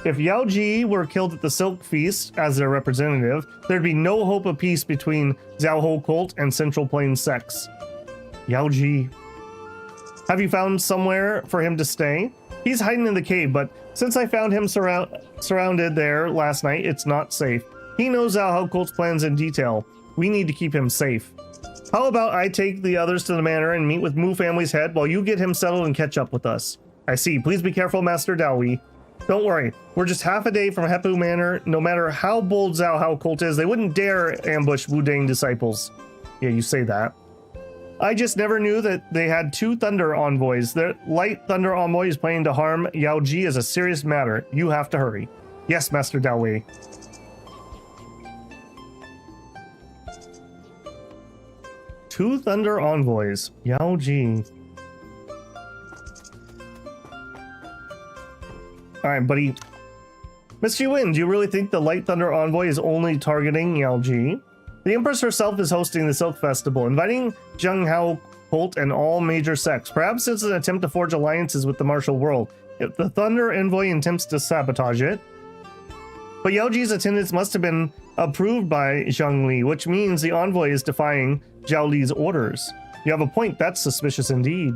If Yao Ji were killed at the Silk Feast as their representative, there'd be no hope of peace between Zhao Hao Cult and Central Plain sects. Yao Ji. Have you found somewhere for him to stay? He's hiding in the cave, but since I found him surrounded there last night, it's not safe. He knows Zhao Hao Cult's plans in detail. We need to keep him safe. How about I take the others to the manor and meet with Mu family's head while you get him settled and catch up with us? I see. Please be careful, Master Dao. Don't worry. We're just half a day from Hepu Manor. No matter how bold Zhao Hao Cult is, they wouldn't dare ambush Wudang disciples. Yeah, you say that. I just never knew that they had 2 Thunder Envoys. Their Light Thunder Envoy is planning to harm Yao Ji as a serious matter. You have to hurry. Yes, Master Dao. 2 Thunder Envoys. Yao Ji. Alright, buddy. Mr. Yuan, do you really think the Light Thunder Envoy is only targeting Yao Ji? The Empress herself is hosting the Silk Festival, inviting Zhenghao Cult and all major sects. Perhaps it's an attempt to forge alliances with the martial world. If the Thunder Envoy attempts to sabotage it. But Yao Ji's attendance must have been approved by Zhang Li, which means the envoy is defying Zhao Li's orders. You have a point, that's suspicious indeed.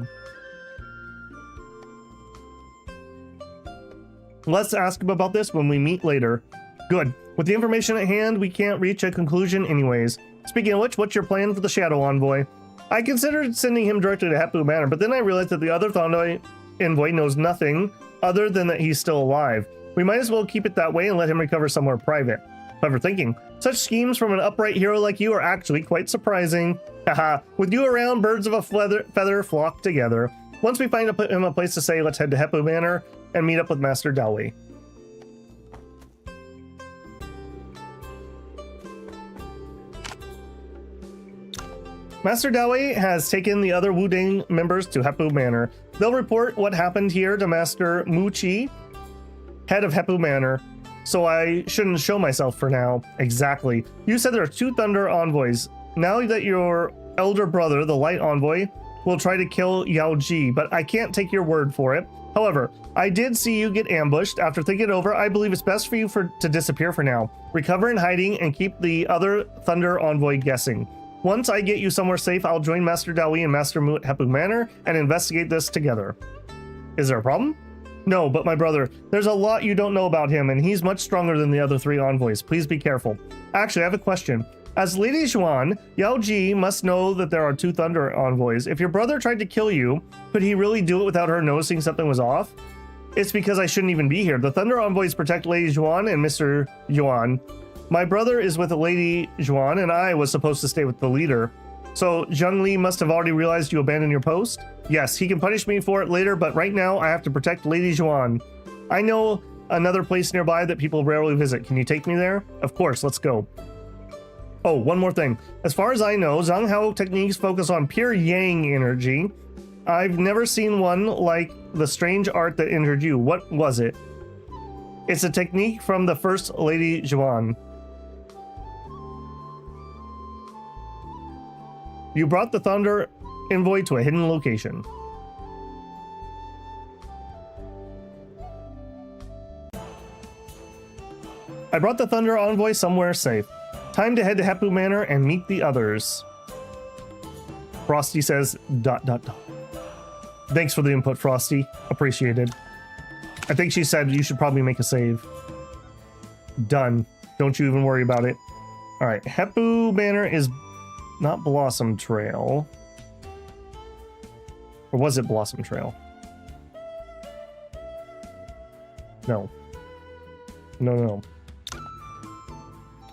Let's ask him about this when we meet later. Good. With the information at hand, we can't reach a conclusion anyways. Speaking of which, what's your plan for the Shadow Envoy? I considered sending him directly to Hepu Manor, but then I realized that the other Thunder Envoy knows nothing other than that he's still alive. We might as well keep it that way and let him recover somewhere private. Clever thinking. Such schemes from an upright hero like you are actually quite surprising. Haha, with you around, birds of a feather flock together. Once we find him a place to stay, let's head to Hepu Manor and meet up with Master Dao. Master Dao has taken the other Wudang members to Hepu Manor. They'll report what happened here to Master Mu Qi, head of Hepu Manor, so I shouldn't show myself for now. Exactly. You said there are 2 Thunder Envoys. Now that your elder brother, the Light Envoy, will try to kill Yao Ji, but I can't take your word for it. However, I did see you get ambushed. After thinking it over, I believe it's best for you to disappear for now. Recover in hiding and keep the other Thunder Envoy guessing. Once I get you somewhere safe, I'll join Master Dao and Master Mu at Hepu Manor and investigate this together. Is there a problem? No, but my brother, there's a lot you don't know about him, and he's much stronger than the other 3 envoys. Please be careful. Actually, I have a question. As Lady Xuan, Yao Ji must know that there are 2 Thunder envoys. If your brother tried to kill you, could he really do it without her noticing something was off? It's because I shouldn't even be here. The Thunder envoys protect Lady Xuan and Mr. Yuan. My brother is with Lady Xuan, and I was supposed to stay with the leader. So Zhengli must have already realized you abandoned your post? Yes, he can punish me for it later, but right now I have to protect Lady Xuan. I know another place nearby that people rarely visit. Can you take me there? Of course, let's go. Oh, one more thing. As far as I know, Zhang Hao techniques focus on pure yang energy. I've never seen one like the strange art that injured you. What was it? It's a technique from the first Lady Xuan. You brought the Thunder envoy to a hidden location. I brought the Thunder envoy somewhere safe. Time to head to Hepu Manor and meet the others. Frosty says ... Thanks for the input, Frosty. Appreciated. I think she said you should probably make a save. Done. Don't you even worry about it. Alright, Hepu Manor is not Blossom Trail. Or was it Blossom Trail? No. No.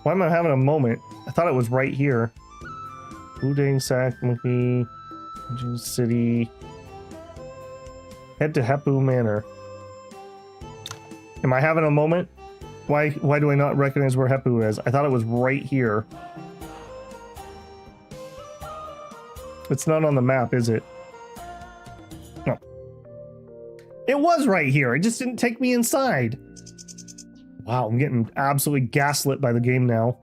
Why am I having a moment? I thought it was right here. Wudang, Sack, Monkey, City. Head to Hepu Manor. Am I having a moment? Why do I not recognize where Hepu is? I thought it was right here. It's not on the map, is it? No. It was right here. It just didn't take me inside. Wow, I'm getting absolutely gaslit by the game now.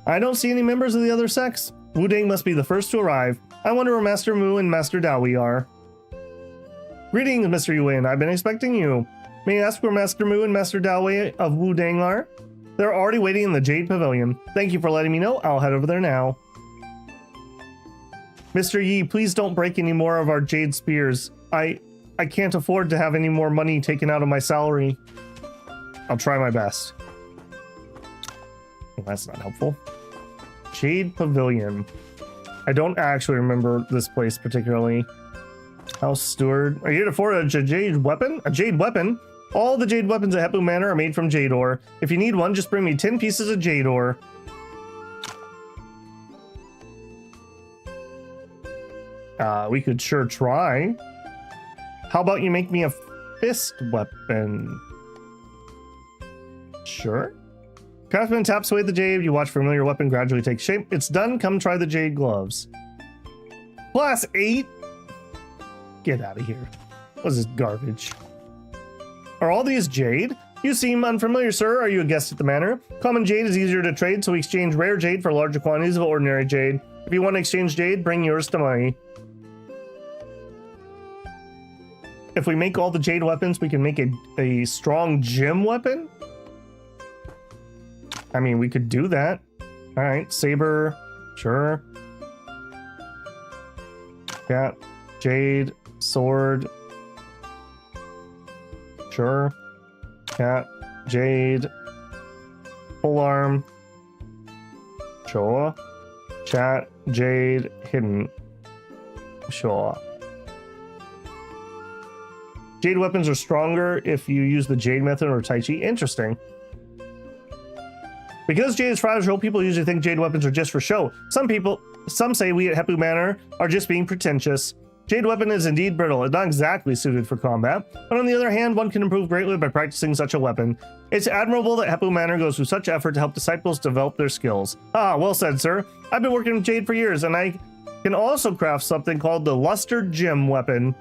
I don't see any members of the other sex. Wudang must be the first to arrive. I wonder where Master Mu and Master Dawi are. Greetings, Mr. Yuan. I've been expecting you. May I ask where Master Mu and Master Dawi of Wudang are? They're already waiting in the Jade Pavilion. Thank you for letting me know. I'll head over there now. Mr. Yi, please don't break any more of our Jade Spears. I can't afford to have any more money taken out of my salary. I'll try my best. Well, that's not helpful. Jade Pavilion. I don't actually remember this place particularly. House Steward. Are you here to afford a jade weapon? A jade weapon? All the jade weapons at Hepu Manor are made from jade ore. If you need one, just bring me 10 pieces of jade ore. We could sure try. How about you make me a fist weapon? Sure. Craftsman taps away the jade. You watch familiar weapon gradually take shape. It's done. Come try the jade gloves. Class 8? Get out of here. What is this garbage? Are all these jade? You seem unfamiliar, sir. Are you a guest at the manor? Common jade is easier to trade, so we exchange rare jade for larger quantities of ordinary jade. If you want to exchange jade, bring yours to me. If we make all the jade weapons, we can make a strong gem weapon? I mean, we could do that. All right, saber, sure. Got jade, sword, sure. Cat, jade, full arm, sure. Chat, jade, hidden, sure. Jade weapons are stronger if you use the jade method or Tai Chi. Interesting. Because jade is fragile, people usually think jade weapons are just for show. Some say we at Hepu Manor are just being pretentious. Jade weapon is indeed brittle. It's not exactly suited for combat, but on the other hand, one can improve greatly by practicing such a weapon. It's admirable that Hepu Manor goes through such effort to help disciples develop their skills. Ah, well said, sir. I've been working with jade for years, and I can also craft something called the Luster Gem Weapon.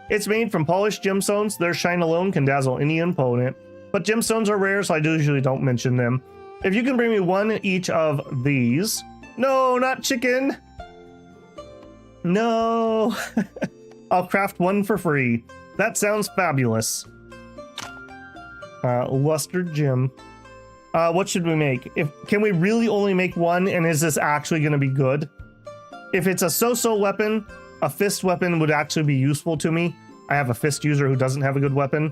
It's made from polished gemstones. Their shine alone can dazzle any opponent. But gemstones are rare, so I usually don't mention them. If you can bring me one each of these... No, not chicken! No! I'll craft one for free. That sounds fabulous. Luster Gem. What should we make? Can we really only make one, and is this actually going to be good? If it's a so-so weapon, a fist weapon would actually be useful to me. I have a fist user who doesn't have a good weapon.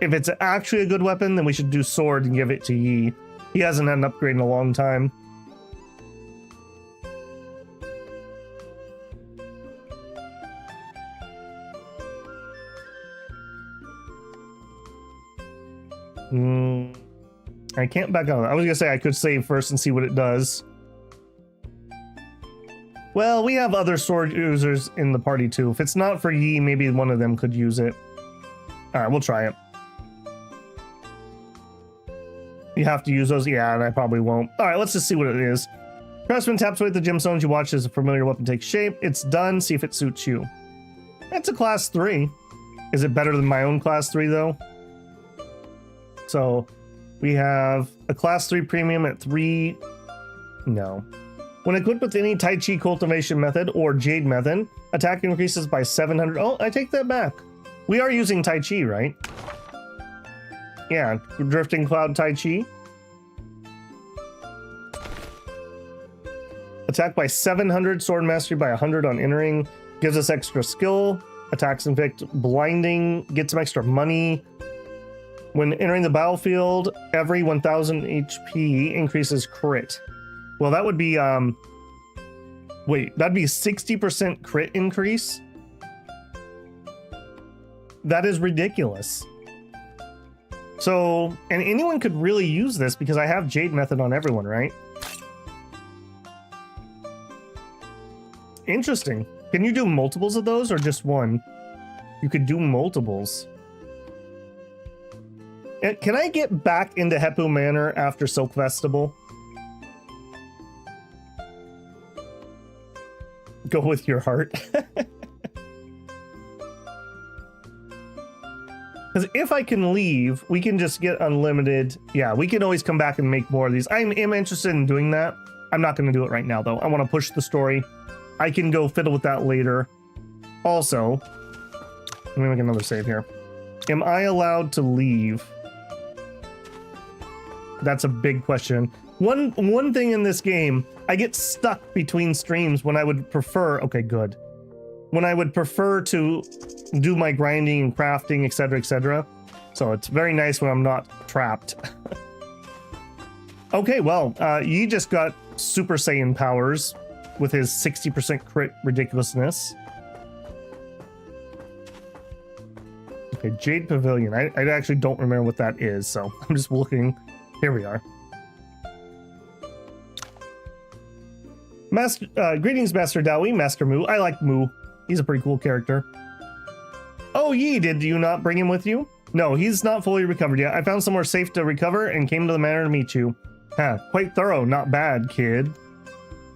If it's actually a good weapon, then we should do sword and give it to Yi. He hasn't had an upgrade in a long time. I can't back out. I was gonna say I could save first and see what it does. Well, we have other sword users in the party too. If it's not for Yi, maybe one of them could use it. Alright, we'll try it. You have to use those? Yeah, and I probably won't. Alright, let's just see what it is. Craftsman taps away at the gemstones you watch as a familiar weapon takes shape. It's done. See if it suits you. It's a class 3. Is it better than my own class 3 though? So we have a class 3 premium at 3. No. When equipped with any Tai Chi cultivation method or Jade method, attack increases by 700. Oh, I take that back. We are using Tai Chi, right? Yeah, Drifting Cloud Tai Chi. Attack by 700, sword mastery by 100 on entering. Gives us extra skill. Attacks inflict blinding. Get some extra money. When entering the battlefield, every 1000 HP increases crit. Well, that would be, wait, that'd be 60% crit increase? That is ridiculous. So, and anyone could really use this because I have Jade Method on everyone, right? Interesting. Can you do multiples of those or just one? You could do multiples. Can I get back into Heppu Manor after Silk Festival? Go with your heart. Because if I can leave, we can just get unlimited. Yeah, we can always come back and make more of these. I am interested in doing that. I'm not going to do it right now, though. I want to push the story. I can go fiddle with that later. Also, let me make another save here. Am I allowed to leave? That's a big question. One thing in this game, I get stuck between streams when I would prefer, okay, good. When I would prefer to do my grinding and crafting, etc., etc. So it's very nice when I'm not trapped. Okay, well, Yi just got Super Saiyan powers with his 60% crit ridiculousness. Okay, Jade Pavilion. I actually don't remember what that is, so I'm just looking. Here we are. Greetings, Master Dowie, Master Moo. I like Moo. He's a pretty cool character. Oh, Yi, did you not bring him with you? No, he's not fully recovered yet. I found somewhere safe to recover and came to the manor to meet you. Huh, quite thorough. Not bad, kid.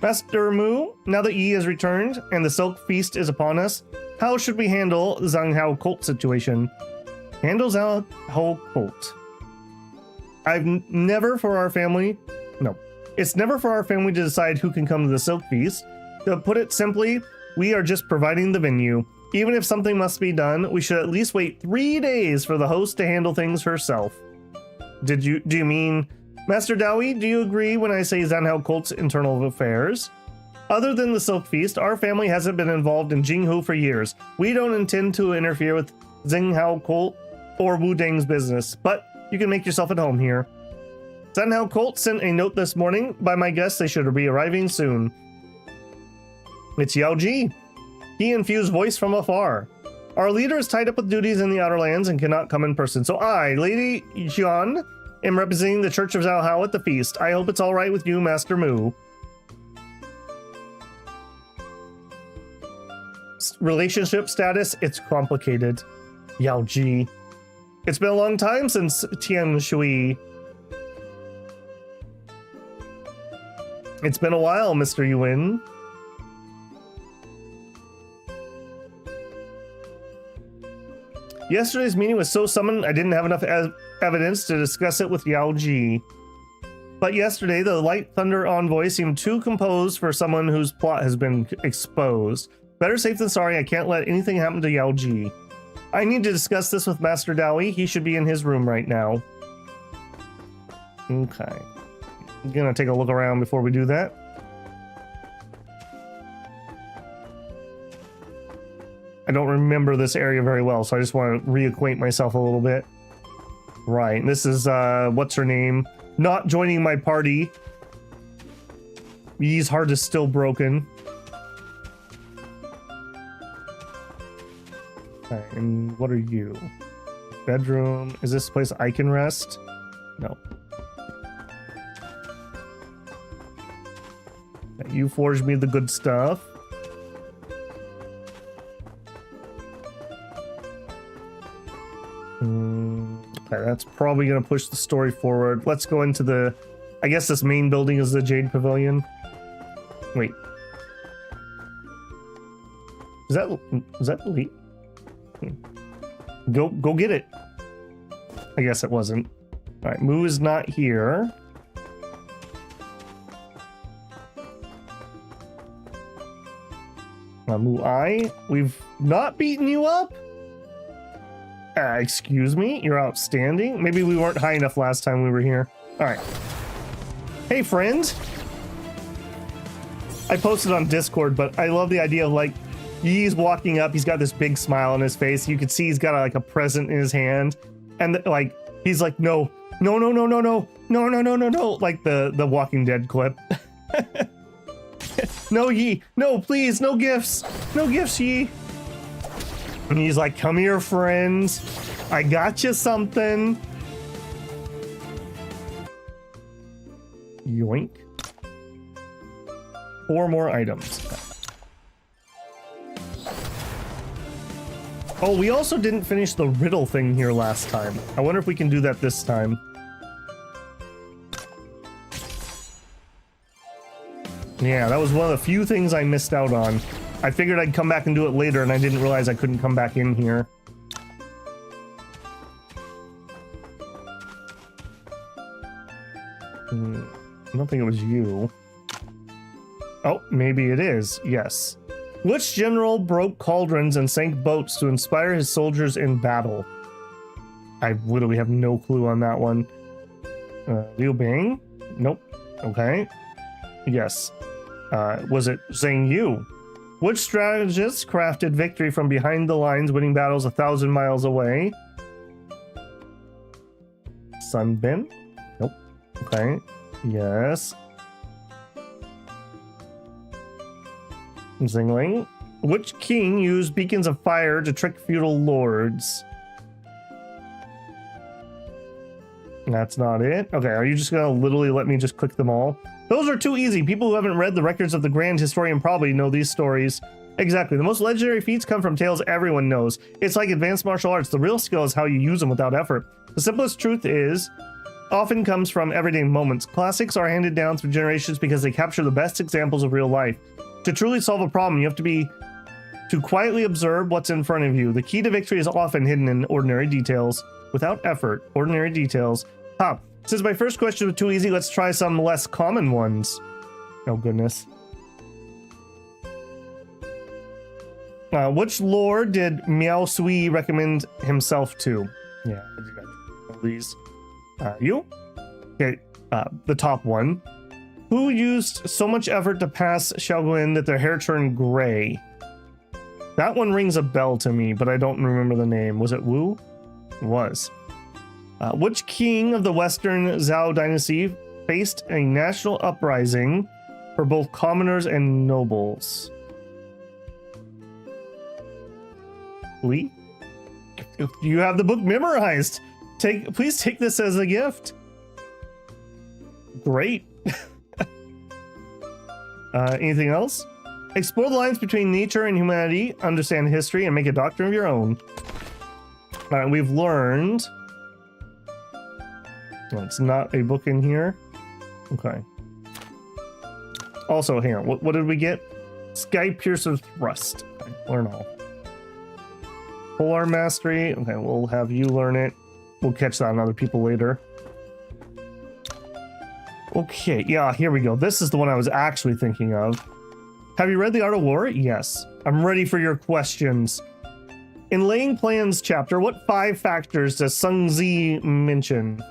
Master Moo, now that Yi has returned and the Silk Feast is upon us, how should we handle Zhang Hao cult situation? Handle Zhang Hao cult. I've never for our family... No. It's never for our family to decide who can come to the Silk Feast. To put it simply, we are just providing the venue. Even if something must be done, we should at least wait 3 days for the host to handle things herself. Do you mean... Master Dowie, do you agree when I say Zhang Hao cult's internal affairs? Other than the Silk Feast, our family hasn't been involved in Jinghu for years. We don't intend to interfere with Zhang Hao cult or Wu Deng's business, but you can make yourself at home here. Zhang Hao cult sent a note this morning. By my guess, they should be arriving soon. It's Yao Ji. He infused voice from afar. Our leader is tied up with duties in the Outer Lands and cannot come in person. So I, Lady Xian, am representing the Church of Zhao Hao at the feast. I hope it's all right with you, Master Moo. Relationship status, it's complicated. Yao Ji. It's been a long time since Tian Shui. It's been a while, Mr. Yuan. Yesterday's meeting was so summoned I didn't have enough evidence to discuss it with Yao Ji. But yesterday, the Light Thunder envoy seemed too composed for someone whose plot has been exposed. Better safe than sorry, I can't let anything happen to Yao Ji. I need to discuss this with Master Dowie. He should be in his room right now. Okay. I'm gonna take a look around before we do that. I don't remember this area very well, so I just want to reacquaint myself a little bit. Right, this is, what's her name? Not joining my party. Yee's heart is still broken. Okay, and what are you? Bedroom. Is this a place I can rest? No. Okay, you forged me the good stuff. Okay, that's probably going to push the story forward. Let's go into the... I guess this main building is the Jade Pavilion. Wait. Is that late? Go get it. I guess it wasn't. All right, Moo is not here. Moo, we've not beaten you up? Excuse me? You're outstanding? Maybe we weren't high enough last time we were here. All right. Hey, friend. I posted on Discord, but I love the idea of, like, he's walking up, he's got this big smile on his face. You can see he's got like a present in his hand. And like, he's like, no, no, no, no, no, no, no, no, no, no, no. Like the Walking Dead clip. No, Yi, no, please, no gifts. No gifts, Yi. And he's like, come here, friends. I got you something. Yoink. 4 more items. Oh, we also didn't finish the riddle thing here last time. I wonder if we can do that this time. Yeah, that was one of the few things I missed out on. I figured I'd come back and do it later, and I didn't realize I couldn't come back in here. I don't think it was you. Oh, maybe it is. Yes. Which general broke cauldrons and sank boats to inspire his soldiers in battle? I literally have no clue on that one. Liu Bing? Nope. Okay. Yes. Was it Zhang Yu? Which strategist crafted victory from behind the lines, winning battles 1,000 miles away? Sun Bin? Nope. Okay. Yes. Zingling. Which king used beacons of fire to trick feudal lords? That's not it. Okay, are you just gonna literally let me just click them all? Those are too easy. People who haven't read the records of the Grand Historian probably know these stories. Exactly. The most legendary feats come from tales everyone knows. It's like advanced martial arts. The real skill is how you use them without effort. The simplest truth often comes from everyday moments. Classics are handed down through generations because they capture the best examples of real life. To truly solve a problem, you have to quietly observe what's in front of you. The key to victory is often hidden in ordinary details. Without effort, ordinary details. Since my first question was too easy, let's try some less common ones. Oh, goodness. Which lord did Miao Sui recommend himself to? Yeah, these. You? Okay, the top one. Who used so much effort to pass Xiaoguan that their hair turned gray? That one rings a bell to me, but I don't remember the name. Was it Wu? It was. Which king of the Western Zhao dynasty faced a national uprising for both commoners and nobles? Li? You have the book memorized. Please take this as a gift. Great. Anything else? Explore the lines between nature and humanity, understand history, and make a doctrine of your own. All right, we've learned. No, it's not a book in here. Okay. Also, hang on. What did we get? Sky Piercer Thrust. Okay, learn all. Polar Mastery. Okay, we'll have you learn it. We'll catch that on other people later. Okay, yeah, here we go. This is the one I was actually thinking of. Have you read The Art of War? Yes. I'm ready for your questions. In Laying Plans chapter, what 5 factors does Sun Zi mention?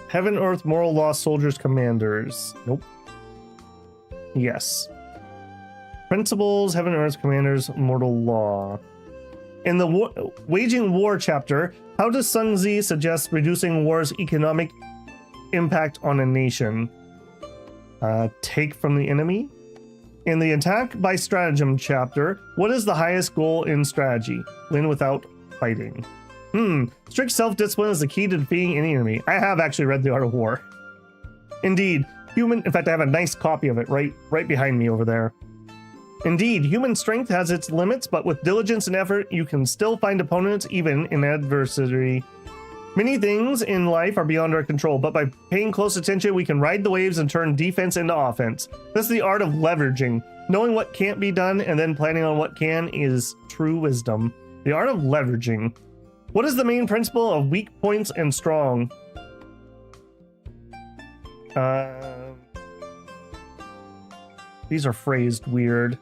Heaven, Earth, Moral Law, Soldiers, Commanders. Nope. Yes. Principles, Heaven and Earth Commanders, Mortal Law. In the Waging War chapter, how does Sun Tzu suggest reducing war's economic impact on a nation? Take from the enemy. In the Attack by Stratagem chapter, what is the highest goal in strategy? Win without fighting. Strict self-discipline is the key to defeating any enemy. I have actually read The Art of War. Indeed, in fact, I have a nice copy of it right behind me over there. Indeed, human strength has its limits, but with diligence and effort, you can still find opponents even in adversity. Many things in life are beyond our control, but by paying close attention, we can ride the waves and turn defense into offense. This is the art of leveraging. Knowing what can't be done and then planning on what can is true wisdom. The art of leveraging. What is the main principle of weak points and strong? These are phrased weird.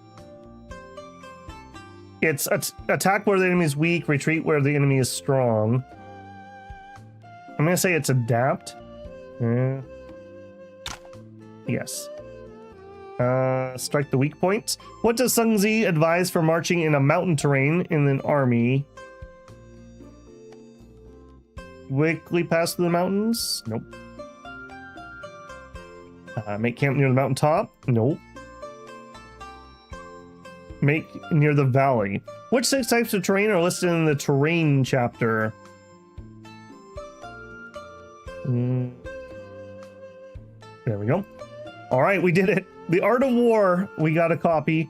It's attack where the enemy is weak, retreat where the enemy is strong. I'm gonna say it's adapt. Yes. Strike the weak points. What does Sun Tzu advise for marching in a mountain terrain in an army? Quickly pass through the mountains? Nope. Make camp near the mountaintop? Nope. Make near the valley. Which 6 types of terrain are listed in the terrain chapter? There we go. All right, we did it. The Art of War. We got a copy.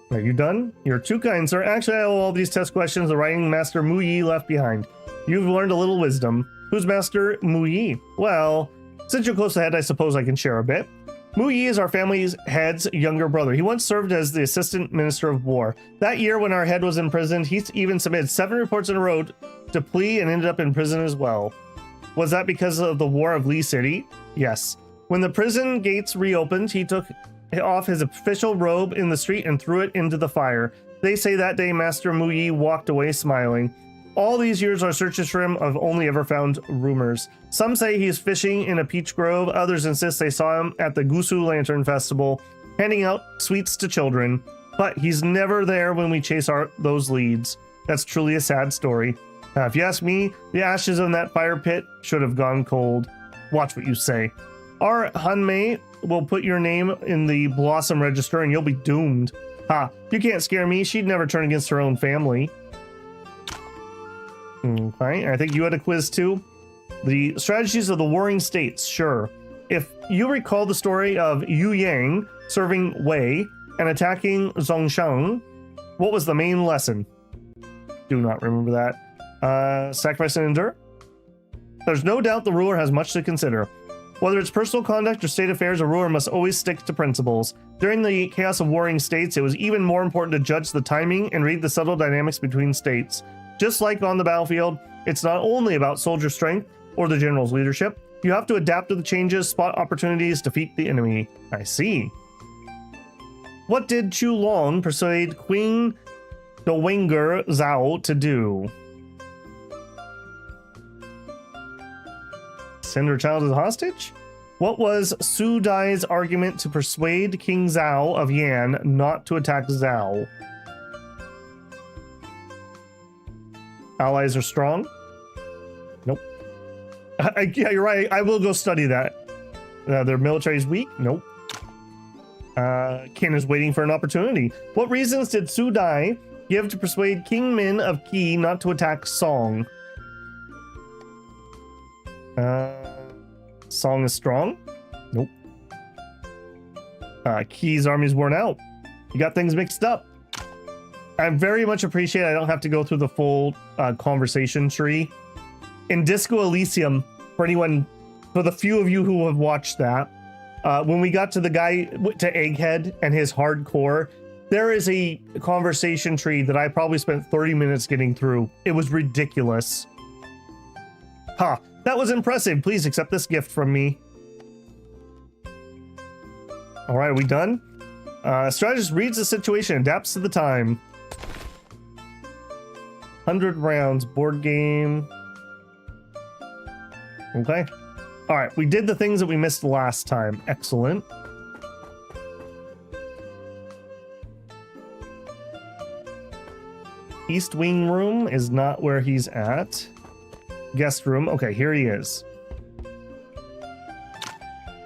Are you done? You're too kind, sir. Actually, I owe all these test questions the writing master Mu Yi left behind. You've learned a little wisdom. Who's Master Mu Yi? Well, since you're close ahead, I suppose I can share a bit. Mu Yi is our family's head's younger brother. He once served as the assistant minister of war. That year when our head was imprisoned, he even submitted 7 reports in a row to plea and ended up in prison as well. Was that because of the War of Lee City? Yes. When the prison gates reopened, he took off his official robe in the street and threw it into the fire. They say that day Master Mu Yi walked away smiling. All these years, our searches for him have only ever found rumors. Some say he's fishing in a peach grove. Others insist they saw him at the Wushu Lantern Festival, handing out sweets to children. But he's never there when we chase those leads. That's truly a sad story. If you ask me, the ashes in that fire pit should have gone cold. Watch what you say. Our Hanmei will put your name in the Blossom Register and you'll be doomed. Ha, you can't scare me. She'd never turn against her own family. Okay, I think you had a quiz too. The strategies of the warring states, sure. If you recall the story of Yu Yang serving Wei and attacking Zhongshan, what was the main lesson? Do not remember that. Sacrifice and endure? There's no doubt the ruler has much to consider. Whether it's personal conduct or state affairs, a ruler must always stick to principles. During the chaos of warring states, it was even more important to judge the timing and read the subtle dynamics between states. Just like on the battlefield, it's not only about soldier strength or the general's leadership. You have to adapt to the changes, spot opportunities, defeat the enemy. I see. What did Chu Long persuade Queen Dowager Zhao to do? Send her child as a hostage? What was Su Dai's argument to persuade King Zhao of Yan not to attack Zhao? Allies are strong? Nope. Yeah, you're right. I will go study that. Their military is weak? Nope. Qin is waiting for an opportunity. What reasons did Su Dai give to persuade King Min of Qi not to attack Song? Song is strong? Nope. Qi's army's worn out. You got things mixed up. I very much appreciate I don't have to go through the full conversation tree. In Disco Elysium, for the few of you who have watched that, when we got to the guy to Egghead and his hardcore, there is a conversation tree that I probably spent 30 minutes getting through. It was ridiculous. Ha, that was impressive. Please accept this gift from me. All right, are we done? Strategist reads the situation, adapts to the time. 100 rounds, board game. Okay. All right, we did the things that we missed last time. Excellent. East Wing room is not where he's at. Guest room. Okay, here he is.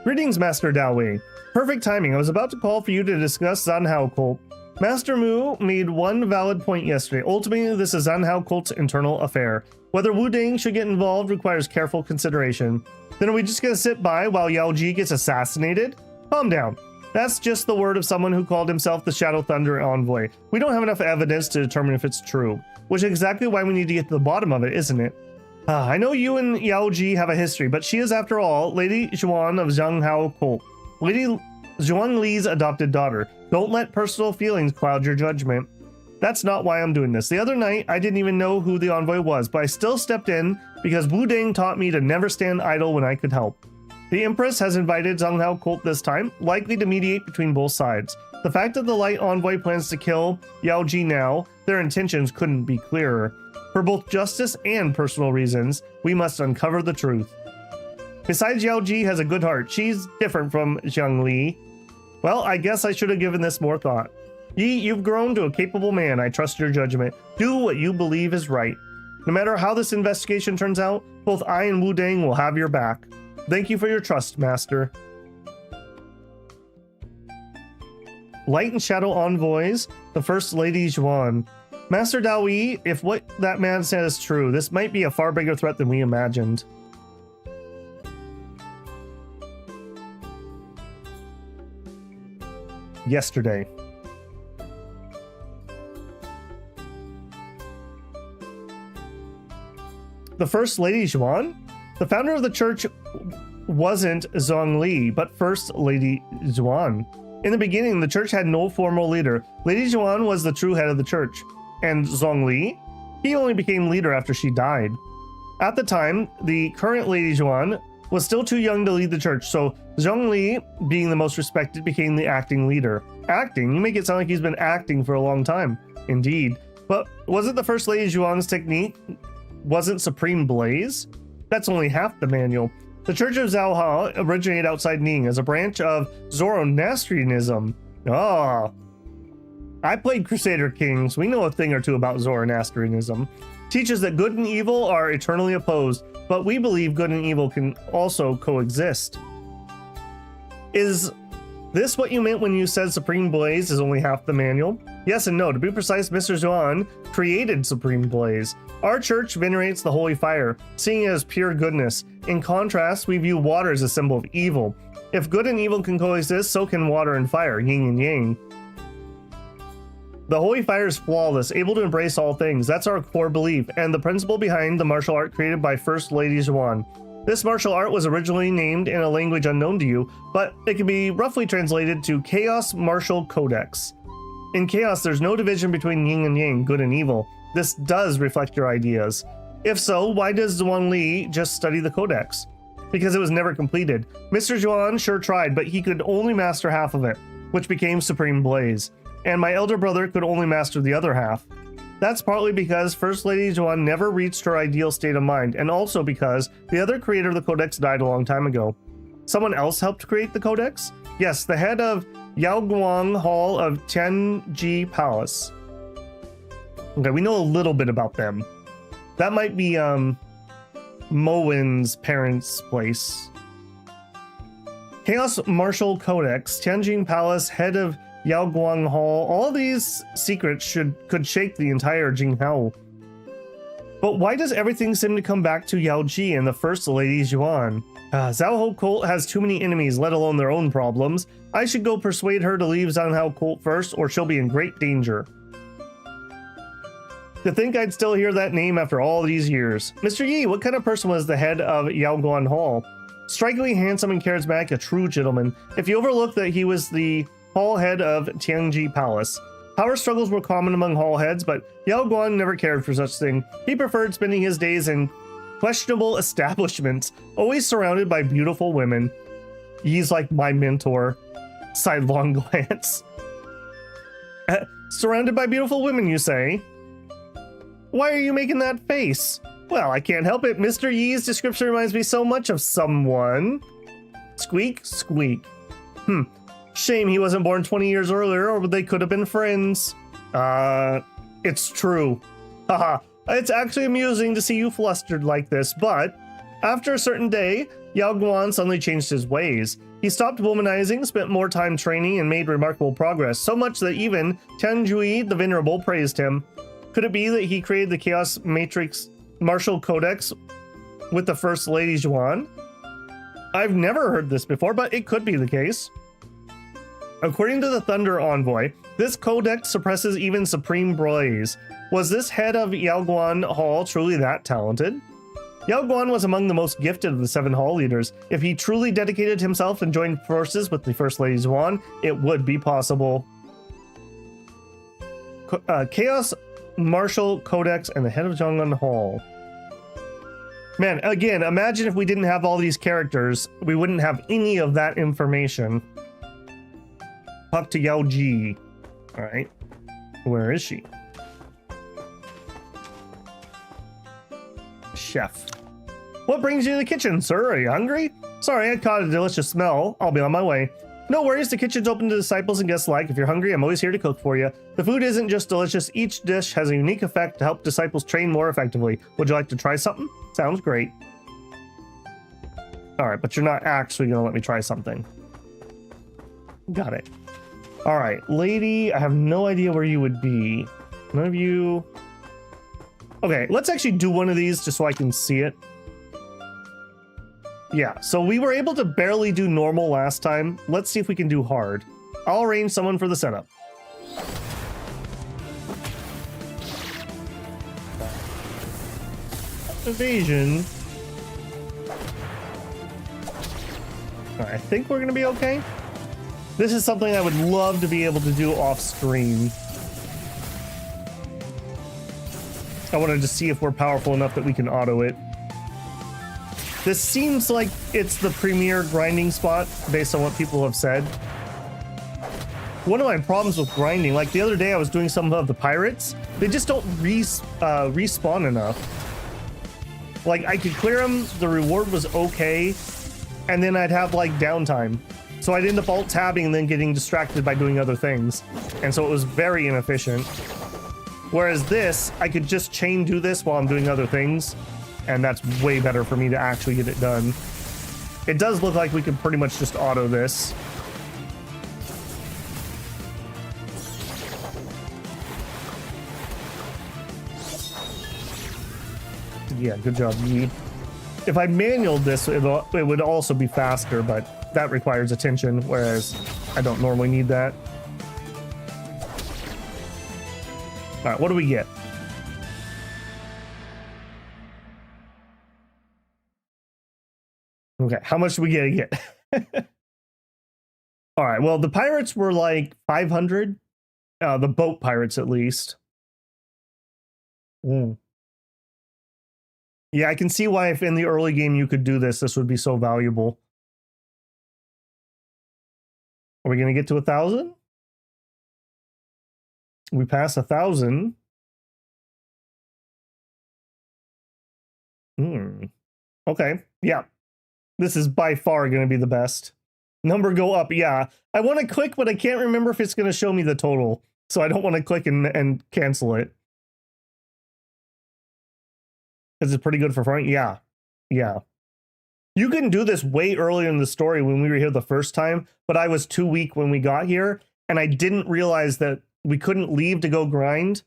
Greetings, Master Thawing. Perfect timing. I was about to call for you to discuss Zanhao cult. Master Mu made one valid point yesterday. Ultimately, this is Zanhao cult's internal affair. Whether Wu Ding should get involved requires careful consideration. Then are we just gonna sit by while Yao Ji gets assassinated? Calm down. That's just the word of someone who called himself the Shadow Thunder Envoy. We don't have enough evidence to determine if it's true, which is exactly why we need to get to the bottom of it, isn't it? I know you and Yao Ji have a history, but she is, after all, Lady Zhuan of Zanhao cult. Lady Zhuan Li's adopted daughter. Don't let personal feelings cloud your judgment. That's not why I'm doing this. The other night, I didn't even know who the envoy was, but I still stepped in because Wu Ding taught me to never stand idle when I could help. The Empress has invited Zanhao cult this time, likely to mediate between both sides. The fact that the Light Envoy plans to kill Yao Ji now, their intentions couldn't be clearer. For both justice and personal reasons, we must uncover the truth. Besides, Yao Ji has a good heart. She's different from Zhang Li. Well, I guess I should have given this more thought. Yi, you've grown to a capable man. I trust your judgment. Do what you believe is right. No matter how this investigation turns out, both I and Wu Ding will have your back. Thank you for your trust, Master. Light and Shadow Envoys, the First Lady Zhuan. Master Dawi, if what that man said is true, this might be a far bigger threat than we imagined. Yesterday. The First Lady Zhuan? The founder of the church wasn't Zhang Li, but First Lady Zhuan. In the beginning, the church had no formal leader. Lady Zhuan was the true head of the church. And Zhang Li? He only became leader after she died. At the time, the current Lady Zhuan was still too young to lead the church, so Zhang Li, being the most respected, became the acting leader. Acting? You make it sound like he's been acting for a long time. Indeed. But wasn't the First Lady Zhuan's technique wasn't Supreme Blaze? That's only half the manual. The Church of Zhaohao originated outside Ning as a branch of Zoroastrianism. Ah. I played Crusader Kings. We know a thing or two about Zoroastrianism. Teaches that good and evil are eternally opposed, but we believe good and evil can also coexist. Is this what you meant when you said Supreme Blaze is only half the manual? Yes and no. To be precise, Mr. Zhuan created Supreme Blaze. Our church venerates the holy fire, seeing it as pure goodness. In contrast, we view water as a symbol of evil. If good and evil can coexist, so can water and fire, yin and yang. The holy fire is flawless, able to embrace all things. That's our core belief, and the principle behind the martial art created by First Lady Zhuan. This martial art was originally named in a language unknown to you, but it can be roughly translated to Chaos Martial Codex. In Chaos, there's no division between yin and yang, good and evil. This does reflect your ideas. If so, why does Zhuan Li just study the Codex? Because it was never completed. Mr. Zhuan sure tried, but he could only master half of it, which became Supreme Blaze. And my elder brother could only master the other half. That's partly because First Lady Zhuan never reached her ideal state of mind, and also because the other creator of the Codex died a long time ago. Someone else helped create the Codex? Yes, the head of Yaoguang Hall of Tianji Palace. Okay, we know a little bit about them. That might be Mowen's parents' place. Chaos Martial Codex, Tianjin Palace, head of Yaoguang Hall. All of these secrets could shake the entire Jinghao. But why does everything seem to come back to Yao Ji and the First Lady Zhuan? Zhaohao cult has too many enemies, let alone their own problems. I should go persuade her to leave Zanhao cult first, or she'll be in great danger. To think I'd still hear that name after all these years. Mr. Yi, what kind of person was the head of Yaoguang Hall? Strikingly handsome and charismatic, a true gentleman. If you overlook that he was the hall head of Tianji Palace. Power struggles were common among hall heads, but Yaoguang never cared for such thing. He preferred spending his days in questionable establishments, always surrounded by beautiful women. He's like my mentor. Sidelong glance. Surrounded by beautiful women, you say? Why are you making that face? Well, I can't help it. Mr. Yi's description reminds me so much of someone. Squeak, squeak. Shame he wasn't born 20 years earlier, or they could have been friends. It's true. Haha, it's actually amusing to see you flustered like this, but after a certain day, Yao Guan suddenly changed his ways. He stopped womanizing, spent more time training, and made remarkable progress, so much that even Tianjui the Venerable praised him. Could it be that he created the Chaos Matrix Martial Codex with the First Lady Zhuan? I've never heard this before, but it could be the case. According to the Thunder Envoy, this codex suppresses even Supreme Blaze. Was this head of Yaoguan Hall truly that talented? Yaoguan was among the most gifted of the 7 hall leaders. If he truly dedicated himself and joined forces with the First Lady Zhuan, it would be possible. Chaos Martial Codex and the head of Yaoguan Hall. Man, again, imagine if we didn't have all these characters, we wouldn't have any of that information. Talk to Yao Ji. Alright. Where is she? Chef. What brings you to the kitchen, sir? Are you hungry? Sorry, I caught a delicious smell. I'll be on my way. No worries, the kitchen's open to disciples and guests alike. If you're hungry, I'm always here to cook for you. The food isn't just delicious, each dish has a unique effect to help disciples train more effectively. Would you like to try something? Sounds great. Alright, but you're not actually gonna let me try something. Got it. Alright, lady, I have no idea where you would be. None of you... Okay, let's actually do one of these just so I can see it. Yeah, so we were able to barely do normal last time. Let's see if we can do hard. I'll arrange someone for the setup. Evasion. Alright, I think we're gonna be okay. This is something I would love to be able to do off stream. I wanted to see if we're powerful enough that we can auto it. This seems like it's the premier grinding spot based on what people have said. One of my problems with grinding, like the other day I was doing some of the pirates, they just don't respawn enough. Like I could clear them, the reward was okay, and then I'd have like downtime. So I'd end up alt-tabbing and then getting distracted by doing other things. And so it was very inefficient. Whereas this, I could just chain do this while I'm doing other things. And that's way better for me to actually get it done. It does look like we could pretty much just auto this. Yeah, good job, Yi. If I manualed this, it would also be faster, but that requires attention, whereas I don't normally need that. All right, what do we get? Okay, how much do we get? All right, well, the pirates were like 500. The boat pirates, at least. Yeah, I can see why if in the early game you could do this, this would be so valuable. Are we going to get to 1,000? We pass 1,000. Okay, yeah. This is by far going to be the best. Number go up, yeah. I want to click, but I can't remember if it's going to show me the total. So I don't want to click and cancel it. Is it pretty good for front? Yeah. Yeah. You can do this way earlier in the story when we were here the first time, but I was too weak when we got here, and I didn't realize that we couldn't leave to go grind,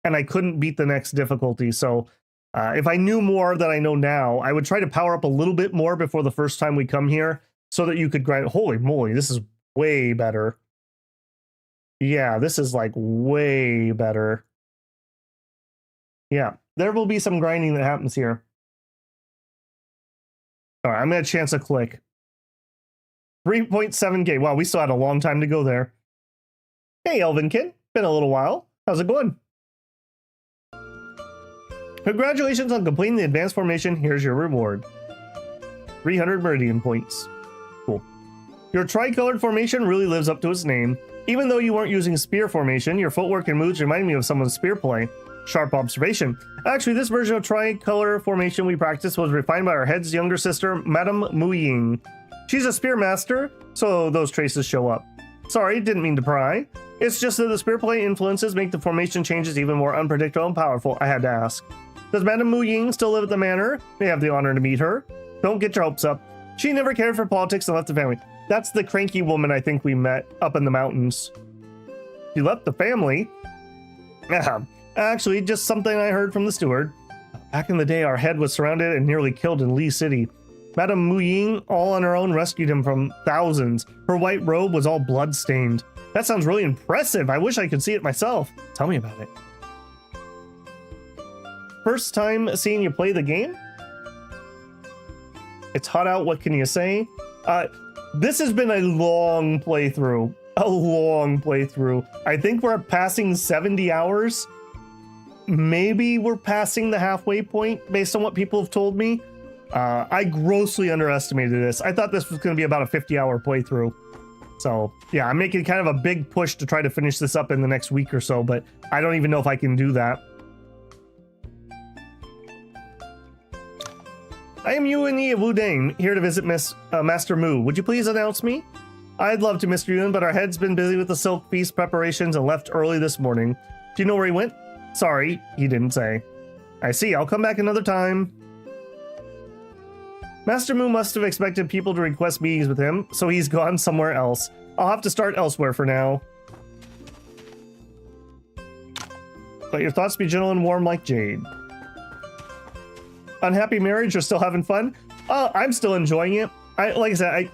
and I couldn't beat the next difficulty. So if I knew more than I know now, I would try to power up a little bit more before the first time we come here so that you could grind. Holy moly, this is way better. Yeah, this is like way better. Yeah, there will be some grinding that happens here. All right, I'm going to chance a click. 3.7K. Wow, we still had a long time to go there. Hey, Elvenkin. Been a little while. How's it going? Congratulations on completing the advanced formation. Here's your reward. 300 meridian points. Cool. Your tricolored formation really lives up to its name. Even though you weren't using spear formation, your footwork and moves remind me of someone's spear play. Sharp observation. Actually, this version of tricolor formation we practiced was refined by our head's younger sister, Madame Muying. She's a spear master, so those traces show up. Sorry, didn't mean to pry. It's just that the spirit play influences make the formation changes even more unpredictable and powerful. I had to ask. Does Madame Mu Ying still live at the manor? May have the honor to meet her. Don't get your hopes up. She never cared for politics and left the family. That's the cranky woman I think we met up in the mountains. She left the family? Actually, just something I heard from the steward. Back in the day, our head was surrounded and nearly killed in Lee City. Madame Mu Ying, all on her own, rescued him from thousands. Her white robe was all blood-stained. That sounds really impressive. I wish I could see it myself. Tell me about it. First time seeing you play the game? It's hot out, what can you say? This has been a long playthrough. I think we're passing 70 hours. Maybe we're passing the halfway point based on what people have told me. I grossly underestimated this. I thought this was going to be about a 50-hour playthrough. So yeah, I'm making kind of a big push to try to finish this up in the next week or so, but I don't even know if I can do that. I am Yuan Yi of Wudang, here to visit Master Mu. Would you please announce me? I'd love to, Mr. Yuan, but our head's been busy with the Silk Feast preparations and left early this morning. Do you know where he went? Sorry, he didn't say. I see, I'll come back another time. Master Mu must have expected people to request meetings with him, so he's gone somewhere else. I'll have to start elsewhere for now. Let your thoughts be gentle and warm like jade. Unhappy marriage or still having fun? I'm still enjoying it. Like I said,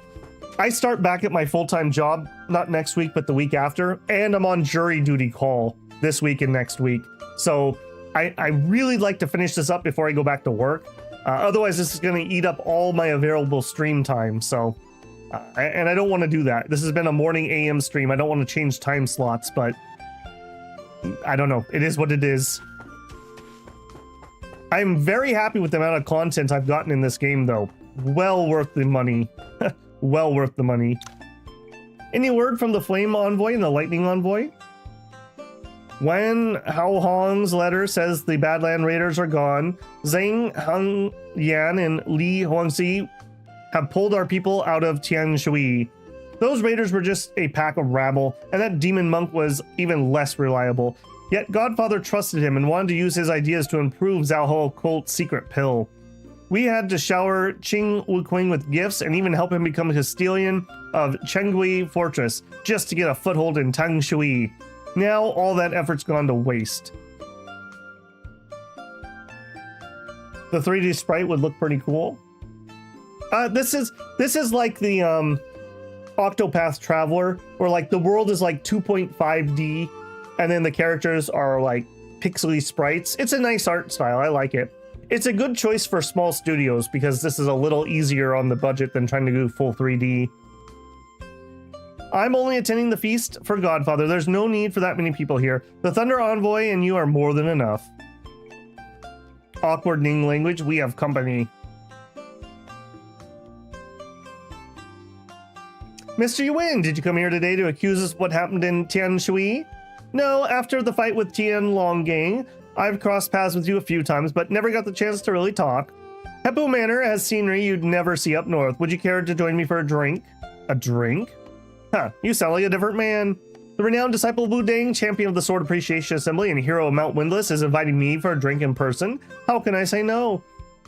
I start back at my full-time job, not next week, but the week after, and I'm on jury duty call this week and next week. So I really like to finish this up before I go back to work. Otherwise, this is going to eat up all my available stream time. So, and I don't want to do that. This has been a morning AM stream. I don't want to change time slots, but I don't know. It is what it is. I'm very happy with the amount of content I've gotten in this game, though. Well worth the money. Well worth the money. Any word from the Flame Envoy and the Lightning Envoy? When Hao Hong's letter says the Badland Raiders are gone, Zhang Heng Yan and Li Huangxi have pulled our people out of Tianshui. Those raiders were just a pack of rabble, and that demon monk was even less reliable. Yet Godfather trusted him and wanted to use his ideas to improve Zhao Ho Colt's secret pill. We had to shower Qing Wuqing with gifts and even help him become a Castilian of Chengui Fortress just to get a foothold in Tangshui. Now all that effort's gone to waste. The 3D sprite would look pretty cool. This is like the Octopath Traveler, where like the world is like 2.5D and then the characters are like pixely sprites. It's a nice art style. I like it. It's a good choice for small studios because this is a little easier on the budget than trying to do full 3D. I'm only attending the feast for Godfather. There's no need for that many people here. The Thunder Envoy and you are more than enough. Awkward Ning language. We have company. Mr. Yuan, did you come here today to accuse us of what happened in Tianshui? No, after the fight with Tian Longgang, I've crossed paths with you a few times, but never got the chance to really talk. Heppu Manor has scenery you'd never see up north. Would you care to join me for a drink? A drink? Huh, you sound like a different man. The renowned disciple of Wudang, champion of the Sword Appreciation Assembly and hero of Mount Windless, is inviting me for a drink in person. How can I say no?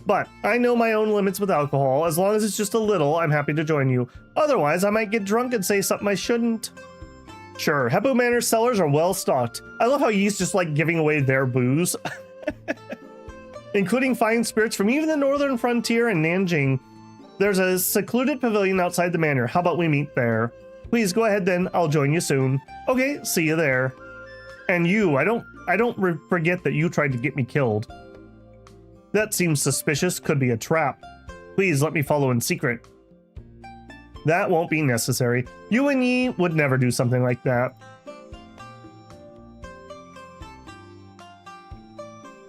But I know my own limits with alcohol. As long as it's just a little, I'm happy to join you. Otherwise, I might get drunk and say something I shouldn't. Sure, Heppu Manor cellars are well stocked. I love how he's just like giving away their booze. Including fine spirits from even the northern frontier and Nanjing. There's a secluded pavilion outside the manor. How about we meet there? Please go ahead then, I'll join you soon. Okay, see you there. And you, I don't forget that you tried to get me killed. That seems suspicious, could be a trap. Please let me follow in secret. That won't be necessary. Yuan Yi would never do something like that.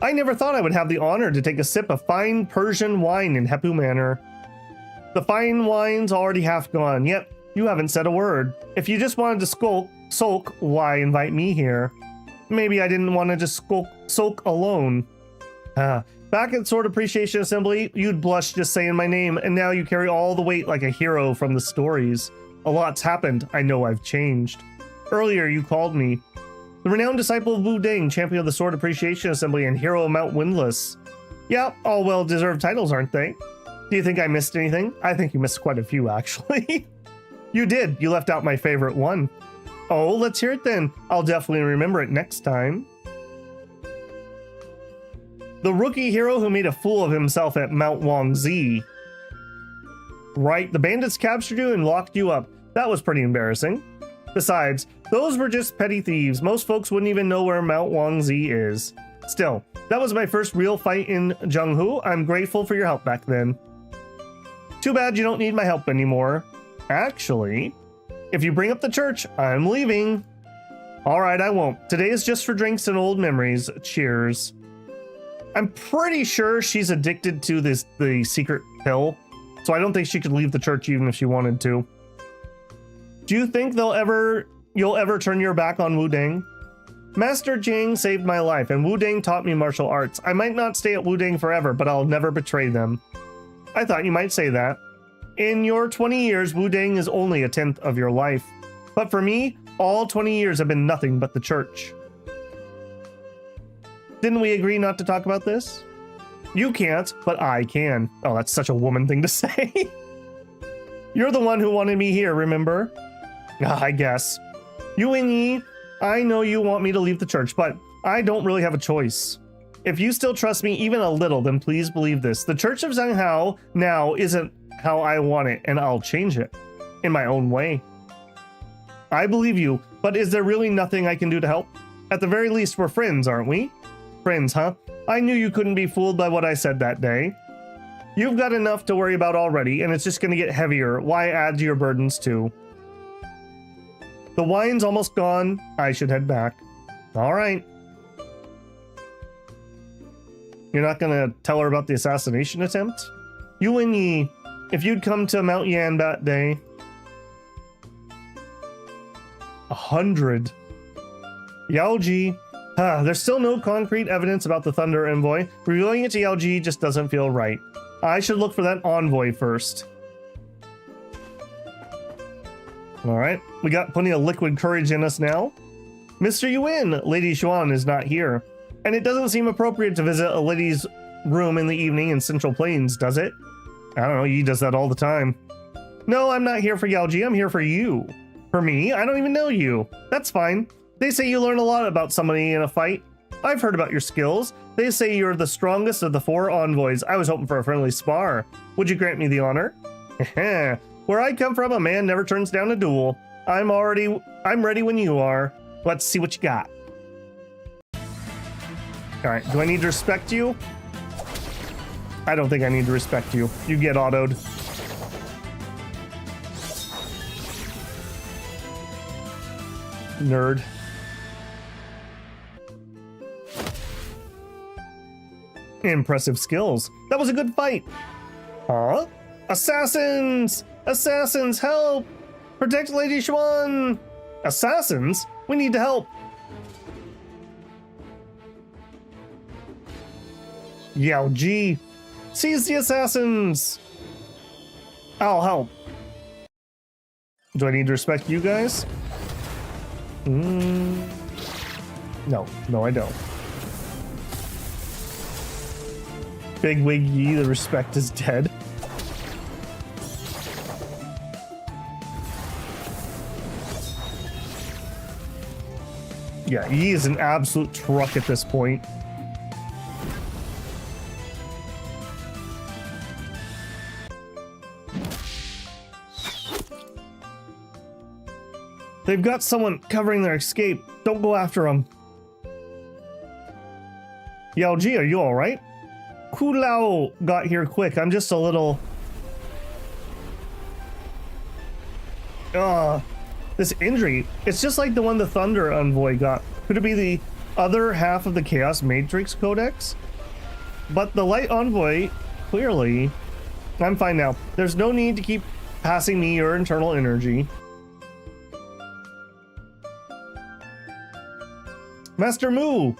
I never thought I would have the honor to take a sip of fine Persian wine in Heppu Manor. The fine wine's already half gone, yet you haven't said a word. If you just wanted to sulk, why invite me here? Maybe I didn't want to just sulk alone. Back at Sword Appreciation Assembly, you'd blush just saying my name, and now you carry all the weight like a hero from the stories. A lot's happened. I know I've changed. Earlier, you called me. The renowned disciple of Wu Ding, champion of the Sword Appreciation Assembly and hero of Mount Windless. Yeah, all well-deserved titles, aren't they? Do you think I missed anything? I think you missed quite a few, actually. You did. You left out my favorite one. Oh, let's hear it then. I'll definitely remember it next time. The rookie hero who made a fool of himself at Mount Wangzi. Right, the bandits captured you and locked you up. That was pretty embarrassing. Besides, those were just petty thieves. Most folks wouldn't even know where Mount Wangzi is. Still, that was my first real fight in Zhenghu. I'm grateful for your help back then. Too bad you don't need my help anymore. Actually, if you bring up the church, I'm leaving. All right, I won't. Today is just for drinks and old memories. Cheers. I'm pretty sure she's addicted to the secret pill, so I don't think she could leave the church even if she wanted to. Do you think you'll ever turn your back on Wu Ding? Master Jing saved my life, and Wu Ding taught me martial arts. I might not stay at Wu Ding forever, but I'll never betray them. I thought you might say that. In your 20 years, Wu Ding is only a 10th of your life. But for me, all 20 years have been nothing but the church. Didn't we agree not to talk about this? You can't, but I can. Oh, that's such a woman thing to say. You're the one who wanted me here, remember? I guess. You and Yi, I know you want me to leave the church, but I don't really have a choice. If you still trust me even a little, then please believe this. The Church of Zhanghao now isn't how I want it, and I'll change it in my own way. I believe you, but is there really nothing I can do to help? At the very least, we're friends, aren't we? Friends, huh? I knew you couldn't be fooled by what I said that day. You've got enough to worry about already, and it's just going to get heavier. Why add to your burdens, too? The wine's almost gone. I should head back. All right. You're not going to tell her about the assassination attempt? You and Yi, if you'd come to Mount Yan that day. 100. Yaoji. There's still no concrete evidence about the Thunder Envoy. Revealing it to Yaoji just doesn't feel right. I should look for that envoy first. Alright, we got plenty of liquid courage in us now. Mr. Yuan, Lady Xuan is not here. And it doesn't seem appropriate to visit a lady's room in the evening in Central Plains, does it? I don't know, Yi does that all the time. No, I'm not here for Yaoji, I'm here for you. For me? I don't even know you. That's fine. They say you learn a lot about somebody in a fight. I've heard about your skills. They say you're the strongest of the 4 envoys. I was hoping for a friendly spar. Would you grant me the honor? Where I come from, a man never turns down a duel. I'm ready when you are. Let's see what you got. All right, do I need to respect you? I don't think I need to respect you. You get autoed. Nerd. Impressive skills. That was a good fight. Huh? Assassins! Assassins, help! Protect Lady Xuan! Assassins? We need to help. Yaoji! Seize the assassins! I'll help. Do I need to respect you guys? No, I don't. Big Wig Yi, the respect is dead. Yeah, Yi is an absolute truck at this point. They've got someone covering their escape. Don't go after them. Yaoji, are you alright? Kulao got here quick. I'm just a little... this injury. It's just like the one the Thunder Envoy got. Could it be the other half of the Chaos Matrix Codex? But the Light Envoy, clearly... I'm fine now. There's no need to keep passing me your internal energy. Master Mu!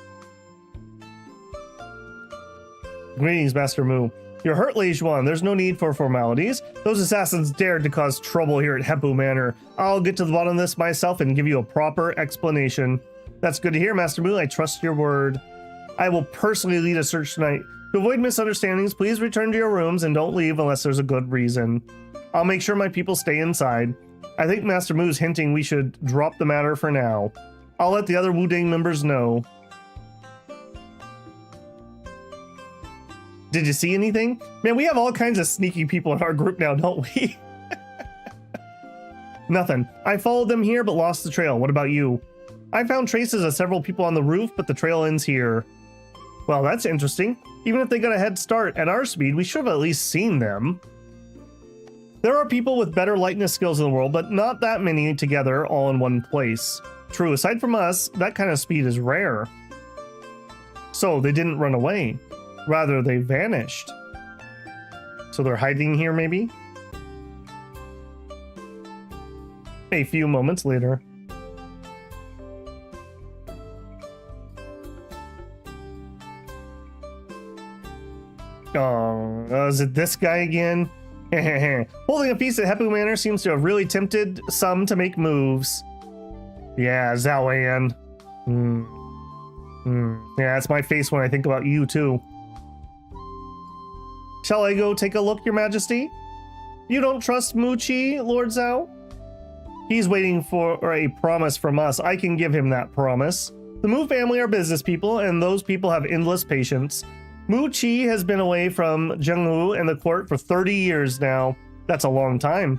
Greetings, Master Mu. You're hurt, Lei Juan. There's no need for formalities. Those assassins dared to cause trouble here at Heppu Manor. I'll get to the bottom of this myself and give you a proper explanation. That's good to hear, Master Mu. I trust your word. I will personally lead a search tonight. To avoid misunderstandings, please return to your rooms and don't leave unless there's a good reason. I'll make sure my people stay inside. I think Master Mu's hinting we should drop the matter for now. I'll let the other Wudang members know. Did you see anything? Man, we have all kinds of sneaky people in our group now, don't we? Nothing. I followed them here but lost the trail. What about you? I found traces of several people on the roof, but the trail ends here. Well, that's interesting. Even if they got a head start at our speed, we should have at least seen them. There are people with better lightness skills in the world, but not that many together all in one place. True, aside from us, that kind of speed is rare. So they didn't run away. Rather, they vanished. So they're hiding here, maybe? A few moments later. Oh, is it this guy again? Holding a piece at Heppu Manor seems to have really tempted some to make moves. Yeah, Zaoan. Yeah, that's my face when I think about you, too. Shall I go take a look, Your Majesty? You don't trust Muchi, Lord Zhao? He's waiting for a promise from us. I can give him that promise. The Mu family are business people, and those people have endless patience. Muchi has been away from Zhengwu and the court for 30 years now. That's a long time.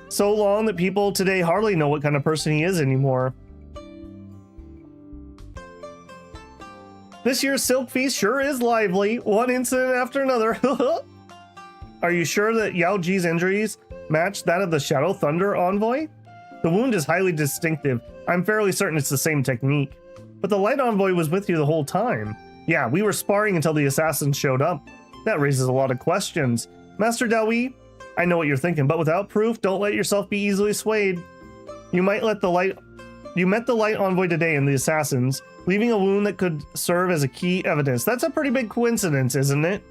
So long that people today hardly know what kind of person he is anymore. This year's Silk Feast sure is lively. One incident after another. Are you sure that Yao Ji's injuries match that of the Shadow Thunder envoy? The wound is highly distinctive. I'm fairly certain it's the same technique. But the Light Envoy was with you the whole time. Yeah, we were sparring until the assassins showed up. That raises a lot of questions. Master Dawi, I know what you're thinking, but without proof, don't let yourself be easily swayed. You met the Light Envoy today in the assassins, leaving a wound that could serve as a key evidence. That's a pretty big coincidence, isn't it?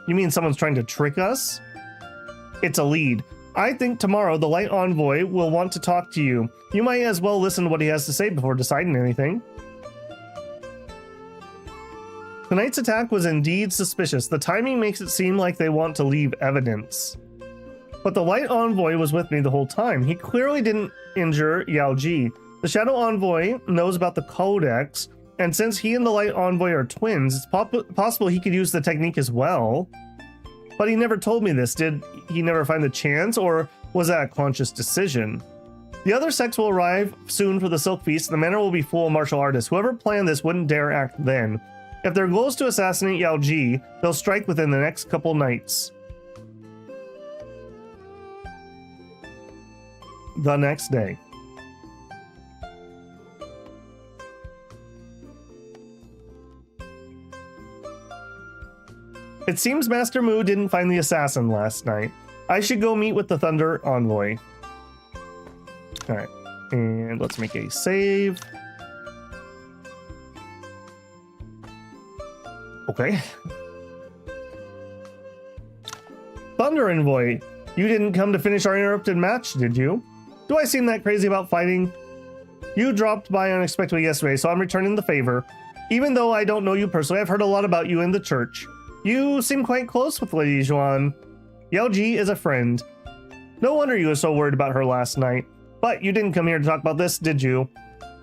You mean someone's trying to trick us? It's a lead. I think tomorrow the Light Envoy will want to talk to you. You might as well listen to what he has to say before deciding anything. Tonight's attack was indeed suspicious. The timing makes it seem like they want to leave evidence. But the Light Envoy was with me the whole time. He clearly didn't injure Yao Ji. The Shadow Envoy knows about the Codex, and since he and the Light Envoy are twins, it's possible he could use the technique as well. But he never told me this. Did he never find the chance, or was that a conscious decision? The other sects will arrive soon for the Silk Feast, and the manor will be full of martial artists. Whoever planned this wouldn't dare act then. If their goal is to assassinate Yao Ji, they'll strike within the next couple nights. The next day. It seems Master Mu didn't find the assassin last night. I should go meet with the Thunder Envoy. Alright, and let's make a save. Okay. Thunder Envoy, you didn't come to finish our interrupted match, did you? Do I seem that crazy about fighting? You dropped by unexpectedly yesterday, so I'm returning the favor. Even though I don't know you personally, I've heard a lot about you in the church. You seem quite close with Lady Zhuan. Yao Ji is a friend. No wonder you were so worried about her last night. But you didn't come here to talk about this, did you?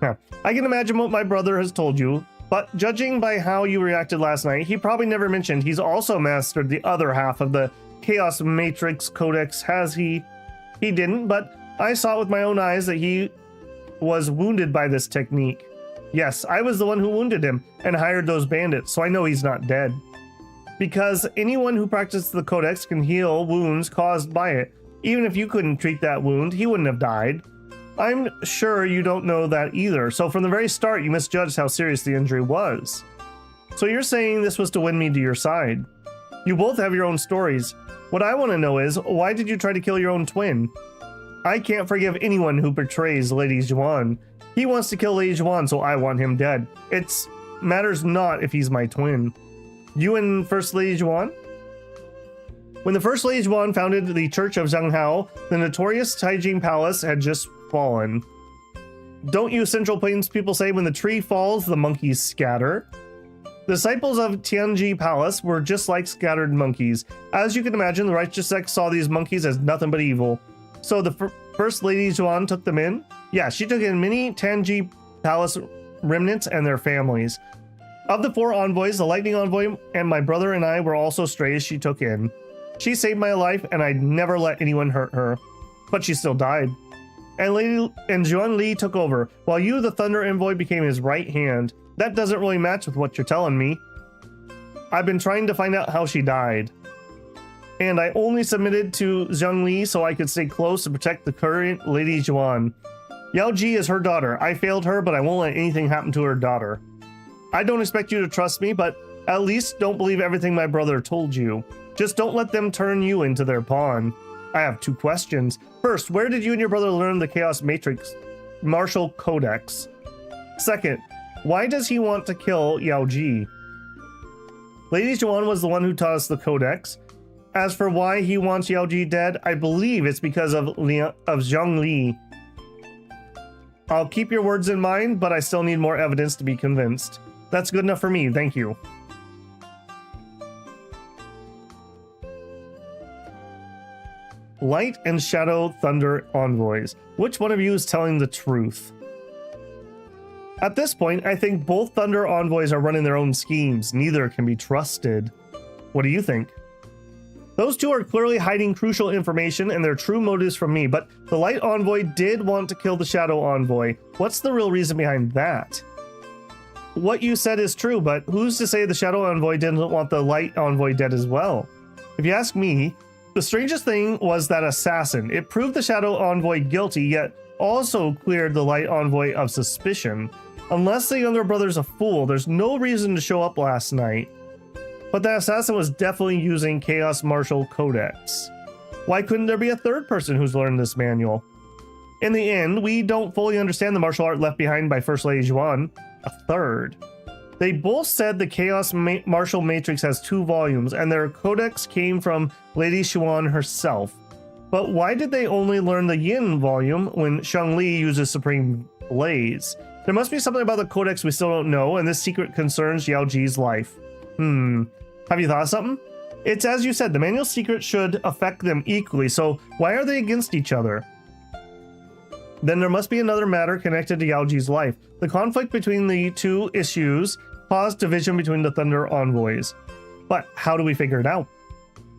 I can imagine what my brother has told you, but judging by how you reacted last night, he probably never mentioned he's also mastered the other half of the Chaos Matrix Codex, has he? He didn't, but I saw with my own eyes that he was wounded by this technique. Yes, I was the one who wounded him and hired those bandits, so I know he's not dead. Because anyone who practices the Codex can heal wounds caused by it. Even if you couldn't treat that wound, he wouldn't have died. I'm sure you don't know that either, so from the very start you misjudged how serious the injury was. So you're saying this was to win me to your side. You both have your own stories. What I want to know is, why did you try to kill your own twin? I can't forgive anyone who betrays Lady Zhuan. He wants to kill Lady Zhuan, so I want him dead. It matters not if he's my twin. You and First Lady Zhuan? When the First Lady Yuan founded the Church of Zhenghao, the notorious Taijing Palace had just fallen. Don't you Central Plains people say when the tree falls, the monkeys scatter? The disciples of Tianji Palace were just like scattered monkeys. As you can imagine, the righteous sect saw these monkeys as nothing but evil. So the First Lady Yuan took them in? Yeah, she took in many Tianji Palace remnants and their families. Of the 4 envoys, the Lightning Envoy and my brother and I were also strays she took in. She saved my life and I'd never let anyone hurt her. But she still died. And Zhuan Li took over, while you, the Thunder Envoy, became his right hand. That doesn't really match with what you're telling me. I've been trying to find out how she died. And I only submitted to Zhang Li so I could stay close to protect the current Lady Zhuan. Yao Ji is her daughter. I failed her, but I won't let anything happen to her daughter. I don't expect you to trust me, but at least don't believe everything my brother told you. Just don't let them turn you into their pawn. I have 2 questions. First, where did you and your brother learn the Chaos Matrix Martial Codex? Second, why does he want to kill Yao Ji? Lady Zhuan was the one who taught us the Codex. As for why he wants Yao Ji dead, I believe it's because of Zhang Li. I'll keep your words in mind, but I still need more evidence to be convinced. That's good enough for me, thank you. Light and Shadow Thunder Envoys. Which one of you is telling the truth? At this point, I think both Thunder Envoys are running their own schemes. Neither can be trusted. What do you think? Those 2 are clearly hiding crucial information and their true motives from me, but the Light Envoy did want to kill the Shadow Envoy. What's the real reason behind that? What you said is true, but who's to say the Shadow Envoy didn't want the Light Envoy dead as well? If you ask me, the strangest thing was that assassin. It proved the Shadow Envoy guilty, yet also cleared the Light Envoy of suspicion. Unless the younger brother's a fool, there's no reason to show up last night. But that assassin was definitely using Chaos Martial Codex. Why couldn't there be a third person who's learned this manual? In the end, we don't fully understand the martial art left behind by First Lady Yuan. A third. They both said the Chaos Martial Matrix has 2 volumes, and their codex came from Lady Yuan herself. But why did they only learn the Yin volume when Shang Li uses Supreme Blaze? There must be something about the codex we still don't know, and this secret concerns Yao Ji's life. Have you thought of something? It's as you said, the manual secret should affect them equally, so why are they against each other? Then there must be another matter connected to Yao Ji's life. The conflict between the 2 issues caused division between the Thunder Envoys. But how do we figure it out?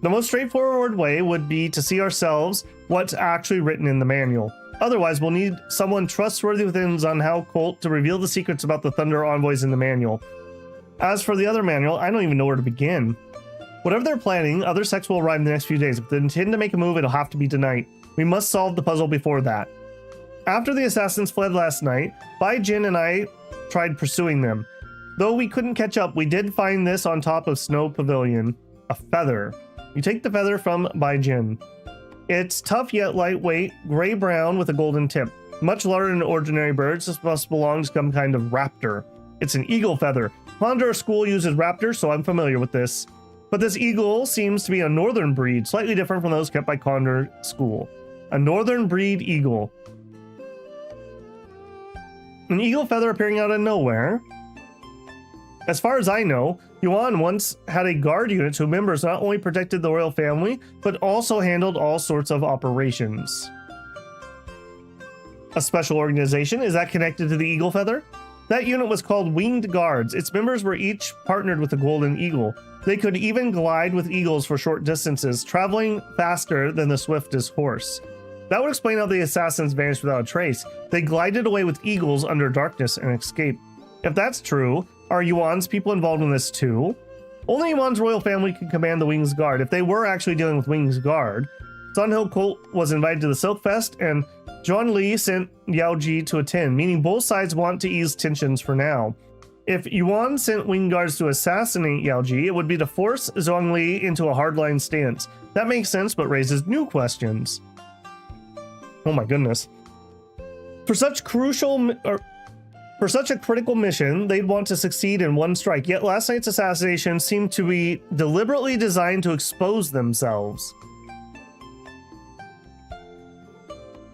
The most straightforward way would be to see ourselves what's actually written in the manual. Otherwise, we'll need someone trustworthy within Zhenghao cult to reveal the secrets about the Thunder Envoys in the manual. As for the other manual, I don't even know where to begin. Whatever they're planning, other sects will arrive in the next few days. If they intend to make a move, it'll have to be tonight. We must solve the puzzle before that. After the assassins fled last night, Bai Jin and I tried pursuing them. Though we couldn't catch up, we did find this on top of Snow Pavilion. A feather. You take the feather from Bai Jin. It's tough yet lightweight, gray-brown with a golden tip. Much larger than ordinary birds, this must belong to some kind of raptor. It's an eagle feather. Condor school uses raptors, so I'm familiar with this. But this eagle seems to be a northern breed, slightly different from those kept by Condor school. A northern breed eagle. An eagle feather appearing out of nowhere. As far as I know, Yuan once had a guard unit whose members not only protected the royal family, but also handled all sorts of operations. A special organization? Is that connected to the eagle feather? That unit was called Winged Guards. Its members were each partnered with a golden eagle. They could even glide with eagles for short distances, traveling faster than the swiftest horse. That would explain how the assassins vanished without a trace. They glided away with eagles under darkness and escaped. If that's true, are Yuan's people involved in this too? Only Yuan's royal family can command the Wings Guard. If they were actually dealing with Wings Guard, Zhenghao cult was invited to the Silk Fest, and Zhuan Li sent Yao Ji to attend, meaning both sides want to ease tensions for now. If Yuan sent Wing Guards to assassinate Yao Ji, it would be to force Zhuan Li into a hardline stance. That makes sense, but raises new questions. For such crucial For such a critical mission, they'd want to succeed in one strike, yet last night's assassination seemed to be deliberately designed to expose themselves.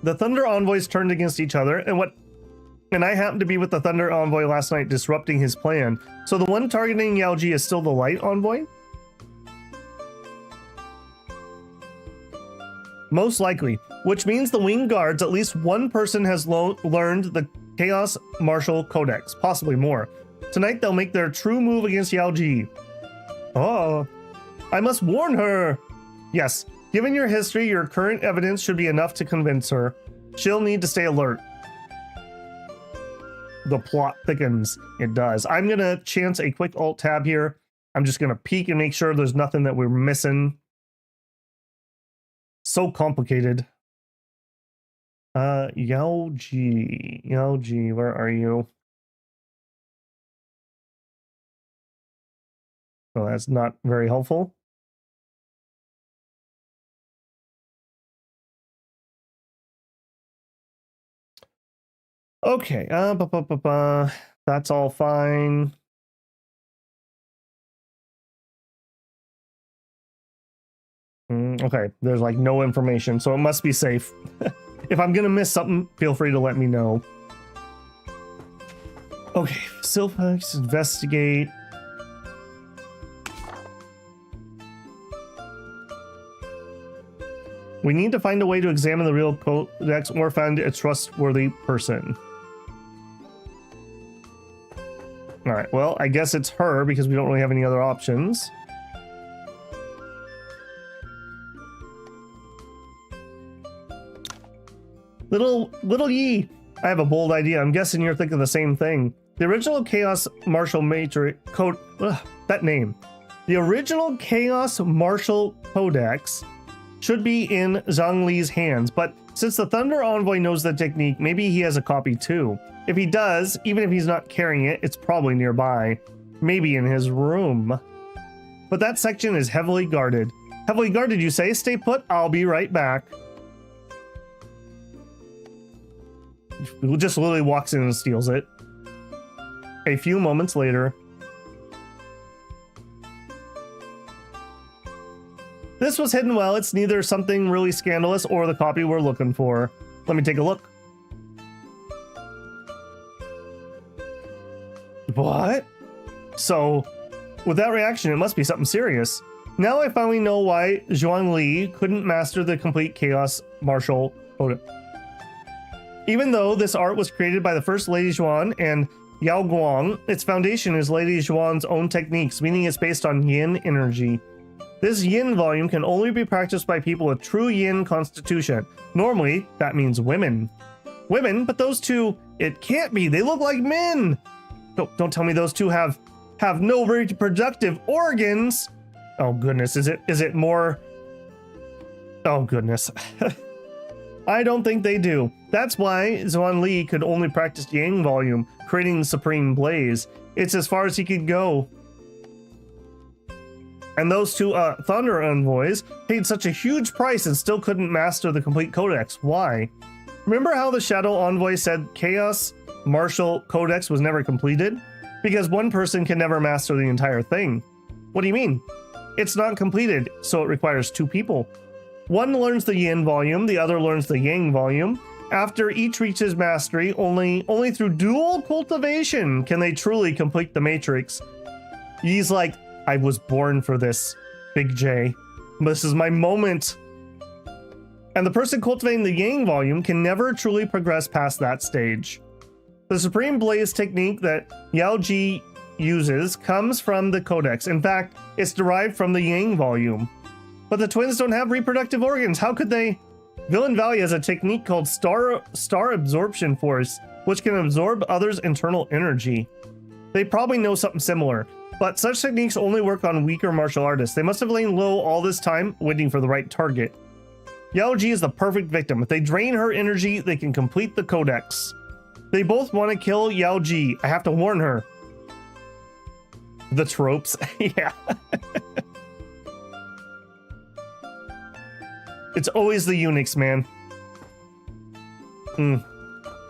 The Thunder Envoys turned against each other, and I happened to be with the Thunder Envoy last night disrupting his plan. So the one targeting Yao Ji is still the Light Envoy? Most likely, which means the Winged Guards, at least one person has learned the Chaos Martial Codex, possibly more. Tonight they'll make their true move against Yao Ji. Oh, I must warn her. Yes, given your history, your current evidence should be enough to convince her. She'll need to stay alert. The plot thickens. It does. I'm going to chance a quick alt tab here. I'm just going to peek and make sure there's nothing that we're missing. So complicated. Yao Ji, where are you? Oh, that's not very helpful. Okay, that's all fine. Okay, there's like no information, so it must be safe. If I'm gonna miss something, feel free to let me know. Okay, Silpex, investigate. We need to find a way to examine the real codex or find a trustworthy person. Alright, well, I guess it's her because we don't really have any other options. Little Yi, I have a bold idea. I'm guessing you're thinking the same thing. The original Chaos Martial Matrix Code, that name. The original Chaos Martial Codex should be in Zhang Li's hands, but since the Thunder Envoy knows the technique, maybe he has a copy too. If he does, even if he's not carrying it, it's probably nearby. Maybe in his room. But that section is heavily guarded. Heavily guarded, you say? Stay put, I'll be right back. Who just literally walks in and steals it. A few moments later. This was hidden well. It's neither something really scandalous or the copy we're looking for. Let me take a look. What? So, with that reaction, it must be something serious. Now I finally know why Zhang Li couldn't master the complete Chaos Martial Codex. Even though this art was created by the first Lady Zhuan and Yao Guang, its foundation is Lady Zhuan's own techniques, meaning it's based on yin energy. This yin volume can only be practiced by people with true yin constitution. Normally, that means women. Women? But those two, it can't be. They look like men. Don't tell me those two have no reproductive organs. Oh goodness, is it more? Oh goodness. I don't think they do. That's why Zhuan Li could only practice Yang volume, creating the Supreme Blaze. It's as far as he could go. And those two Thunder Envoys paid such a huge price and still couldn't master the complete codex. Why? Remember how the Shadow Envoy said Chaos Martial Codex was never completed? Because one person can never master the entire thing. What do you mean? It's not completed, so it requires two people. One learns the Yin volume, the other learns the Yang volume. After each reaches mastery, only through dual cultivation can they truly complete the Matrix. Yi's like, I was born for this, Big J. This is my moment. And the person cultivating the Yang volume can never truly progress past that stage. The Supreme Blaze technique that Yao Ji uses comes from the Codex. In fact, it's derived from the Yang volume. But the twins don't have reproductive organs. How could they? Villain Valley has a technique called Star Absorption Force, which can absorb others' internal energy. They probably know something similar, but such techniques only work on weaker martial artists. They must have lain low all this time, waiting for the right target. Yao Ji is the perfect victim. If they drain her energy, they can complete the Codex. They both want to kill Yao Ji. I have to warn her. The tropes. Yeah. It's always the eunuchs, man.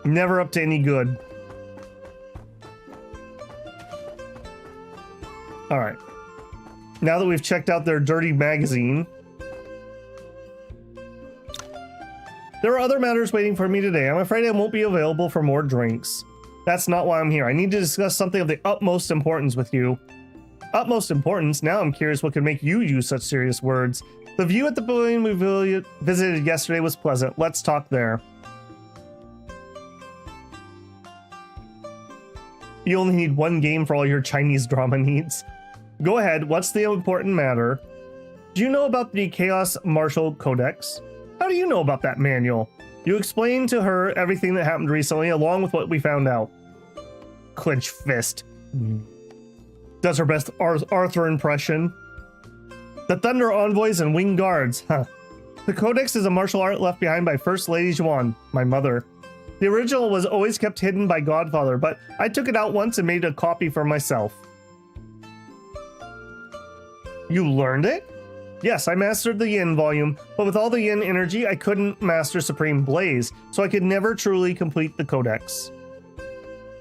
Never up to any good. Now that we've checked out their dirty magazine. There are other matters waiting for me today. I'm afraid I won't be available for more drinks. That's not why I'm here. I need to discuss something of the utmost importance with you. Utmost importance? Now I'm curious what could make you use such serious words. The view at the pavilion we visited yesterday was pleasant. Let's talk there. You only need one game for all your Chinese drama needs. Go ahead, what's the important matter? Do you know about the Chaos Martial Codex? How do you know about that manual? You explained to her everything that happened recently, along with what we found out. Clench fist. Does her best Arthur impression. The Thunder Envoys and Wing Guards, huh. The Codex is a martial art left behind by First Lady Zhuan, my mother. The original was always kept hidden by Godfather, but I took it out once and made a copy for myself. You learned it? Yes, I mastered the Yin volume, but with all the Yin energy, I couldn't master Supreme Blaze, so I could never truly complete the Codex.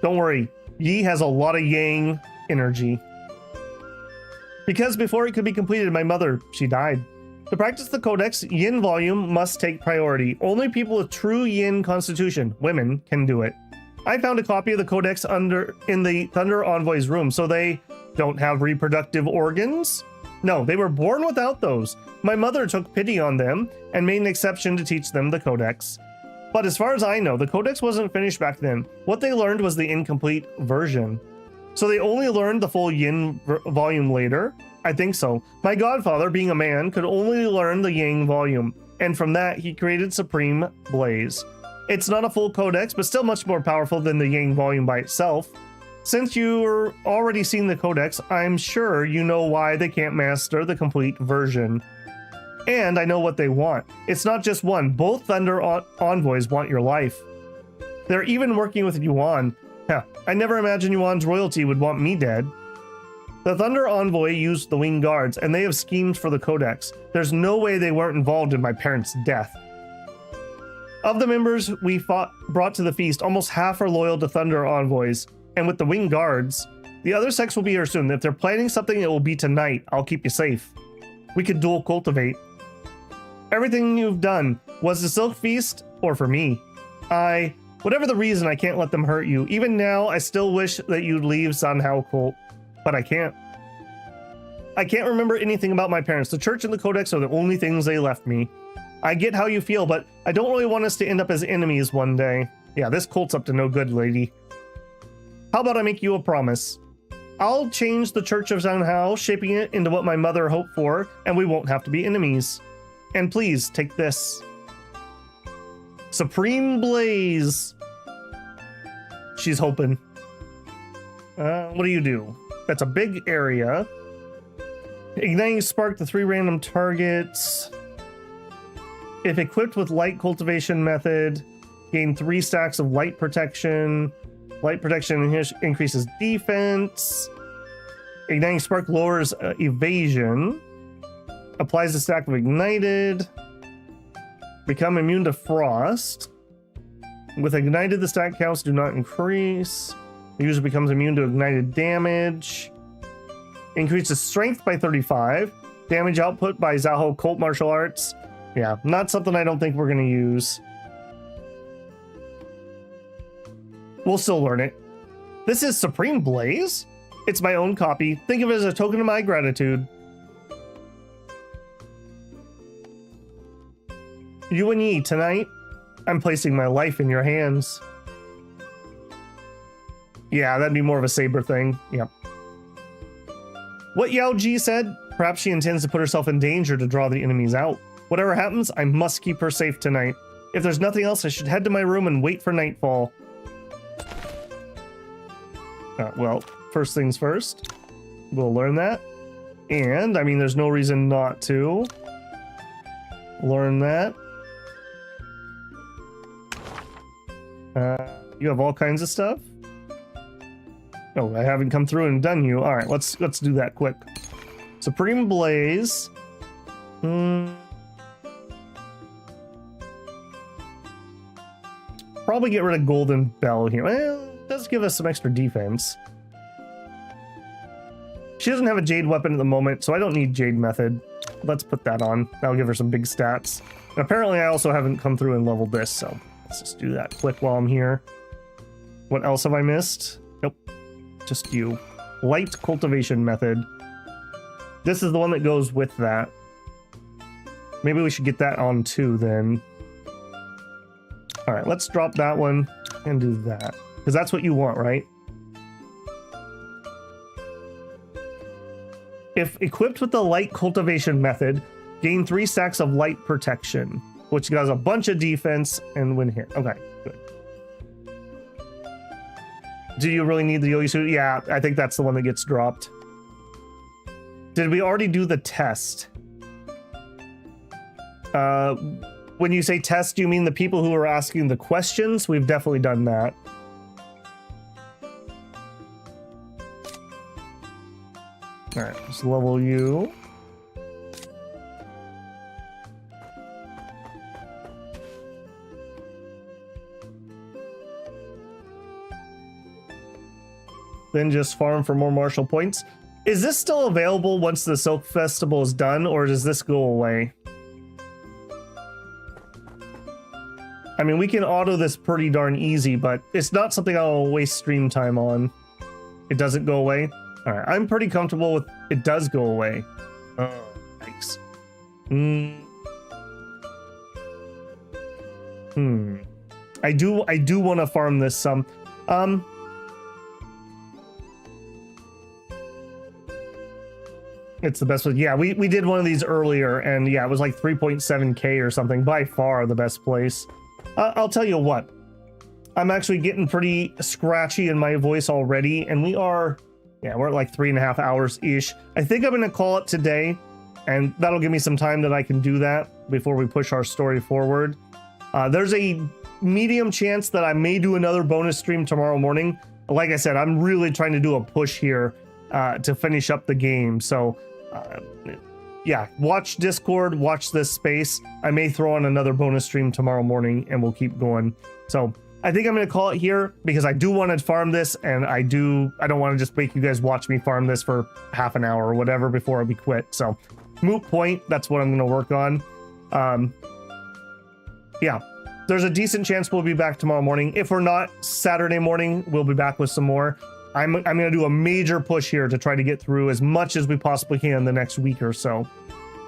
Don't worry, Yi has a lot of Yang energy. Because before it could be completed, my mother, she died. To practice the Codex, Yin volume must take priority. Only people with true Yin constitution, women, can do it. I found a copy of the Codex in the Thunder Envoy's room, so they don't have reproductive organs? No, they were born without those. My mother took pity on them and made an exception to teach them the Codex. But as far as I know, the Codex wasn't finished back then. What they learned was the incomplete version. So they only learned the full Yin volume later? I think so. My godfather, being a man, could only learn the Yang volume, and from that he created Supreme Blaze. It's not a full Codex, but still much more powerful than the Yang volume by itself. Since you're already seen the Codex, I'm sure you know why they can't master the complete version. And I know what they want. It's not just one. Both Thunder Envoys want your life. They're even working with Yuan. Heh, I never imagined Yuan's royalty would want me dead. The Thunder Envoy used the Wing Guards, and they have schemed for the Codex. There's no way they weren't involved in my parents' death. Of the members we brought to the feast, almost half are loyal to Thunder Envoys. And with the Wing Guards, the other sects will be here soon. If they're planning something, it will be tonight. I'll keep you safe. We could dual cultivate. Everything you've done, was the Silk Feast or for me? Whatever the reason, I can't let them hurt you. Even now, I still wish that you'd leave Sanhao cult, but I can't. I can't remember anything about my parents. The church and the Codex are the only things they left me. I get how you feel, but I don't really want us to end up as enemies one day. Yeah, this cult's up to no good, lady. How about I make you a promise? I'll change the Church of Sanhao, shaping it into what my mother hoped for, and we won't have to be enemies. And please, take this. Supreme Blaze. She's hoping. What do you do? That's a big area. Igniting Spark to 3 random targets. If equipped with Light Cultivation Method, gain 3 stacks of Light Protection. Light Protection increases defense. Igniting Spark lowers evasion. Applies a stack of Ignited. Become immune to Frost. With Ignited, the stack counts do not increase. The user becomes immune to Ignited damage. Increases Strength by 35. Damage output by Zaho Cult Martial Arts. Yeah, not something I don't think we're going to use. We'll still learn it. This is Supreme Blaze? It's my own copy. Think of it as a token of my gratitude. You and Yi, tonight, I'm placing my life in your hands. Yeah, that'd be more of a saber thing. Yep. What Yao Ji said, perhaps she intends to put herself in danger to draw the enemies out. Whatever happens, I must keep her safe tonight. If there's nothing else, I should head to my room and wait for nightfall. Well, first things first. We'll learn that. And, I mean, there's no reason not to. Learn that. You have all kinds of stuff. Oh, I haven't come through and done you. All right, let's do that quick. Supreme Blaze. Probably get rid of Golden Bell here. Well, it does give us some extra defense. She doesn't have a jade weapon at the moment, so I don't need jade method. Let's put that on. That'll give her some big stats. And apparently I also haven't come through and leveled this, so let's just do that quick while I'm here. What else have I missed? Nope. Just you. Light cultivation method. This is the one that goes with that. Maybe we should get that on too then. All right, let's drop that one and do that. Because that's what you want, right? If equipped with the light cultivation method, gain 3 stacks of light protection, which does a bunch of defense and win hit. Okay, good. Do you really need the yogi suit? Yeah, I think that's the one that gets dropped. Did we already do the test? When you say test, do you mean the people who are asking the questions? We've definitely done that. All right, let's level you. Then just farm for more martial points. Is this still available once the Silk Festival is done, or does this go away? I mean, we can auto this pretty darn easy, but it's not something I'll waste stream time on. It doesn't go away? All right, I'm pretty comfortable with it does go away. Oh, thanks. I do want to farm this some. It's the best one. Yeah, we did one of these earlier, and yeah, it was like 3.7k or something. By far the best place. I'll tell you what. I'm actually getting pretty scratchy in my voice already, and we're at like 3.5 hours ish. I think I'm gonna call it today, and that'll give me some time that I can do that before we push our story forward. There's a medium chance that I may do another bonus stream tomorrow morning. Like I said, I'm really trying to do a push here to finish up the game. So yeah, watch Discord, watch this space. I may throw on another bonus stream tomorrow morning and we'll keep going. So I think I'm going to call it here because I do want to farm this, and I don't want to just make you guys watch me farm this for half an hour or whatever before we quit. So moot point, that's what I'm going to work on. Yeah, there's a decent chance we'll be back tomorrow morning. If we're not, Saturday morning, we'll be back with some more. I'm going to do a major push here to try to get through as much as we possibly can the next week or so.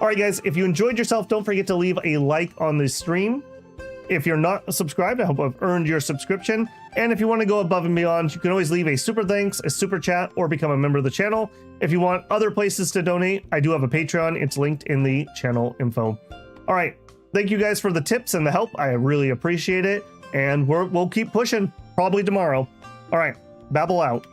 All right, guys, if you enjoyed yourself, don't forget to leave a like on the stream. If you're not subscribed, I hope I've earned your subscription. And if you want to go above and beyond, you can always leave a super thanks, a super chat, or become a member of the channel. If you want other places to donate, I do have a Patreon. It's linked in the channel info. All right. Thank you guys for the tips and the help. I really appreciate it. And we'll keep pushing probably tomorrow. All right. Babble out.